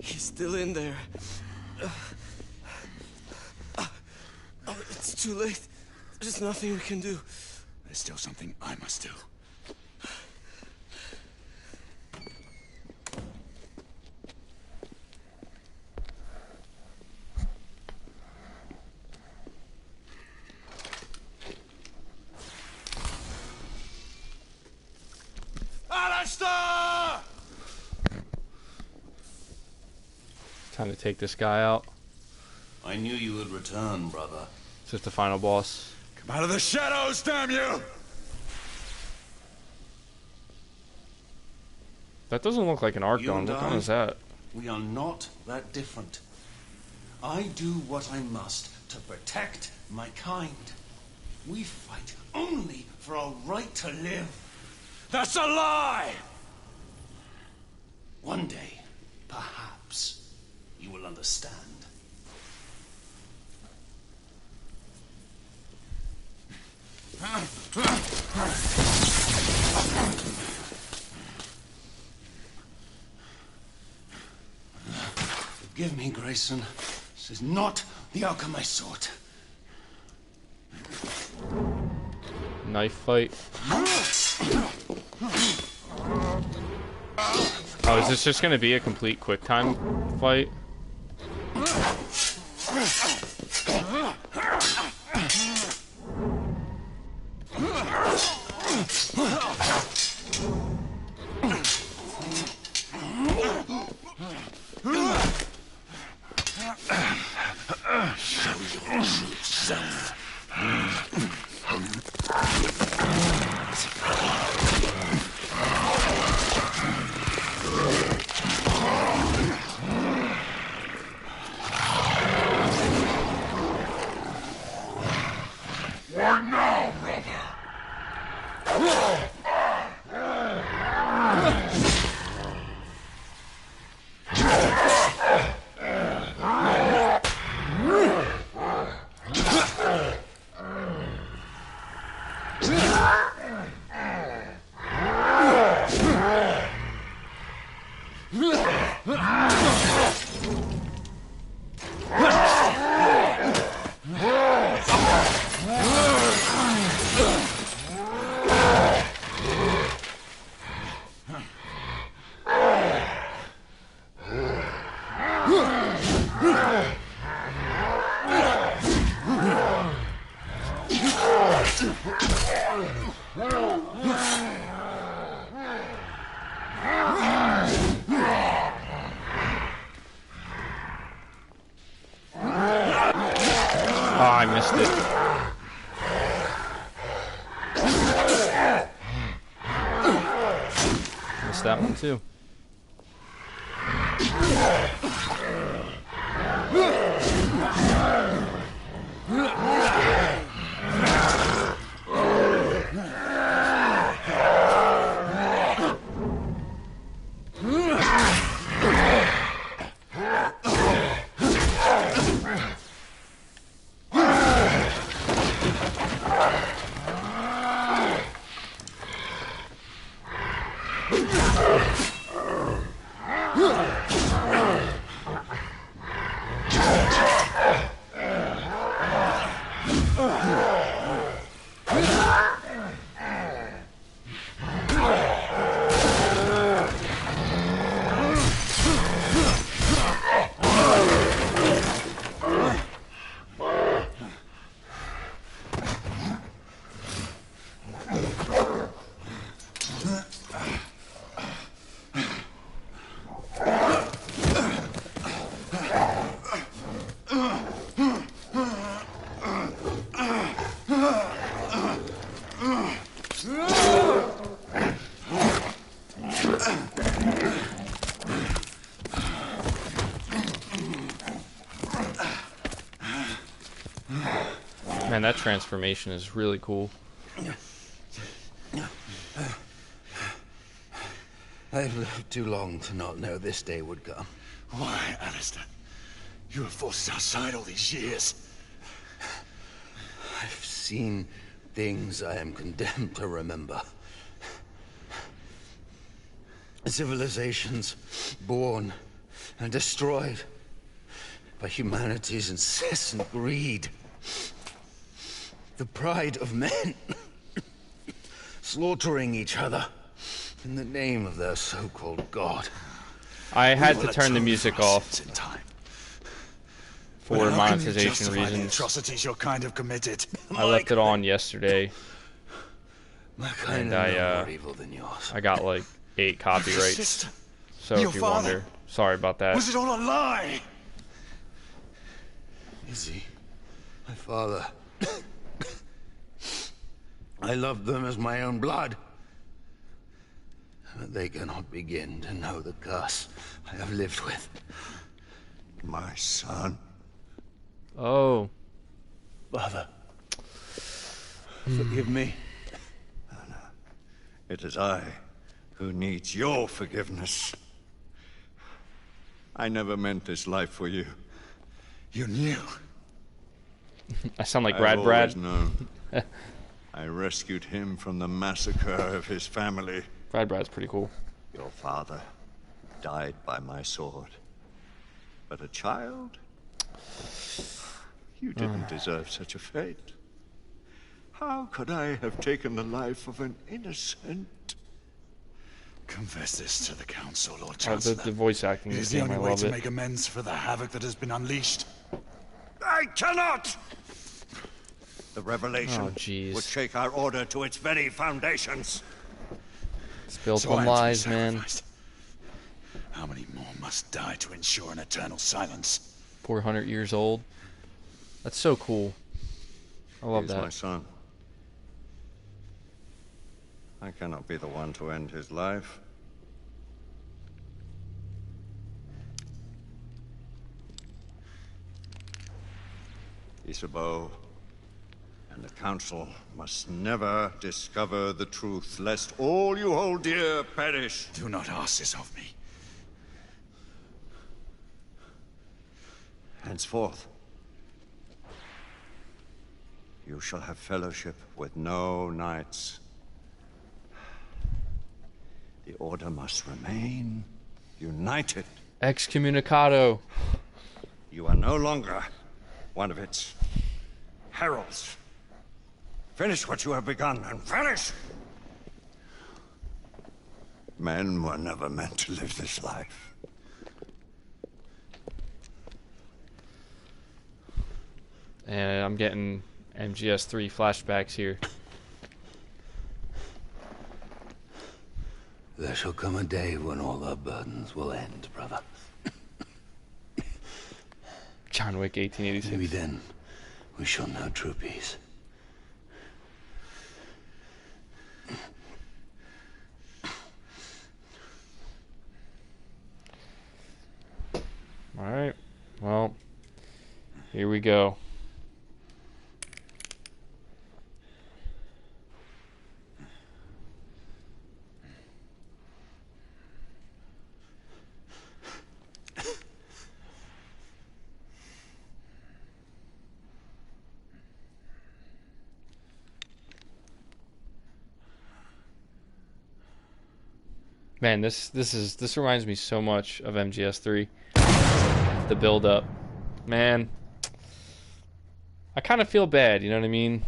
He's still in there. It's too late. There's nothing we can do. There's still something I must do. Time to take this guy out. I knew you would return, brother. It's just the final boss. Come out of the shadows, damn you! That doesn't look like an arc You gun. and What gun I, is that? We are not that different. I do what I must to protect my kind. We fight only for our right to live. That's a lie! One day, perhaps, you will understand. Forgive me, Grayson. This is not the outcome I sought. Knife fight. Oh, is this just gonna be a complete quick time fight? I missed it. Missed that one too. Man, that transformation is really cool. I've lived too long to not know this day would come. Why, Alistair? You were forced outside all these years. I've seen things I am condemned to remember. Civilizations born and destroyed by humanity's incessant greed. The pride of men slaughtering each other in the name of their so-called God. I had to turn the music off for monetization The reasons. atrocities your kind have committed. I left it on yesterday, My kind and are no more evil than yours. I got like 8 copyrights. sister, So your if you father. wonder, sorry about that. Was it all a lie? Izzy, my father. I loved them as my own blood. But they cannot begin to know the curse I have lived with. My son. Oh. Father, forgive me. It is I who needs your forgiveness. I never meant this life for you. You knew. I sound like I've Brad. always known. I rescued him from the massacre of his family. Brad's pretty cool. Your father died by my sword. But a child? You didn't deserve such a fate. How could I have taken the life of an innocent? Confess this to the Council, Lord Chancellor. The voice acting It is the only way to make amends for the havoc that has been unleashed. I cannot! The revelation would shake our order to its very foundations. It's built on lies, man. How many more must die to ensure an eternal silence? 400 years old. That's so cool. I love that. My son. I cannot be the one to end his life. Isabeau and the Council must never discover the truth, lest all you hold dear perish. Do not ask this of me. Henceforth, you shall have fellowship with no knights. The Order must remain united. Excommunicado. You are no longer one of its heralds. Finish what you have begun and vanish! Men were never meant to live this life. And I'm getting MGS3 flashbacks here. There shall come a day when all our burdens will end, brother. John Wick 1886. Maybe then we shall know true peace. Alright. Well, here we go. Man, this reminds me so much of MGS3. The build-up. Man. I kind of feel bad, you know what I mean?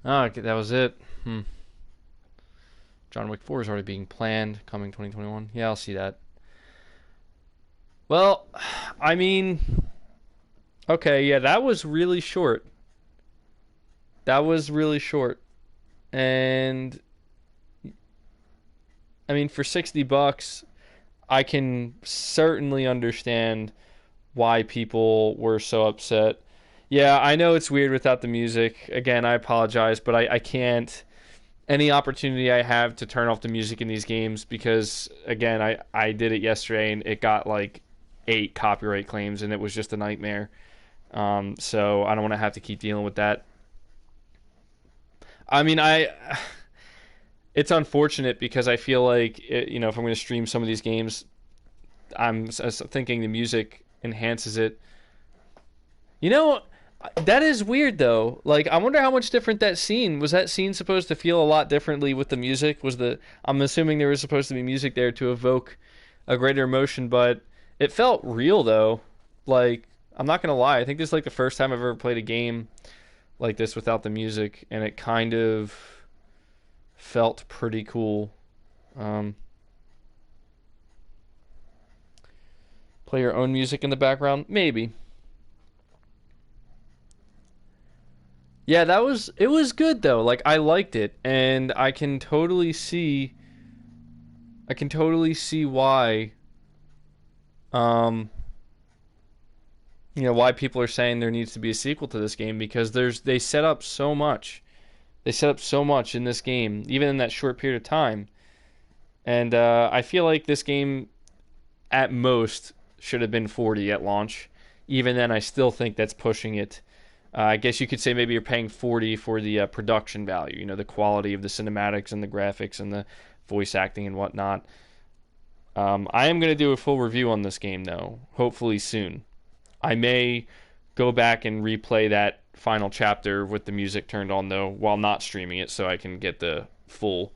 Oh, that was it. John Wick 4 is already being planned, coming 2021. Yeah, I'll see that. Well, I mean... Okay, yeah, that was really short. That was really short. And... I mean, for $60, I can certainly understand why people were so upset. Yeah, I know it's weird without the music. Again, I apologize, but I can't. Any opportunity I have to turn off the music in these games, because, again, I did it yesterday, and it got, like, 8 copyright claims, and it was just a nightmare. So I don't want to have to keep dealing with that. I mean, it's unfortunate because I feel like, if I'm going to stream some of these games, I'm thinking the music enhances it. That is weird, though. Like, I wonder how much different that scene... Was that scene supposed to feel a lot differently with the music? I'm assuming there was supposed to be music there to evoke a greater emotion, but it felt real, though. Like, I'm not going to lie. I think this is, like, the first time I've ever played a game like this without the music, and it kind of... felt pretty cool. Play your own music in the background? Maybe. Yeah, it was good though. Like, I liked it, and I can totally see why why people are saying there needs to be a sequel to this game, because they set up so much. They set up so much in this game, even in that short period of time. And I feel like this game, at most, should have been $40 at launch. Even then, I still think that's pushing it. I guess you could say maybe you're paying $40 for the production value, the quality of the cinematics and the graphics and the voice acting and whatnot. I am going to do a full review on this game, though, hopefully soon. I may go back and replay that final chapter with the music turned on though, while not streaming it, so I can get the full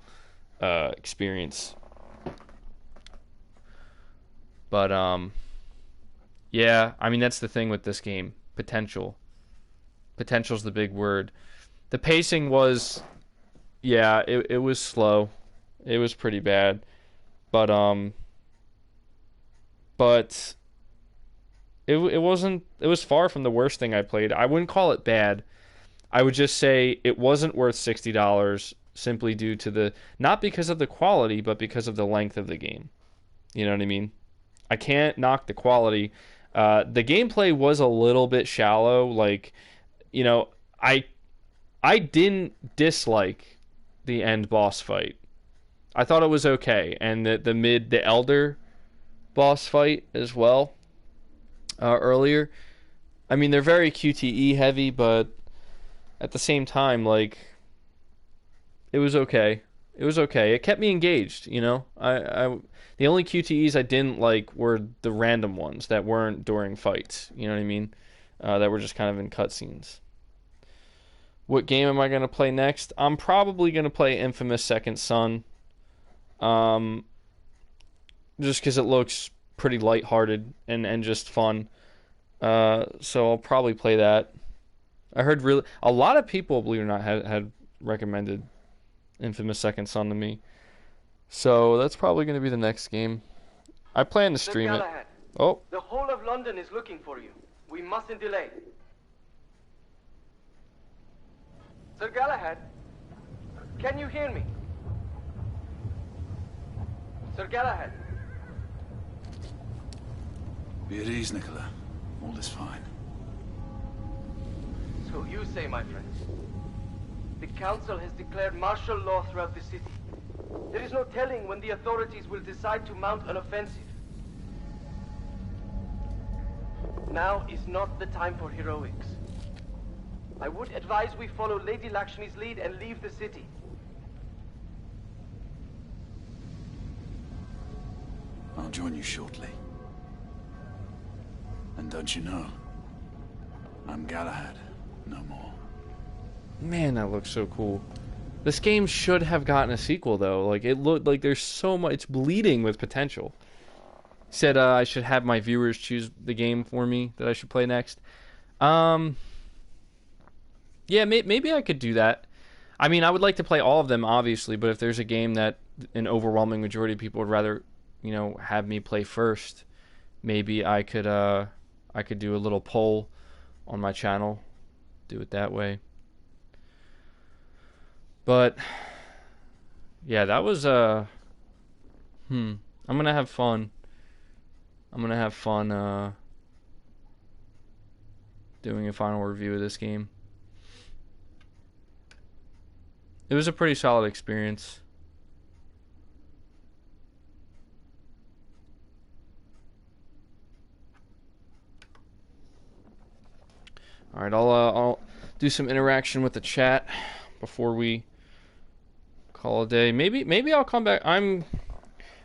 experience. But yeah, I mean that's the thing with this game. Potential. Potential's the big word. The pacing was, yeah, it was slow. It was pretty bad. But it wasn't, it was far from the worst thing I played. I wouldn't call it bad. I would just say it wasn't worth $60 simply due to the, not because of the quality, but because of the length of the game. You know what I mean? I can't knock the quality. The gameplay was a little bit shallow. Like, you know, I didn't dislike the end boss fight. I thought it was okay, and the elder boss fight as well earlier. I mean, they're very QTE heavy, but at the same time, like, it was okay. It was okay. It kept me engaged, you know. The only QTEs I didn't like were the random ones that weren't during fights. You know what I mean? That were just kind of in cutscenes. What game am I going to play next? I'm probably going to play Infamous Second Son. Just because it looks pretty lighthearted and just fun. So I'll probably play that. I heard a lot of people, believe it or not, had recommended Infamous Second Son to me. So that's probably going to be the next game. I plan to stream it. Oh. The whole of London is looking for you. We mustn't delay. Sir Galahad, can you hear me? Sir Galahad. Be at ease, Nicola. All is fine. So you say, my friend. The council has declared martial law throughout the city. There is no telling when the authorities will decide to mount an offensive. Now is not the time for heroics. I would advise we follow Lady Lakshmi's lead and leave the city. I'll join you shortly. And don't you know, I'm Galahad, no more. Man, that looks so cool. This game should have gotten a sequel, though. Like, it looked like there's so much. It's bleeding with potential. Said I should have my viewers choose the game for me that I should play next. Yeah, maybe I could do that. I mean, I would like to play all of them, obviously, but if there's a game that an overwhelming majority of people would rather, you know, have me play first, maybe I could do a little poll on my channel, do it that way. But yeah, that was I'm gonna have fun. Doing a final review of this game. It was a pretty solid experience. All right, I'll do some interaction with the chat before we call it a day. Maybe I'll come back. I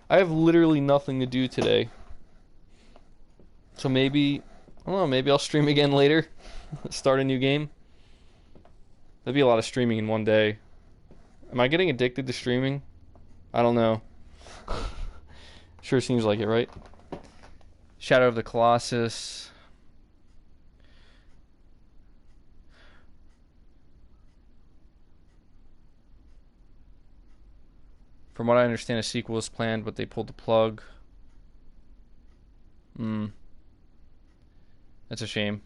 have literally nothing to do today. So maybe, I don't know, maybe I'll stream again later. Start a new game. That'd be a lot of streaming in one day. Am I getting addicted to streaming? I don't know. Sure seems like it, right? Shadow of the Colossus. From what I understand, a sequel is planned, but they pulled the plug. That's a shame.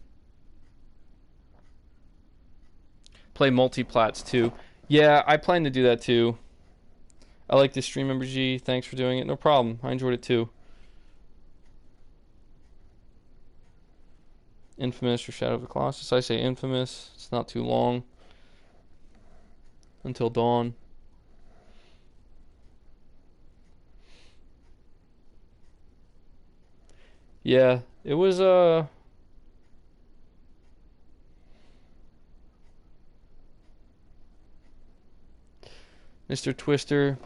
Play multiplats too. Yeah, I plan to do that too. I like this stream, Member G. Thanks for doing it. No problem. I enjoyed it too. Infamous or Shadow of the Colossus. I say Infamous. It's not too long. Until dawn. Yeah, it was Mr. Twister,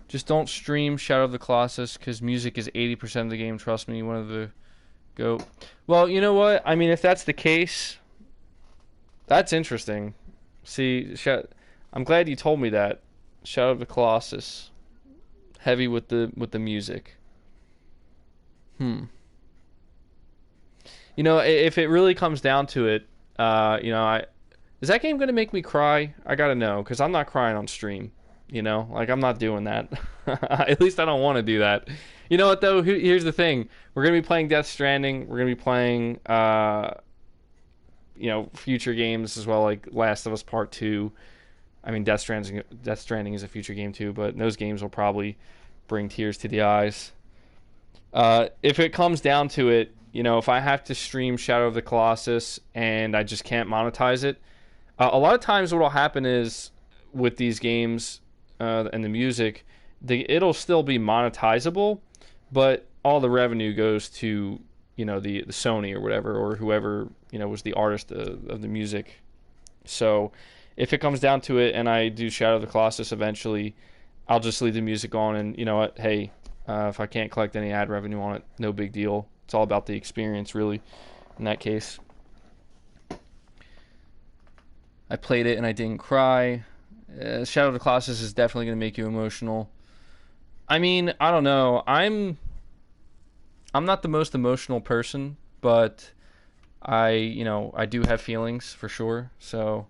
just don't stream Shadow of the Colossus because music is 80% of the game. Trust me, one of the go. Well, you know what? I mean, if that's the case, That's interesting. See, I'm glad you told me that. Shadow of the Colossus, heavy with the music. You know, if it really comes down to it, you know, is that game going to make me cry? I gotta know, because I'm not crying on stream. You know, like, I'm not doing that. At least I don't want to do that. You know what, though? Here's the thing. We're going to be playing Death Stranding. We're going to be playing, you know, future games as well, like Last of Us Part 2. I mean, Death Stranding is a future game, too, but those games will probably bring tears to the eyes. If it comes down to it, you know, if I have to stream Shadow of the Colossus and I just can't monetize it, a lot of times what will happen is with these games and the music, it'll still be monetizable, but all the revenue goes to, you know, the Sony or whatever, or whoever, you know, was the artist of the music. So if it comes down to it and I do Shadow of the Colossus eventually, I'll just leave the music on, and you know what, hey, if I can't collect any ad revenue on it, no big deal. It's all about the experience, really, in that case. I played it and I didn't cry. Shadow of the Colossus is definitely going to make you emotional. I mean, I don't know. I'm not the most emotional person, but you know, I do have feelings for sure. So,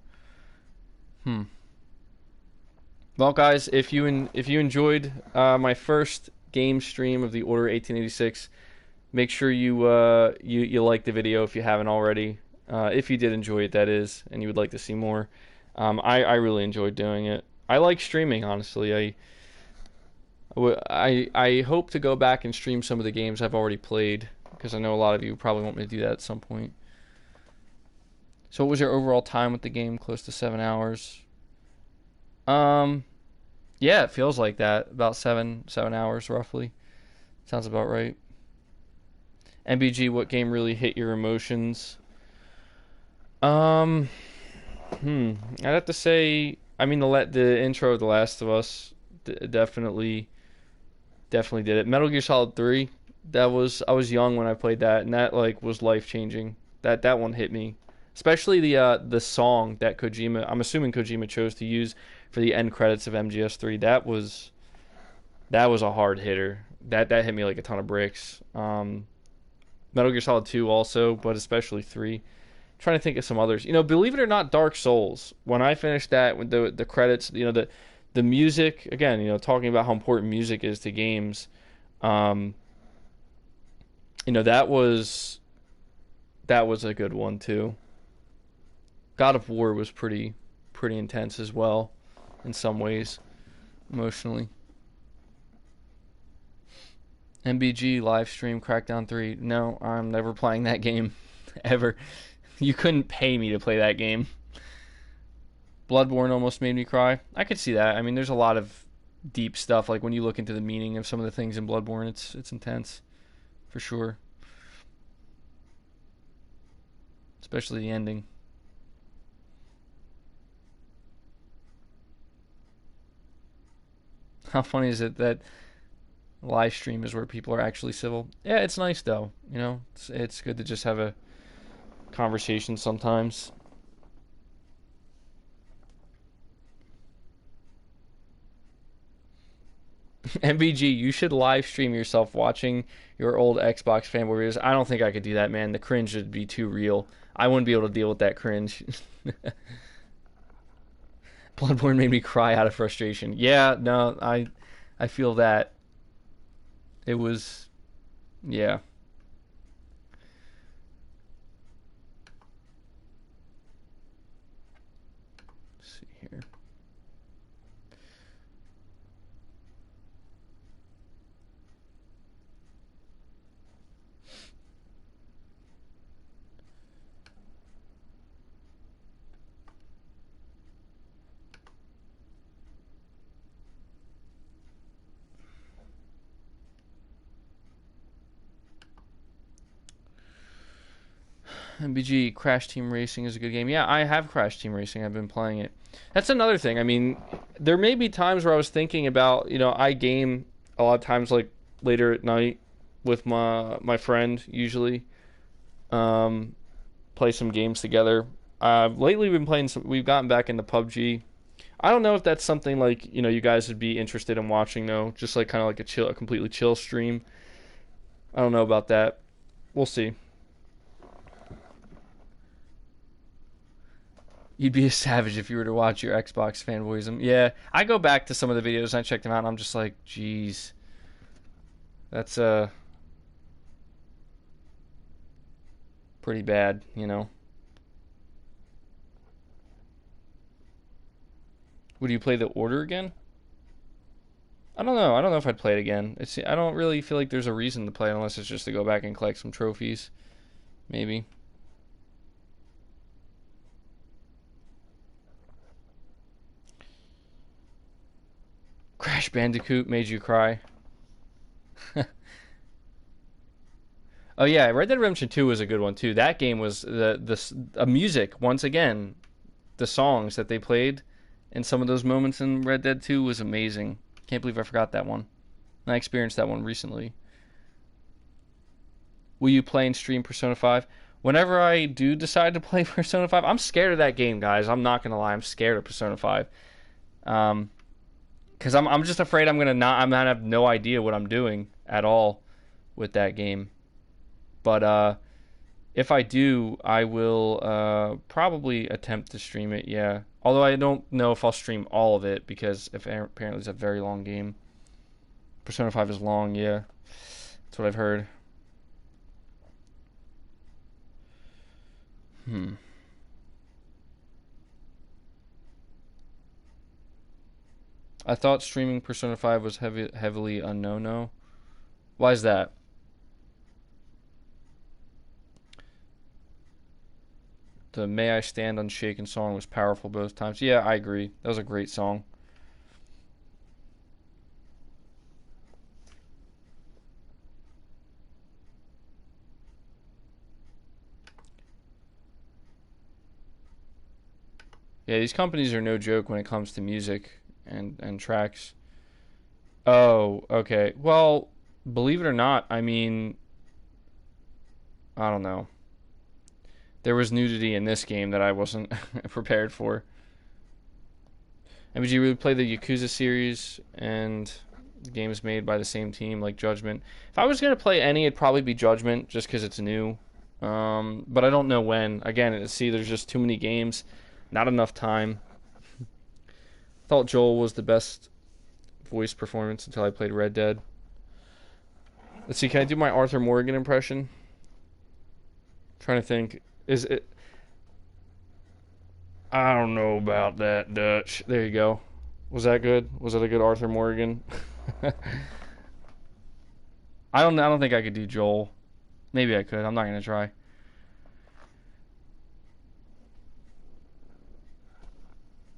Well, guys, if you enjoyed my first game stream of the Order 1886, make sure you like the video if you haven't already. If you did enjoy it, that is, and you would like to see more. I really enjoyed doing it. I like streaming, honestly. I hope to go back and stream some of the games I've already played, because I know a lot of you probably want me to do that at some point. So what was your overall time with the game? Close to 7 hours. Yeah, it feels like that. About 7 hours, roughly. Sounds about right. MBG, what game really hit your emotions? I'd have to say, I mean, the intro of The Last of Us definitely did it. Metal Gear Solid 3, I was young when I played that, and that like was life changing. That one hit me, especially the song that I'm assuming Kojima chose to use for the end credits of MGS3. That was a hard hitter. That hit me like a ton of bricks. Metal Gear Solid 2 also, but especially 3. Trying to think of some others. You know, believe it or not, Dark Souls. When I finished that with the credits, you know, the music, again, you know, talking about how important music is to games. You know, that was a good one too. God of War was pretty intense as well, in some ways, emotionally. MBG live stream Crackdown 3. No, I'm never playing that game ever. You couldn't pay me to play that game. Bloodborne almost made me cry. I could see that. I mean, there's a lot of deep stuff. Like when you look into the meaning of some of the things in Bloodborne, it's intense, for sure. Especially the ending. How funny is it that live stream is where people are actually civil? Yeah, it's nice though. You know, it's good to just have a conversation sometimes. MVG, you should live stream yourself watching your old Xbox Fanboy videos. I don't think I could do that, man. The cringe would be too real. I wouldn't be able to deal with that cringe. Bloodborne made me cry out of frustration. Yeah, no, I feel that. It was, yeah. Let's see here. MBG, Crash Team Racing is a good game. Yeah, I have Crash Team Racing. I've been playing it. That's another thing. I mean, there may be times where I was thinking about, you know, I game a lot of times like later at night with my friend usually. Play some games together. Lately we've been playing we've gotten back into PUBG. I don't know if that's something like, you guys would be interested in watching though, just like kind of like a completely chill stream. I don't know about that. We'll see. You'd be a savage if you were to watch your Xbox fanboyism. Yeah, I go back to some of the videos and I check them out and I'm just like, geez. That's pretty bad, Would you play the Order again? I don't know. I don't know if I'd play it again. I don't really feel like there's a reason to play it unless it's just to go back and collect some trophies. Maybe. Crash Bandicoot made you cry. Oh yeah, Red Dead Redemption 2 was a good one too. That game was the music once again, the songs that they played in some of those moments in Red Dead 2 was amazing. Can't believe I forgot that one. I experienced that one recently. Will you play and stream Persona 5? Whenever I do decide to play Persona 5, I'm scared of that game, guys. I'm not gonna lie, I'm scared of Persona 5. Because I'm just afraid I'm gonna have no idea what I'm doing at all with that game. But if I do, I will probably attempt to stream it, yeah. Although I don't know if I'll stream all of it, because apparently it's a very long game. Persona 5 is long, yeah. That's what I've heard. I thought streaming Persona 5 was heavily a no-no. Why is that? The May I Stand Unshaken song was powerful both times. Yeah, I agree. That was a great song. Yeah, these companies are no joke when it comes to music and tracks. Oh, okay. Well, believe it or not, I mean, I don't know. There was nudity in this game that I wasn't prepared for. And would you really play the Yakuza series and the games made by the same team like Judgment? If I was going to play any, it'd probably be Judgment just because it's new. But I don't know when. Again, see, there's just too many games. Not enough time. Thought Joel was the best voice performance until I played Red Dead. Let's see, can I do my Arthur Morgan impression? I'm trying to think. Is it... I don't know about that, Dutch. There you go. Was that good? Was that a good Arthur Morgan? I don't think I could do Joel. Maybe I could. I'm not going to try.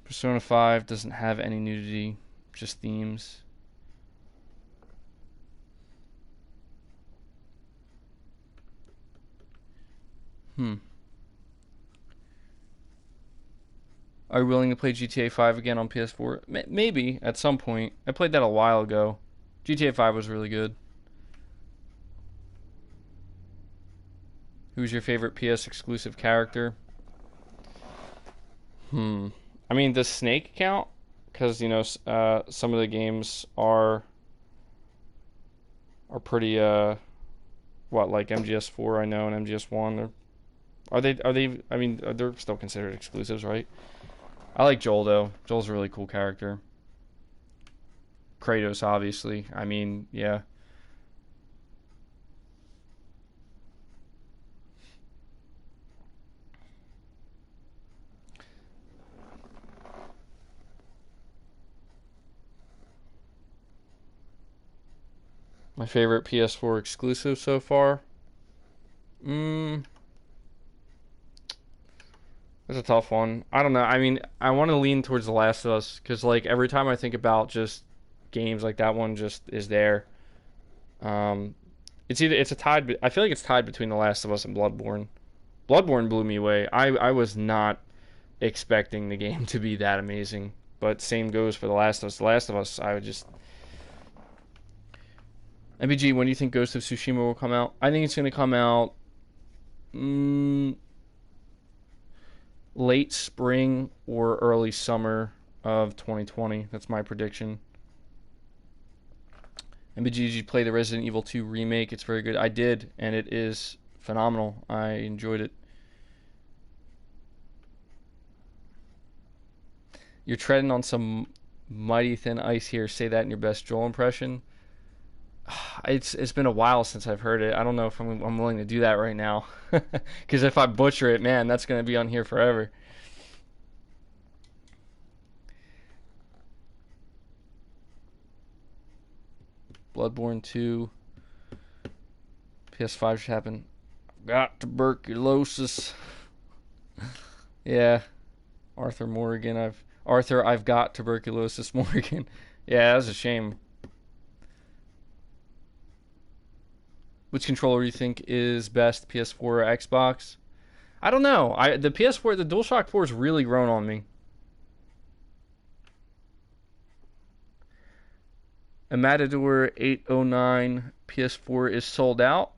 Persona 5 doesn't have any nudity, just themes. Are you willing to play GTA 5 again on PS4? Maybe, at some point. I played that a while ago. GTA 5 was really good. Who's your favorite PS exclusive character? I mean, does Snake count? Because, some of the games are pretty, like MGS4, I know, and MGS1. Are they, I mean, they're still considered exclusives, right? I like Joel, though. Joel's a really cool character. Kratos, obviously. I mean, yeah. My favorite PS4 exclusive so far? That's a tough one. I don't know. I mean, I want to lean towards The Last of Us because, like, every time I think about just games like that one, just is there. It's a tied. I feel like it's tied between The Last of Us and Bloodborne. Bloodborne blew me away. I was not expecting the game to be that amazing, but same goes for The Last of Us. The Last of Us, I would just. MBG, when do you think Ghost of Tsushima will come out? I think it's going to come out late spring or early summer of 2020. That's my prediction. MBG, did you play the Resident Evil 2 remake? It's very good. I did, and it is phenomenal. I enjoyed it. You're treading on some mighty thin ice here. Say that in your best Joel impression. It's been a while since I've heard it. I don't know if I'm willing to do that right now. Because if I butcher it, man, that's going to be on here forever. Bloodborne 2. PS5 should happen. Got tuberculosis. Yeah. Arthur Morgan. I've got tuberculosis, Morgan. Yeah, that was a shame. Which controller do you think is best, PS4 or Xbox? I don't know. The PS4, the DualShock 4 has really grown on me. A Matador 809 PS4 is sold out.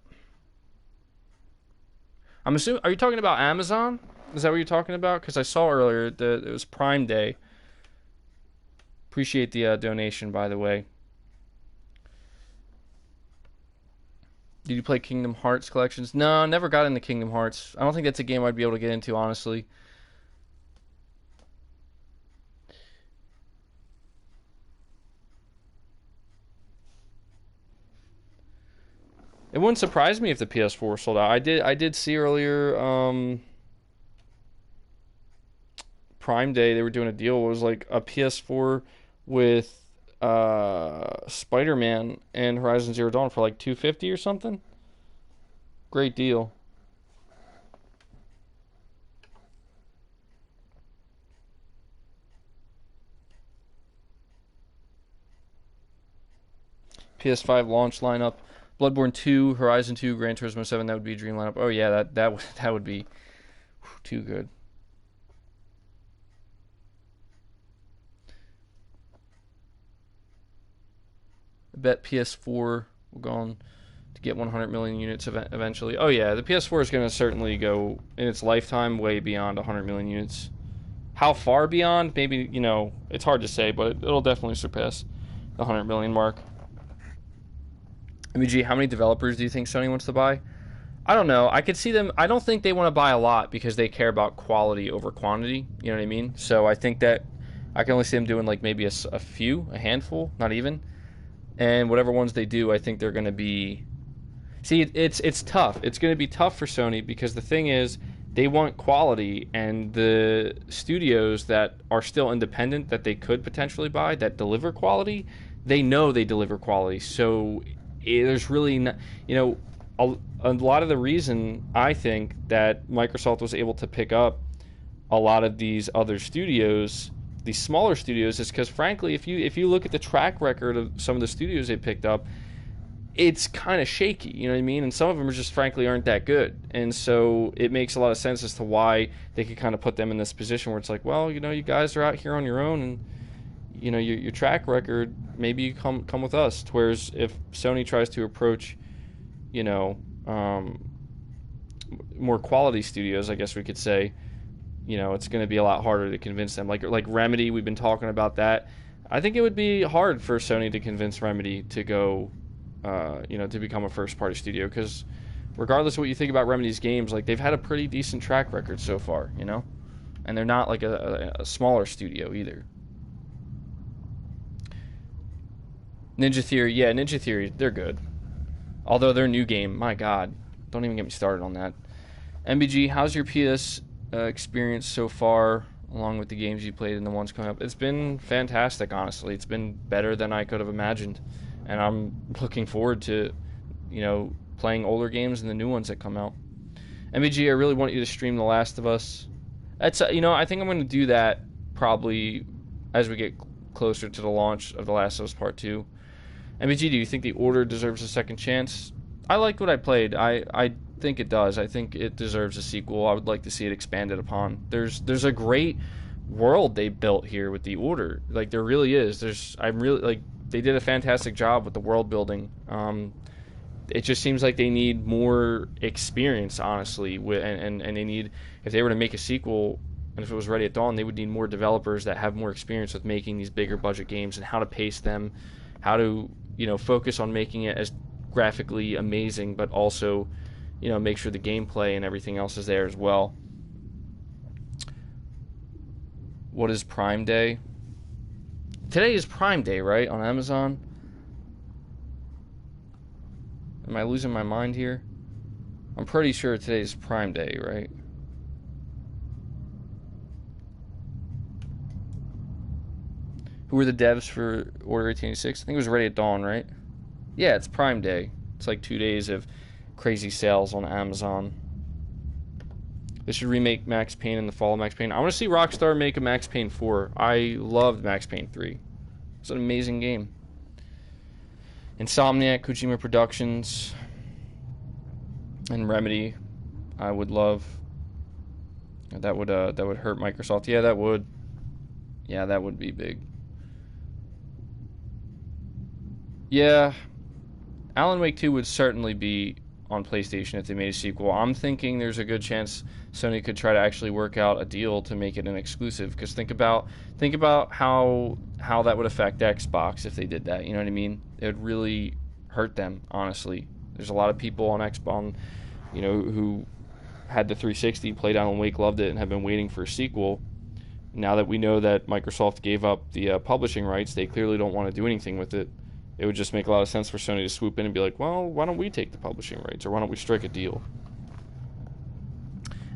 I'm assuming. Are you talking about Amazon? Is that what you're talking about? Because I saw earlier that it was Prime Day. Appreciate the donation, by the way. Did you play Kingdom Hearts collections? No, never got into Kingdom Hearts. I don't think that's a game I'd be able to get into, honestly. It wouldn't surprise me if the PS4 sold out. I did see earlier Prime Day they were doing a deal. It was like a PS4 with Spider-Man and Horizon Zero Dawn for like $250 or something. Great deal. PS5 launch lineup: Bloodborne 2, Horizon 2, Gran Turismo 7. That would be a dream lineup. Oh yeah, that would be too good. I bet PS4 will go on to get 100 million units eventually. Oh yeah, the PS4 is going to certainly go in its lifetime way beyond 100 million units. How far beyond? Maybe, it's hard to say, but it'll definitely surpass the 100 million mark. MG, how many developers do you think Sony wants to buy? I don't know. I could see them. I don't think they want to buy a lot because they care about quality over quantity. You know what I mean? So I think that I can only see them doing like maybe a handful, not even. And whatever ones they do, I think they're going to be... See, it's tough. It's going to be tough for Sony because the thing is, they want quality, and the studios that are still independent that they could potentially buy that deliver quality, they know they deliver quality. So there's really not, a lot of the reason I think that Microsoft was able to pick up a lot of these other studios, these smaller studios, is because frankly, if you look at the track record of some of the studios they picked up, it's kind of shaky, you know what I mean? And some of them are just frankly aren't that good. And so it makes a lot of sense as to why they could kind of put them in this position where it's like, well, you guys are out here on your own, and your track record, maybe you come with us. Whereas if Sony tries to approach, more quality studios, I guess we could say, it's going to be a lot harder to convince them. Like Remedy, we've been talking about that. I think it would be hard for Sony to convince Remedy to go, to become a first-party studio, because regardless of what you think about Remedy's games, like they've had a pretty decent track record so far, and they're not like a smaller studio either. Ninja Theory, they're good. Although their new game, my God, don't even get me started on that. MBG, how's your PS experience so far, along with the games you played and the ones coming up? It's been fantastic, honestly. It's been better than I could have imagined. And I'm looking forward to, playing older games and the new ones that come out. MBG, I really want you to stream The Last of Us. That's, I think I'm going to do that probably as we get closer to the launch of The Last of Us Part 2. MBG, do you think The Order deserves a second chance? I liked what I played. I think it does. I think it deserves a sequel. I would like to see it expanded upon. There's a great world they built here with The Order. Like, there really is. They did a fantastic job with the world building. It just seems like they need more experience, honestly, and they need, if they were to make a sequel, And if it was Ready at Dawn, they would need more developers that have more experience with making these bigger budget games and how to pace them, how to, focus on making it as graphically amazing, but also, make sure the gameplay and everything else is there as well. What is Prime Day? Today is Prime Day, right, on Amazon? Am I losing my mind here? I'm pretty sure today is Prime Day, right? Who were the devs for Order 1886? I think it was Ready at Dawn, right? Yeah, it's Prime Day. It's like 2 days of crazy sales on Amazon. They should remake Max Payne in the fall of Max Payne. I want to see Rockstar make a Max Payne 4. I loved Max Payne 3. It's an amazing game. Insomniac, Kojima Productions, and Remedy, I would love. That would hurt Microsoft. Yeah, that would. Yeah, that would be big. Yeah, Alan Wake 2 would certainly be on PlayStation if they made a sequel. I'm thinking there's a good chance Sony could try to actually work out a deal to make it an exclusive. Because think about how that would affect Xbox if they did that. You know what I mean? It would really hurt them, honestly. There's a lot of people on Xbox, who had the 360, played Alan Wake, loved it, and have been waiting for a sequel. Now that we know that Microsoft gave up the publishing rights, they clearly don't want to do anything with it. It would just make a lot of sense for Sony to swoop in and be like, well, why don't we take the publishing rights, or why don't we strike a deal?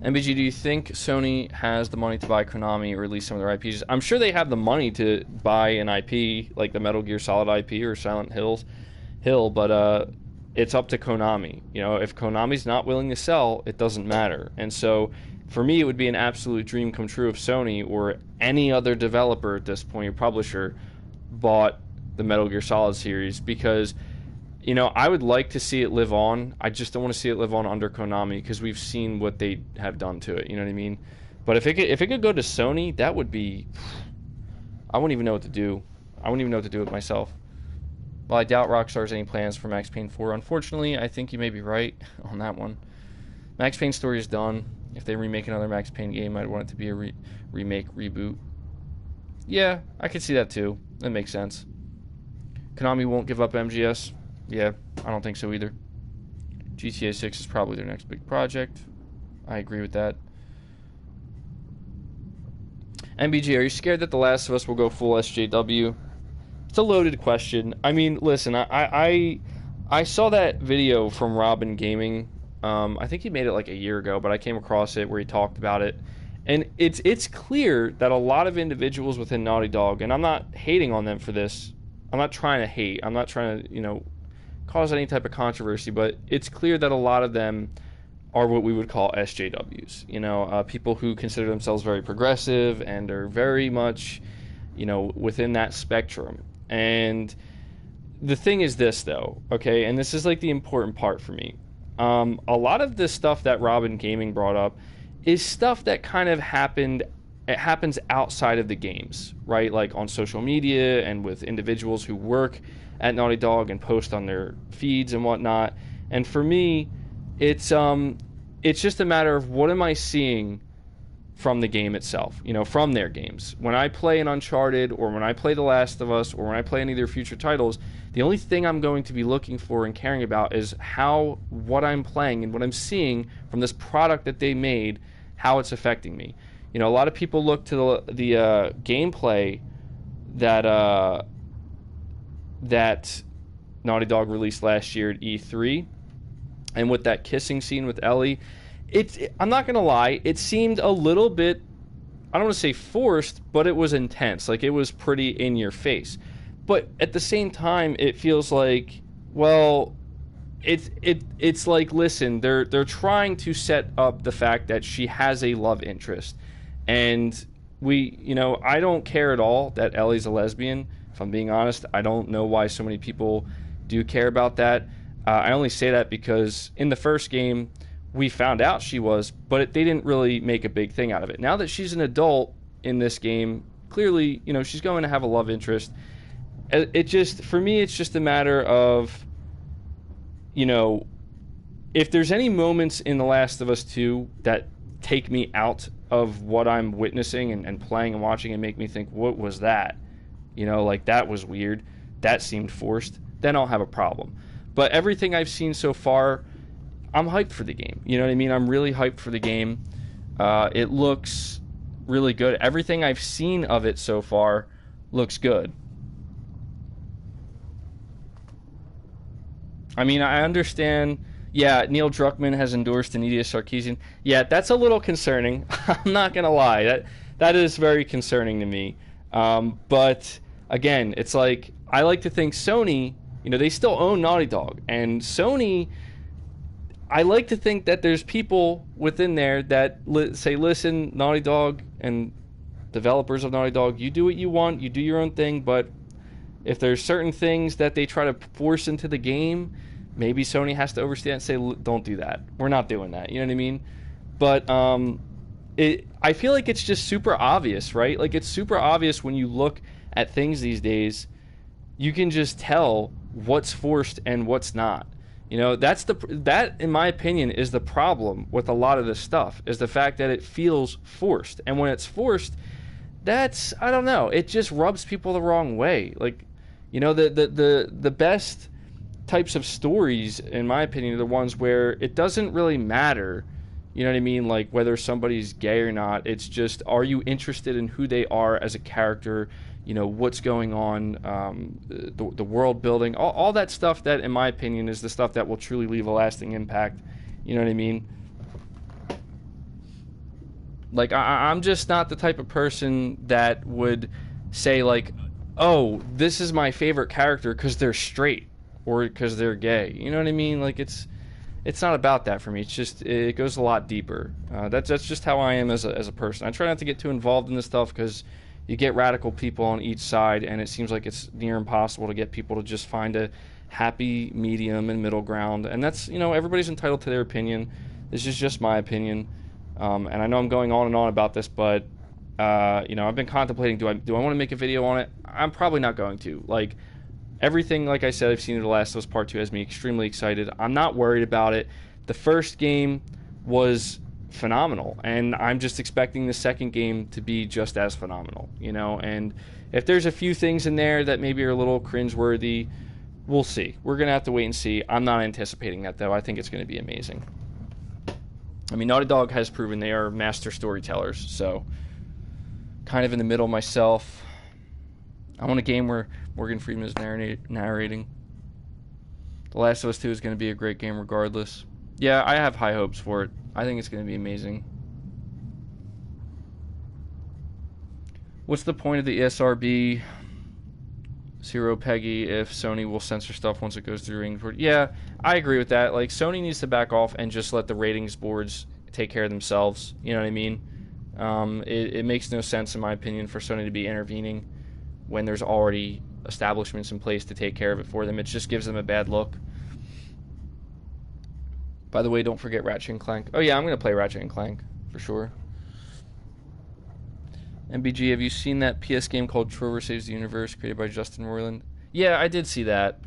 MBG, do you think Sony has the money to buy Konami or release some of their IPs? I'm sure they have the money to buy an IP, like the Metal Gear Solid IP or Silent Hill, but it's up to Konami. If Konami's not willing to sell, it doesn't matter. And so, for me, it would be an absolute dream come true if Sony or any other developer at this point or publisher bought the Metal Gear Solid series, because I would like to see it live on. I just don't want to see it live on under Konami, because we've seen what they have done to it. You know what I mean? But if it could go to Sony, that would be. I wouldn't even know what to do. I wouldn't even know what to do with myself. Well, I doubt Rockstar has any plans for Max Payne 4. Unfortunately, I think you may be right on that one. Max Payne story is done. If they remake another Max Payne game, I'd want it to be a remake, reboot. Yeah, I could see that too. That makes sense. Konami won't give up MGS. Yeah, I don't think so either. GTA 6 is probably their next big project. I agree with that. MBG, are you scared that The Last of Us will go full SJW? It's a loaded question. I mean, listen, I saw that video from Robin Gaming. I think he made it like a year ago, but I came across it where he talked about it. And it's clear that a lot of individuals within Naughty Dog, and I'm not hating on them for this. I'm not trying to hate. I'm not trying to, cause any type of controversy, but it's clear that a lot of them are what we would call SJWs. People who consider themselves very progressive and are very much, within that spectrum. And the thing is this, though, okay, and this is like the important part for me. A lot of the stuff that Robin Gaming brought up is stuff that kind of happened. It happens outside of the games, right? Like on social media and with individuals who work at Naughty Dog and post on their feeds and whatnot. And for me, it's just a matter of what am I seeing from the game itself, from their games. When I play an Uncharted, or when I play The Last of Us, or when I play any of their future titles, the only thing I'm going to be looking for and caring about is what I'm playing and what I'm seeing from this product that they made, how it's affecting me. A lot of people look to the gameplay that Naughty Dog released last year at E3, and with that kissing scene with Ellie, I'm not gonna lie, it seemed a little bit, I don't want to say forced, but it was intense. Like, it was pretty in your face. But at the same time, it feels like, well, it's like, listen, they're trying to set up the fact that she has a love interest. And I don't care at all that Ellie's a lesbian. If I'm being honest, I don't know why so many people do care about that. I only say that because in the first game, we found out she was, but they didn't really make a big thing out of it. Now that she's an adult in this game, clearly, she's going to have a love interest. For me, it's just a matter of, if there's any moments in The Last of Us 2 that take me out of what I'm witnessing and playing and watching and make me think, what was that? You know, like, that was weird. That seemed forced. Then I'll have a problem. But everything I've seen so far, I'm hyped for the game. You know what I mean? I'm really hyped for the game. It looks really good. Everything I've seen of it so far looks good. I mean, I understand. Yeah, Neil Druckmann has endorsed Anita Sarkeesian. Yeah, that's a little concerning. I'm not gonna lie. That is very concerning to me. But again, it's like, I like to think Sony, you know, they still own Naughty Dog, and Sony, I like to think that there's people within there that say, listen, Naughty Dog and developers of Naughty Dog, you do what you want, you do your own thing, but if there's certain things that they try to force into the game, maybe Sony has to oversee that and say, don't do that. We're not doing that. You know what I mean? But I feel like it's just super obvious, right? Like, it's super obvious when you look at things these days. You can just tell what's forced and what's not. You know, that, in my opinion, is the problem with a lot of this stuff, is the fact that it feels forced. And when it's forced, that's, I don't know, it just rubs people the wrong way. Like, you know, the best types of stories, in my opinion, are the ones where it doesn't really matter, you know what I mean, like whether somebody's gay or not. It's just, are you interested in who they are as a character, you know, what's going on, the world building, all that stuff that, in my opinion, is the stuff that will truly leave a lasting impact, you know what I mean? Like, I'm just not the type of person that would say, like, oh, this is my favorite character because they're straight or because they're gay. You know what I mean? Like, it's not about that for me. It's just, it goes a lot deeper. That's just how I am as a person. I try not to get too involved in this stuff because you get radical people on each side, and it seems like it's near impossible to get people to just find a happy medium and middle ground. And that's, you know, everybody's entitled to their opinion. This is just my opinion. And I know I'm going on and on about this, but you know, I've been contemplating, do I want to make a video on it? I'm probably not going to. Like, everything, like I said, I've seen in The Last of Us Part 2 has me extremely excited. I'm not worried about it. The first game was phenomenal, and I'm just expecting the second game to be just as phenomenal, you know? And if there's a few things in there that maybe are a little cringeworthy, we'll see. We're going to have to wait and see. I'm not anticipating that, though. I think it's going to be amazing. I mean, Naughty Dog has proven they are master storytellers, so kind of in the middle myself. I want a game where Morgan Freeman is narrating. The Last of Us 2 is going to be a great game regardless. Yeah, I have high hopes for it. I think it's going to be amazing. What's the point of the ESRB Zero Peggy if Sony will censor stuff once it goes through ratings board? Yeah, I agree with that. Like, Sony needs to back off and just let the ratings boards take care of themselves. You know what I mean? It makes no sense, in my opinion, for Sony to be intervening when there's already establishments in place to take care of it for them. It just gives them a bad look. By the way, don't forget Ratchet and Clank. Oh yeah, I'm going to play Ratchet and Clank, for sure. MBG, have you seen that PS game called Trover Saves the Universe, created by Justin Roiland? Yeah, I did see that.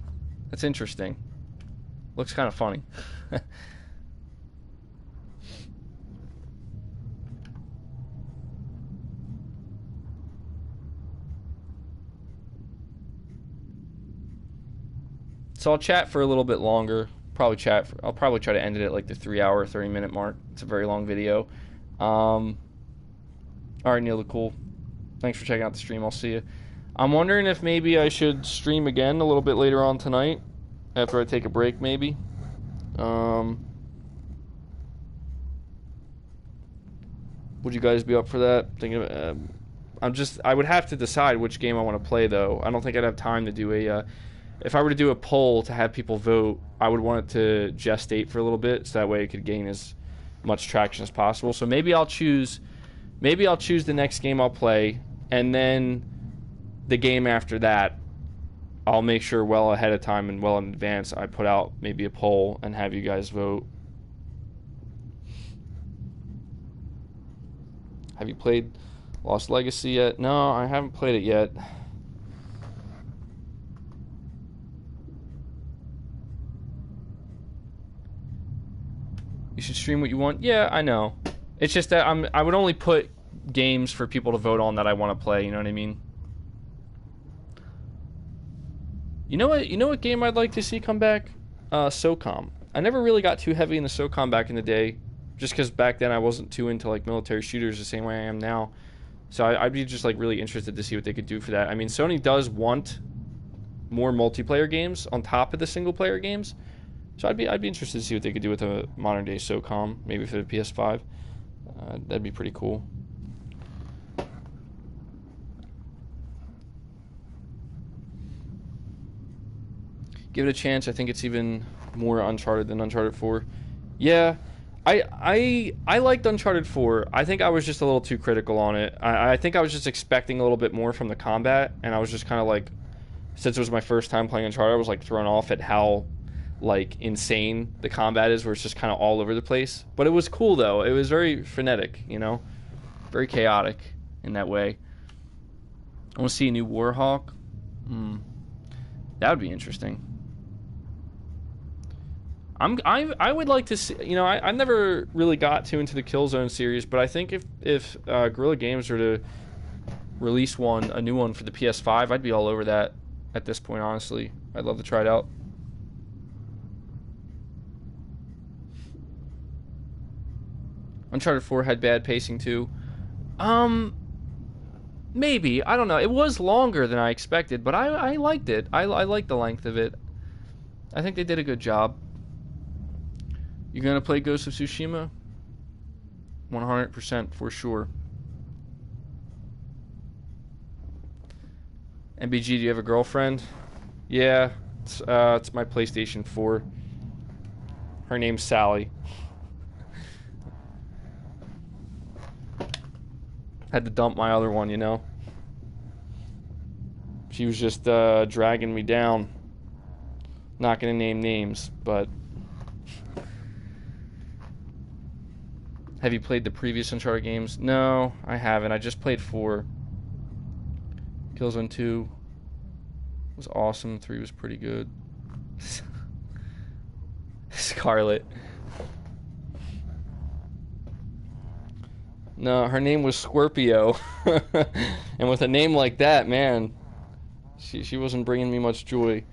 That's interesting. Looks kind of funny. So I'll chat for a little bit longer. I'll probably try to end it at like the 3-hour, 30-minute mark. It's a very long video. All right, Neil the Cool. Thanks for checking out the stream. I'll see you. I'm wondering if maybe I should stream again a little bit later on tonight after I take a break, maybe. Would you guys be up for that? I would have to decide which game I want to play, though. I don't think I'd have time to do a. If I were to do a poll to have people vote, I would want it to gestate for a little bit, so that way it could gain as much traction as possible. So maybe I'll choose the next game I'll play, and then the game after that, I'll make sure well ahead of time and well in advance I put out maybe a poll and have you guys vote. Have you played Lost Legacy yet? No, I haven't played it yet. You should stream what you want. Yeah, I know. It's just that I would only put games for people to vote on that I want to play, you know what I mean? You know what game I'd like to see come back? SOCOM. I never really got too heavy into SOCOM back in the day, just because back then I wasn't too into like military shooters the same way I am now. So I'd be just like really interested to see what they could do for that. I mean, Sony does want more multiplayer games on top of the single player games, so I'd be interested to see what they could do with a modern day SOCOM, maybe for the PS5. That'd be pretty cool. Give it a chance. I think it's even more Uncharted than Uncharted 4. Yeah, I liked Uncharted 4. I think I was just a little too critical on it. I think I was just expecting a little bit more from the combat, and I was just kind of like, since it was my first time playing Uncharted, I was like thrown off at how like insane the combat is, where it's just kind of all over the place. But it was cool though. It was very frenetic, you know, very chaotic in that way. I want to see a new Warhawk. That would be interesting. I would like to see, you know, I never really got too into the Killzone series, but I think if Guerrilla Games were to release a new one for the PS5, I'd be all over that at this point, honestly. I'd love to try it out. Uncharted 4 had bad pacing too. Maybe. I don't know. It was longer than I expected, but I liked it. I liked the length of it. I think they did a good job. You gonna play Ghost of Tsushima? 100% for sure. MBG, do you have a girlfriend? Yeah, it's my PlayStation 4. Her name's Sally. Had to dump my other one, you know. She was just dragging me down. Not gonna name names, but... Have you played the previous Uncharted games? No, I haven't. I just played 4. Killzone 2 was awesome. 3 was pretty good. Scarlet. No, her name was Scorpio. And with a name like that, man, she wasn't bringing me much joy.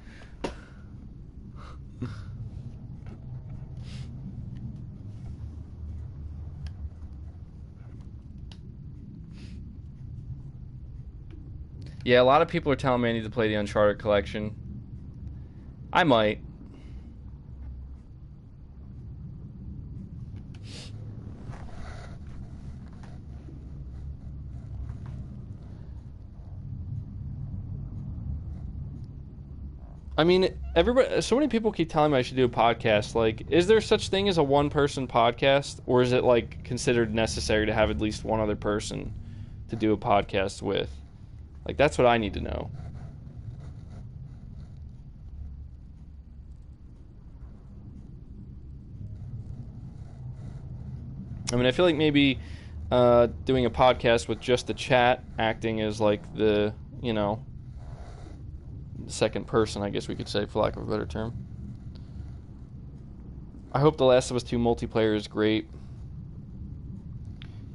Yeah, a lot of people are telling me I need to play the Uncharted collection. I might. I mean, everybody, so many people keep telling me I should do a podcast. Like, is there such thing as a one-person podcast, or is it like considered necessary to have at least one other person to do a podcast with? Like, that's what I need to know. I mean, I feel like maybe doing a podcast with just the chat acting as like the, you know, second person, I guess we could say, for lack of a better term. I hope The Last of Us 2 multiplayer is great.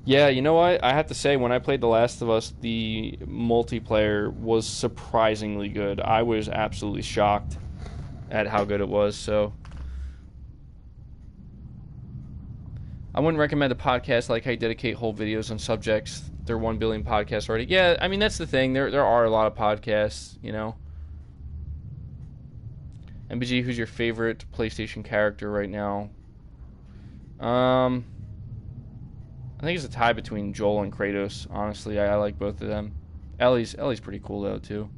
Yeah, you know what? I have to say, when I played The Last of Us, the multiplayer was surprisingly good. I was absolutely shocked at how good it was, so... I wouldn't recommend a podcast like I dedicate whole videos on subjects. There are 1 billion podcasts already. Yeah, I mean, that's the thing. There are a lot of podcasts, you know. MBG, who's your favorite PlayStation character right now? I think it's a tie between Joel and Kratos. Honestly, I like both of them. Ellie's pretty cool though too.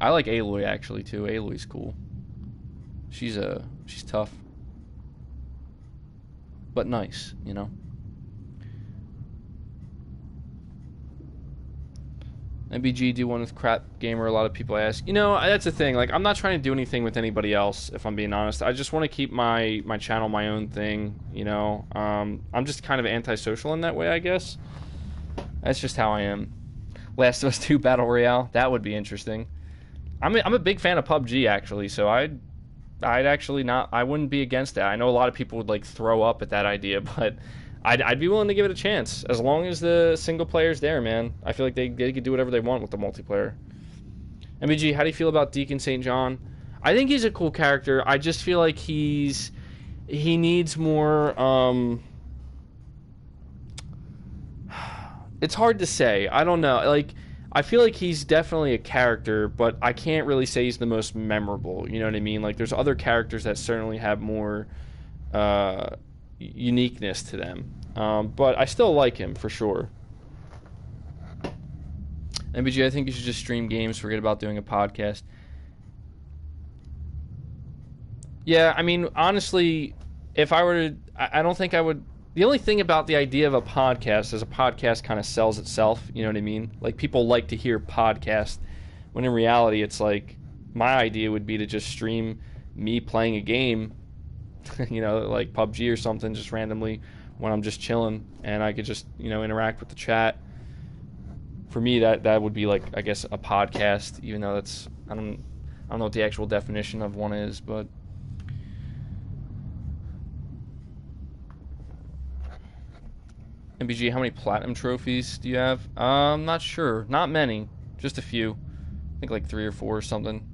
I like Aloy actually too. Aloy's cool. She's tough, but nice, you know. MBG, do one with Crap Gamer. A lot of people ask. You know, that's the thing. Like, I'm not trying to do anything with anybody else, if I'm being honest. I just want to keep my channel my own thing, you know. I'm just kind of antisocial in that way, I guess. That's just how I am. Last of Us 2 Battle Royale. That would be interesting. I'm a big fan of PUBG, actually, so I'd I'd actually not. I wouldn't be against that. I know a lot of people would like throw up at that idea, but I'd be willing to give it a chance as long as the single player's there, man. I feel like they could do whatever they want with the multiplayer. MBG, how do you feel about Deacon St. John? I think he's a cool character. I just feel like he needs more. It's hard to say. I don't know. Like, I feel like he's definitely a character, but I can't really say he's the most memorable. You know what I mean? Like, there's other characters that certainly have more uniqueness to them. But I still like him, for sure. MBG, I think you should just stream games, forget about doing a podcast. Yeah, I mean, honestly, if I were to... I don't think I would... The only thing about the idea of a podcast is a podcast kind of sells itself, you know what I mean? Like, people like to hear podcast, when in reality, it's like, my idea would be to just stream me playing a game, you know, like PUBG or something, just randomly, when I'm just chilling, and I could just, you know, interact with the chat. For me, that would be, like, I guess, a podcast, even though that's... I don't know what the actual definition of one is, but... MBG, how many platinum trophies do you have? I'm not sure. Not many. Just a few. I think like 3 or 4 or something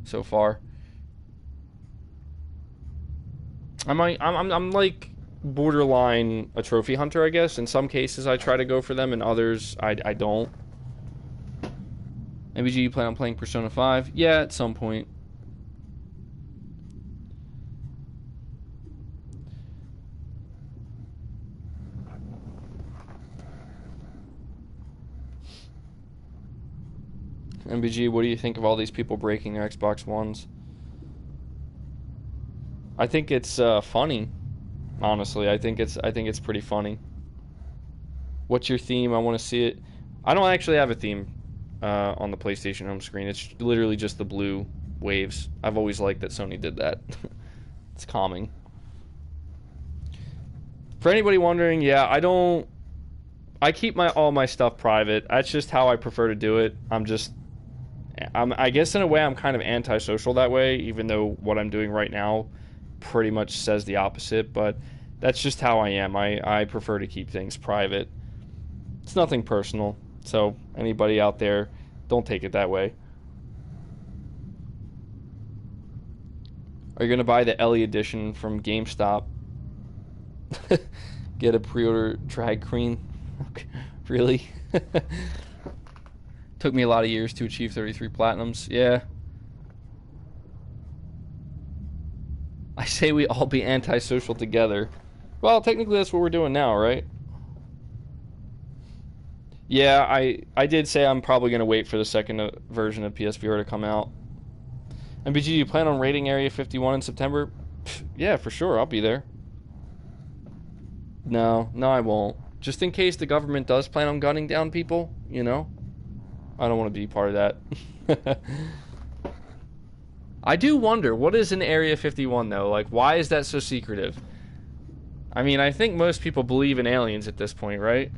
so far. I'm like borderline a trophy hunter, I guess. In some cases I try to go for them, in others I don't. MBG, you plan on playing Persona 5? Yeah, at some point. MBG, what do you think of all these people breaking their Xbox Ones? I think it's funny. Honestly, I think it's pretty funny. What's your theme? I want to see it. I don't actually have a theme on the PlayStation home screen. It's literally just the blue waves. I've always liked that Sony did that. It's calming. For anybody wondering, yeah, I keep all my stuff private. That's just how I prefer to do it. I guess in a way I'm kind of antisocial that way, even though what I'm doing right now pretty much says the opposite, but that's just how I am. I prefer to keep things private. It's nothing personal, so anybody out there, don't take it that way. Are you going to buy the Ellie edition from GameStop? Get a pre-order drag queen? Really? Took me a lot of years to achieve 33 platinums. Yeah. I say we all be antisocial together. Well, technically that's what we're doing now, right? Yeah, I did say I'm probably going to wait for the second version of PSVR to come out. MBG, do you plan on raiding Area 51 in September? Yeah, for sure. I'll be there. No, I won't. Just in case the government does plan on gunning down people, you know? I don't want to be part of that. I do wonder, what is in Area 51, though? Like, why is that so secretive? I mean, I think most people believe in aliens at this point, right?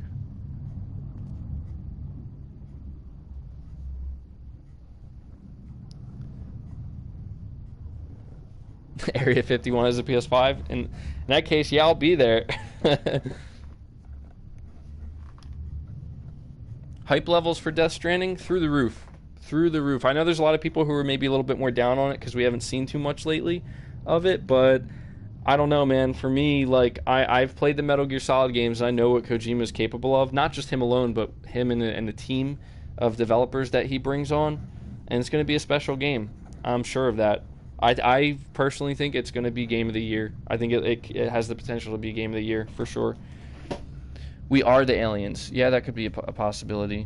Area 51 is a PS5? In that case, yeah, I'll be there. Hype levels for Death Stranding? Through the roof. Through the roof. I know there's a lot of people who are maybe a little bit more down on it because we haven't seen too much lately of it, but I don't know, man. For me, like, I've played the Metal Gear Solid games, and I know what Kojima is capable of. Not just him alone, but him and the team of developers that he brings on. And it's going to be a special game. I'm sure of that. I personally think it's going to be Game of the Year. I think it has the potential to be Game of the Year, for sure. We are the aliens. Yeah, that could be a possibility.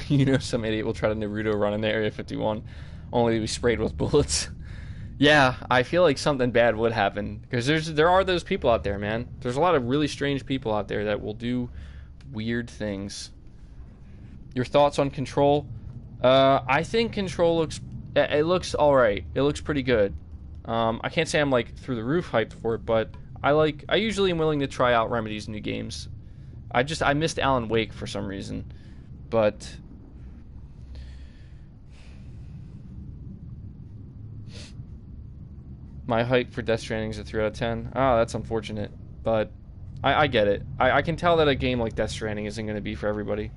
You know, some idiot will try to Naruto run in the Area 51, only to be sprayed with bullets. Yeah, I feel like something bad would happen, because there are those people out there, man. There's a lot of really strange people out there that will do weird things. Your thoughts on Control? I think Control looks alright. It looks pretty good. I can't say I'm like through the roof hyped for it, but I usually am willing to try out Remedy's new games. I missed Alan Wake for some reason, but My hype for Death Stranding is a 3 out of 10. Oh, that's unfortunate. But I get it. I can tell that a game like Death Stranding isn't going to be for everybody.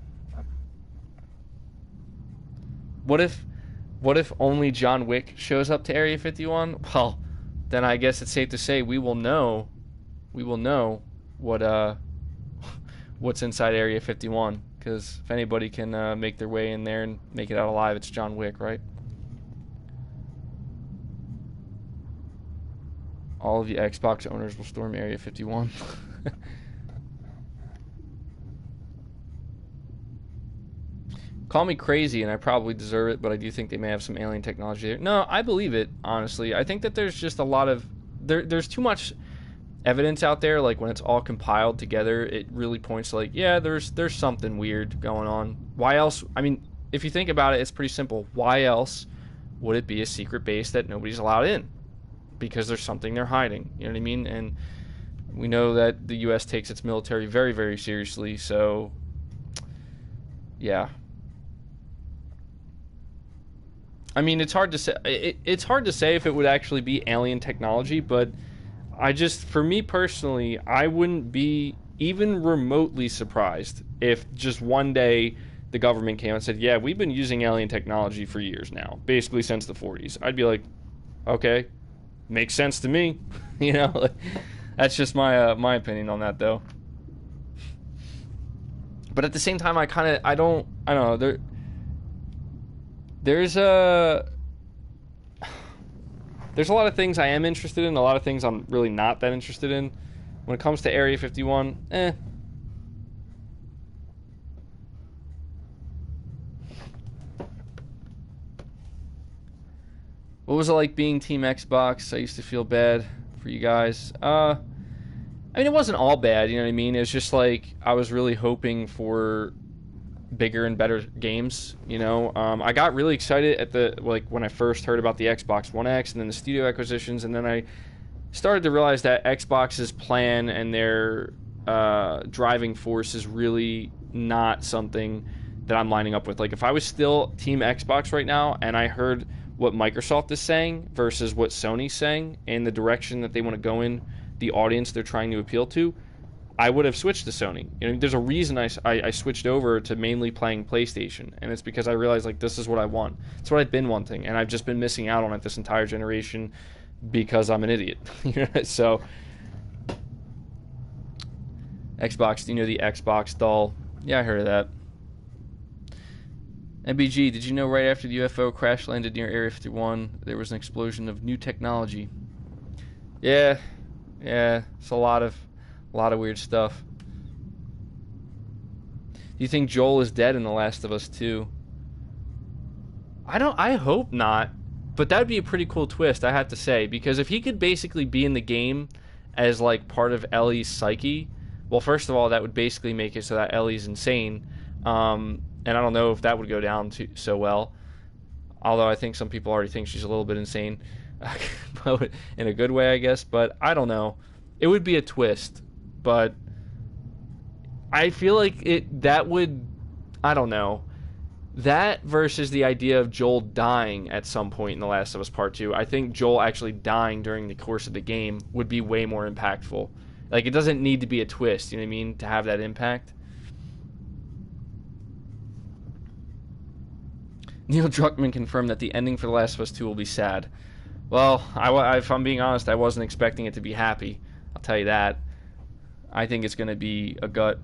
What if only John Wick shows up to Area 51? Well, then I guess it's safe to say we will know what what's inside Area 51, because if anybody can make their way in there and make it out alive, it's John Wick, right? All of the Xbox owners will storm Area 51. Call me crazy, and I probably deserve it, but I do think they may have some alien technology there. No, I believe it, honestly. I think that there's just a lot of... There's too much evidence out there. Like, when it's all compiled together, it really points to, like, yeah, there's something weird going on. Why else... I mean, if you think about it, it's pretty simple. Why else would it be a secret base that nobody's allowed in? Because there's something they're hiding. You know what I mean? And we know that the U.S. takes its military very, very seriously, so... yeah. I mean, it's hard to say. It's hard to say if it would actually be alien technology, but for me personally, I wouldn't be even remotely surprised if just one day the government came and said, "Yeah, we've been using alien technology for years now, basically since the 40s." I'd be like, "Okay, makes sense to me." You know, like, that's just my opinion on that, though. But at the same time, I don't know. There's a lot of things I am interested in, a lot of things I'm really not that interested in. When it comes to Area 51, What was it like being Team Xbox? I used to feel bad for you guys. I mean, it wasn't all bad, you know what I mean? It was just like I was really hoping for bigger and better games, you know. I got really excited at when I first heard about the Xbox One X and then the studio acquisitions, and then I started to realize that Xbox's plan and their driving force is really not something that I'm lining up with. Like, if I was still Team Xbox right now and I heard what Microsoft is saying versus what Sony's saying and the direction that they want to go in, the audience they're trying to appeal to, I would have switched to Sony. You know, there's a reason I switched over to mainly playing PlayStation, and it's because I realized, like, this is what I want. It's what I've been wanting, and I've just been missing out on it this entire generation because I'm an idiot. So, Xbox, do you know the Xbox doll? Yeah, I heard of that. MBG, did you know right after the UFO crash landed near Area 51, there was an explosion of new technology? Yeah, it's a lot of weird stuff. Do you think Joel is dead in The Last of Us 2? I hope not, but that would be a pretty cool twist, I have to say, because if he could basically be in the game as, like, part of Ellie's psyche, well, first of all, that would basically make it so that Ellie's insane, and I don't know if that would go down so well, although I think some people already think she's a little bit insane, in a good way, I guess, but I don't know. It would be a twist, but I feel like that would, I don't know, that versus the idea of Joel dying at some point in The Last of Us Part 2, I think Joel actually dying during the course of the game would be way more impactful. Like, it doesn't need to be a twist, you know what I mean, to have that impact. Neil Druckmann confirmed that the ending for The Last of Us 2 will be sad. Well, if I'm being honest, I wasn't expecting it to be happy. I'll tell you that. I think it's going to be a gut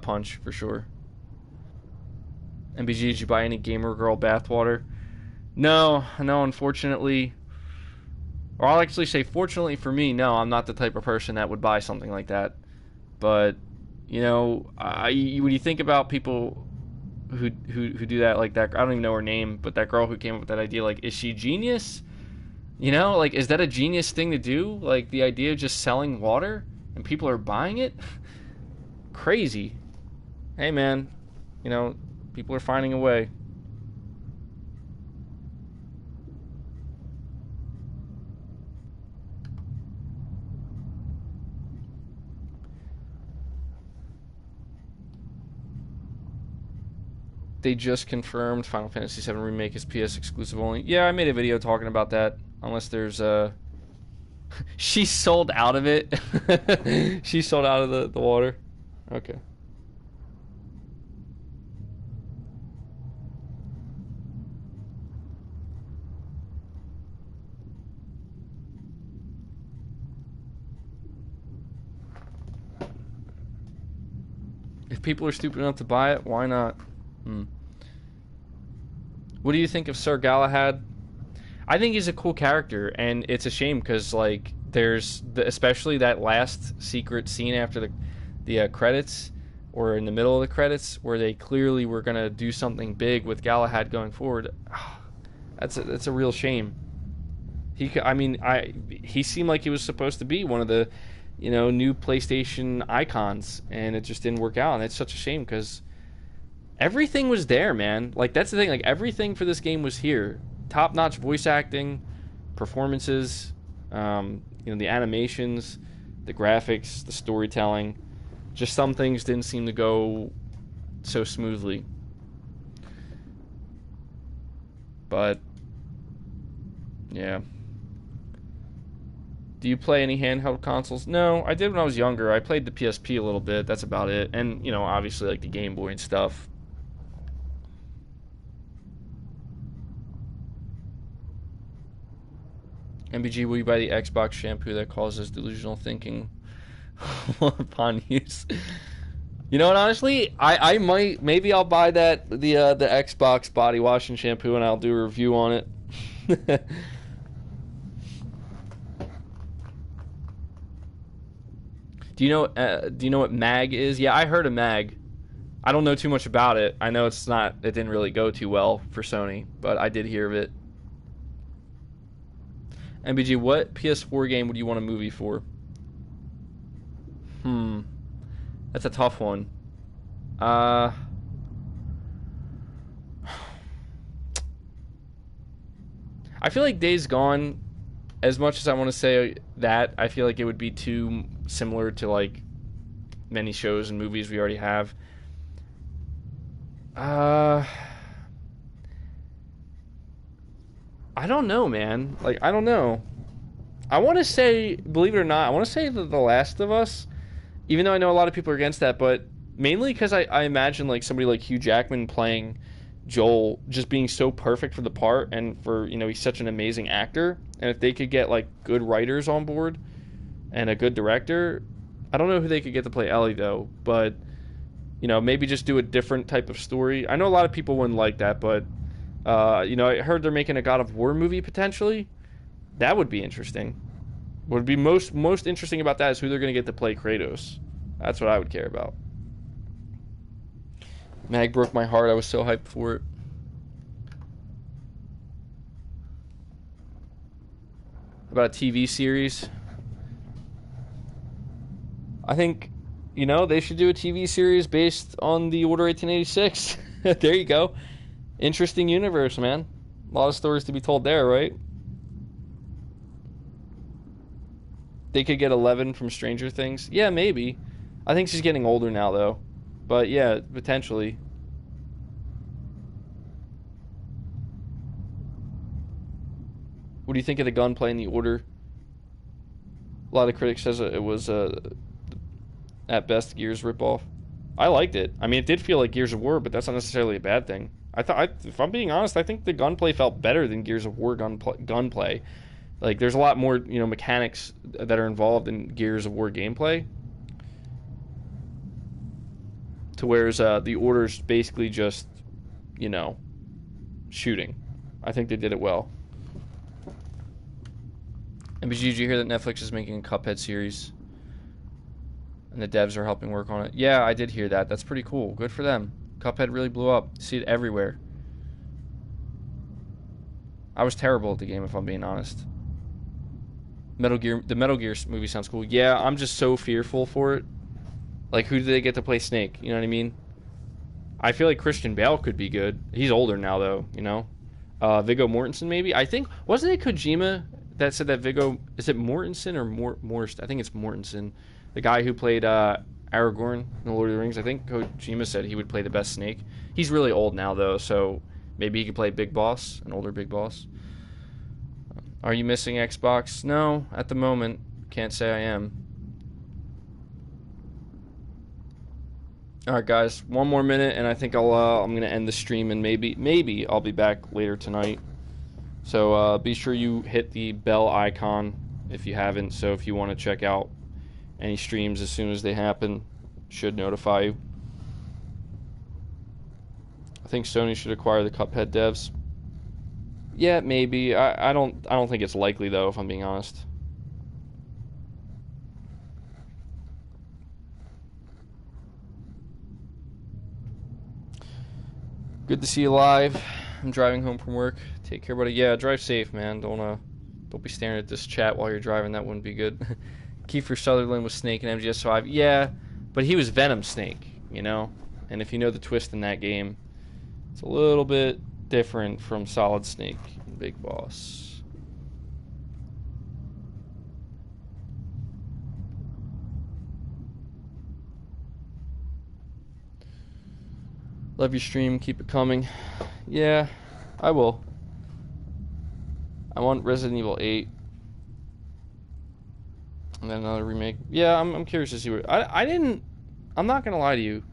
punch for sure. MBG, did you buy any Gamer Girl bathwater? No, unfortunately. Or I'll actually say, fortunately for me, no, I'm not the type of person that would buy something like that. But, you know, when you think about people who do that, like that, I don't even know her name, but that girl who came up with that idea, like, is she genius? You know, like, is that a genius thing to do? Like, the idea of just selling water and people are buying it? Crazy. Hey, man, you know, people are finding a way. They just confirmed Final Fantasy VII Remake is PS exclusive only. Yeah, I made a video talking about that. Unless there's She sold out of it. She sold out of the water. Okay. If people are stupid enough to buy it, why not? What do you think of Sir Galahad? I think he's a cool character, and it's a shame because, like, there's especially that last secret scene after the credits, or in the middle of the credits, where they clearly were gonna do something big with Galahad going forward. That's a real shame. He seemed like he was supposed to be one of the, new PlayStation icons, and it just didn't work out, and it's such a shame because everything was there, man. Like, that's the thing. Like, everything for this game was here. Top-notch voice acting, performances, the animations, the graphics, the storytelling. Just some things didn't seem to go so smoothly. But, yeah. Do you play any handheld consoles? No, I did when I was younger. I played the PSP a little bit. That's about it. And, obviously, like, the Game Boy and stuff. MBG, will you buy the Xbox shampoo that causes delusional thinking upon use? You know what, honestly, I might, maybe I'll buy the Xbox body wash and shampoo, and I'll do a review on it. Do you know what MAG is? Yeah, I heard of MAG. I don't know too much about it. I know it didn't really go too well for Sony, but I did hear of it. MBG, what PS4 game would you want a movie for? That's a tough one. I feel like Days Gone, as much as I want to say that, I feel like it would be too similar to, like, many shows and movies we already have. I don't know, man. Like, I don't know. I want to say, believe it or not, I want to say The Last of Us, even though I know a lot of people are against that, but mainly because I imagine, like, somebody like Hugh Jackman playing Joel just being so perfect for the part, and for, he's such an amazing actor, and if they could get, like, good writers on board and a good director, I don't know who they could get to play Ellie, though, but, maybe just do a different type of story. I know a lot of people wouldn't like that, but I heard they're making a God of War movie potentially. That would be interesting. What would be most interesting about that is who they're going to get to play Kratos. That's what I would care about. Mag broke my heart. I was so hyped for it. About a TV series. I think, they should do a TV series based on the Order 1886. There you go. Interesting universe, man. A lot of stories to be told there, right? They could get 11 from Stranger Things. Yeah, maybe. I think she's getting older now, though. But yeah, potentially. What do you think of the gunplay in the Order? A lot of critics says it was, at best, Gears ripoff. I liked it. I mean, it did feel like Gears of War, but that's not necessarily a bad thing. If I'm being honest, I think the gunplay felt better than Gears of War gunplay. Like, there's a lot more, mechanics that are involved in Gears of War gameplay. To whereas the Order's basically just, shooting. I think they did it well. And did you hear that Netflix is making a Cuphead series? And the devs are helping work on it. Yeah, I did hear that. That's pretty cool. Good for them. Cuphead really blew up. You see it everywhere. I was terrible at the game, if I'm being honest. The Metal Gear movie sounds cool. Yeah, I'm just so fearful for it. Like, who do they get to play Snake? You know what I mean? I feel like Christian Bale could be good. He's older now, though, Viggo Mortensen, maybe? I think, wasn't it Kojima that said that Viggo... Is it Mortensen or Morst? I think it's Mortensen. The guy who played Aragorn in The Lord of the Rings. I think Kojima said he would play the best Snake. He's really old now, though, so maybe he could play Big Boss, an older Big Boss. Are you missing Xbox? No, at the moment. Can't say I am. Alright guys, one more minute and I think I'm gonna end the stream, and maybe I'll be back later tonight. So be sure you hit the bell icon if you haven't, so if you want to check out any streams as soon as they happen, should notify you. I think Sony should acquire the Cuphead devs. Yeah, maybe. I don't think it's likely though, if I'm being honest. Good to see you live. I'm driving home from work. Take care, buddy. Yeah, drive safe, man. Don't be staring at this chat while you're driving. That wouldn't be good. Kiefer Sutherland was Snake in MGS5. Yeah, but he was Venom Snake, you know? And if you know the twist in that game, it's a little bit different from Solid Snake and Big Boss. Love your stream. Keep it coming. Yeah, I will. I want Resident Evil 8. And then another remake. Yeah, I'm curious to see what... I'm not gonna lie to you.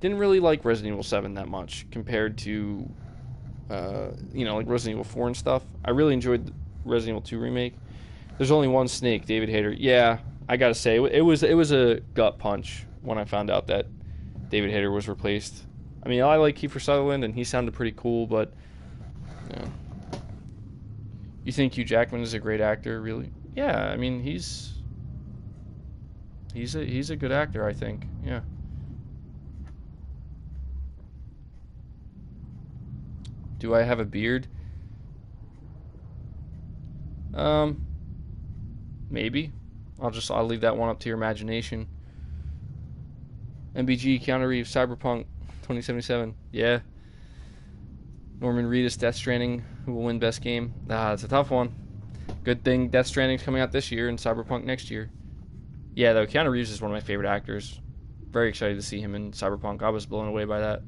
Didn't really like Resident Evil 7 that much compared to, you know, like Resident Evil 4 and stuff. I really enjoyed the Resident Evil 2 remake. There's only one Snake, David Hayter. Yeah, I gotta say, it was a gut punch when I found out that David Hayter was replaced. I mean, I like Kiefer Sutherland, and he sounded pretty cool, but... Yeah. You think Hugh Jackman is a great actor, really? Yeah, I mean, he's a good actor, I think. Yeah. Do I have a beard? Maybe. I'll leave that one up to your imagination. MBG, Keanu Reeves, Cyberpunk 2077. Yeah. Norman Reedus, Death Stranding, who will win best game? It's a tough one. Good thing Death Stranding's coming out this year and Cyberpunk next year. Yeah, though, Keanu Reeves is one of my favorite actors. Very excited to see him in Cyberpunk. I was blown away by that.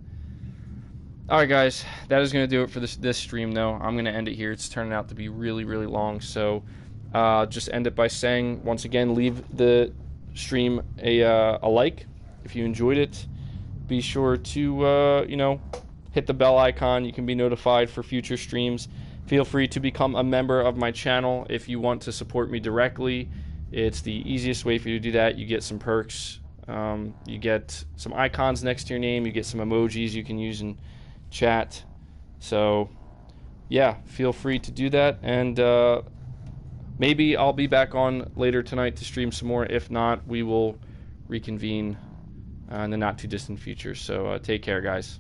Alright, guys. That is going to do it for this stream, though. I'm going to end it here. It's turning out to be really, really long. So, just end it by saying, once again, leave the stream a like if you enjoyed it. Be sure to, you know, hit the bell icon. You can be notified for future streams. Feel free to become a member of my channel if you want to support me directly. It's the easiest way for you to do that. You get some perks. You get some icons next to your name. You get some emojis you can use in chat. So, yeah, feel free to do that. And maybe I'll be back on later tonight to stream some more. If not, we will reconvene in the not-too-distant future. So, take care, guys.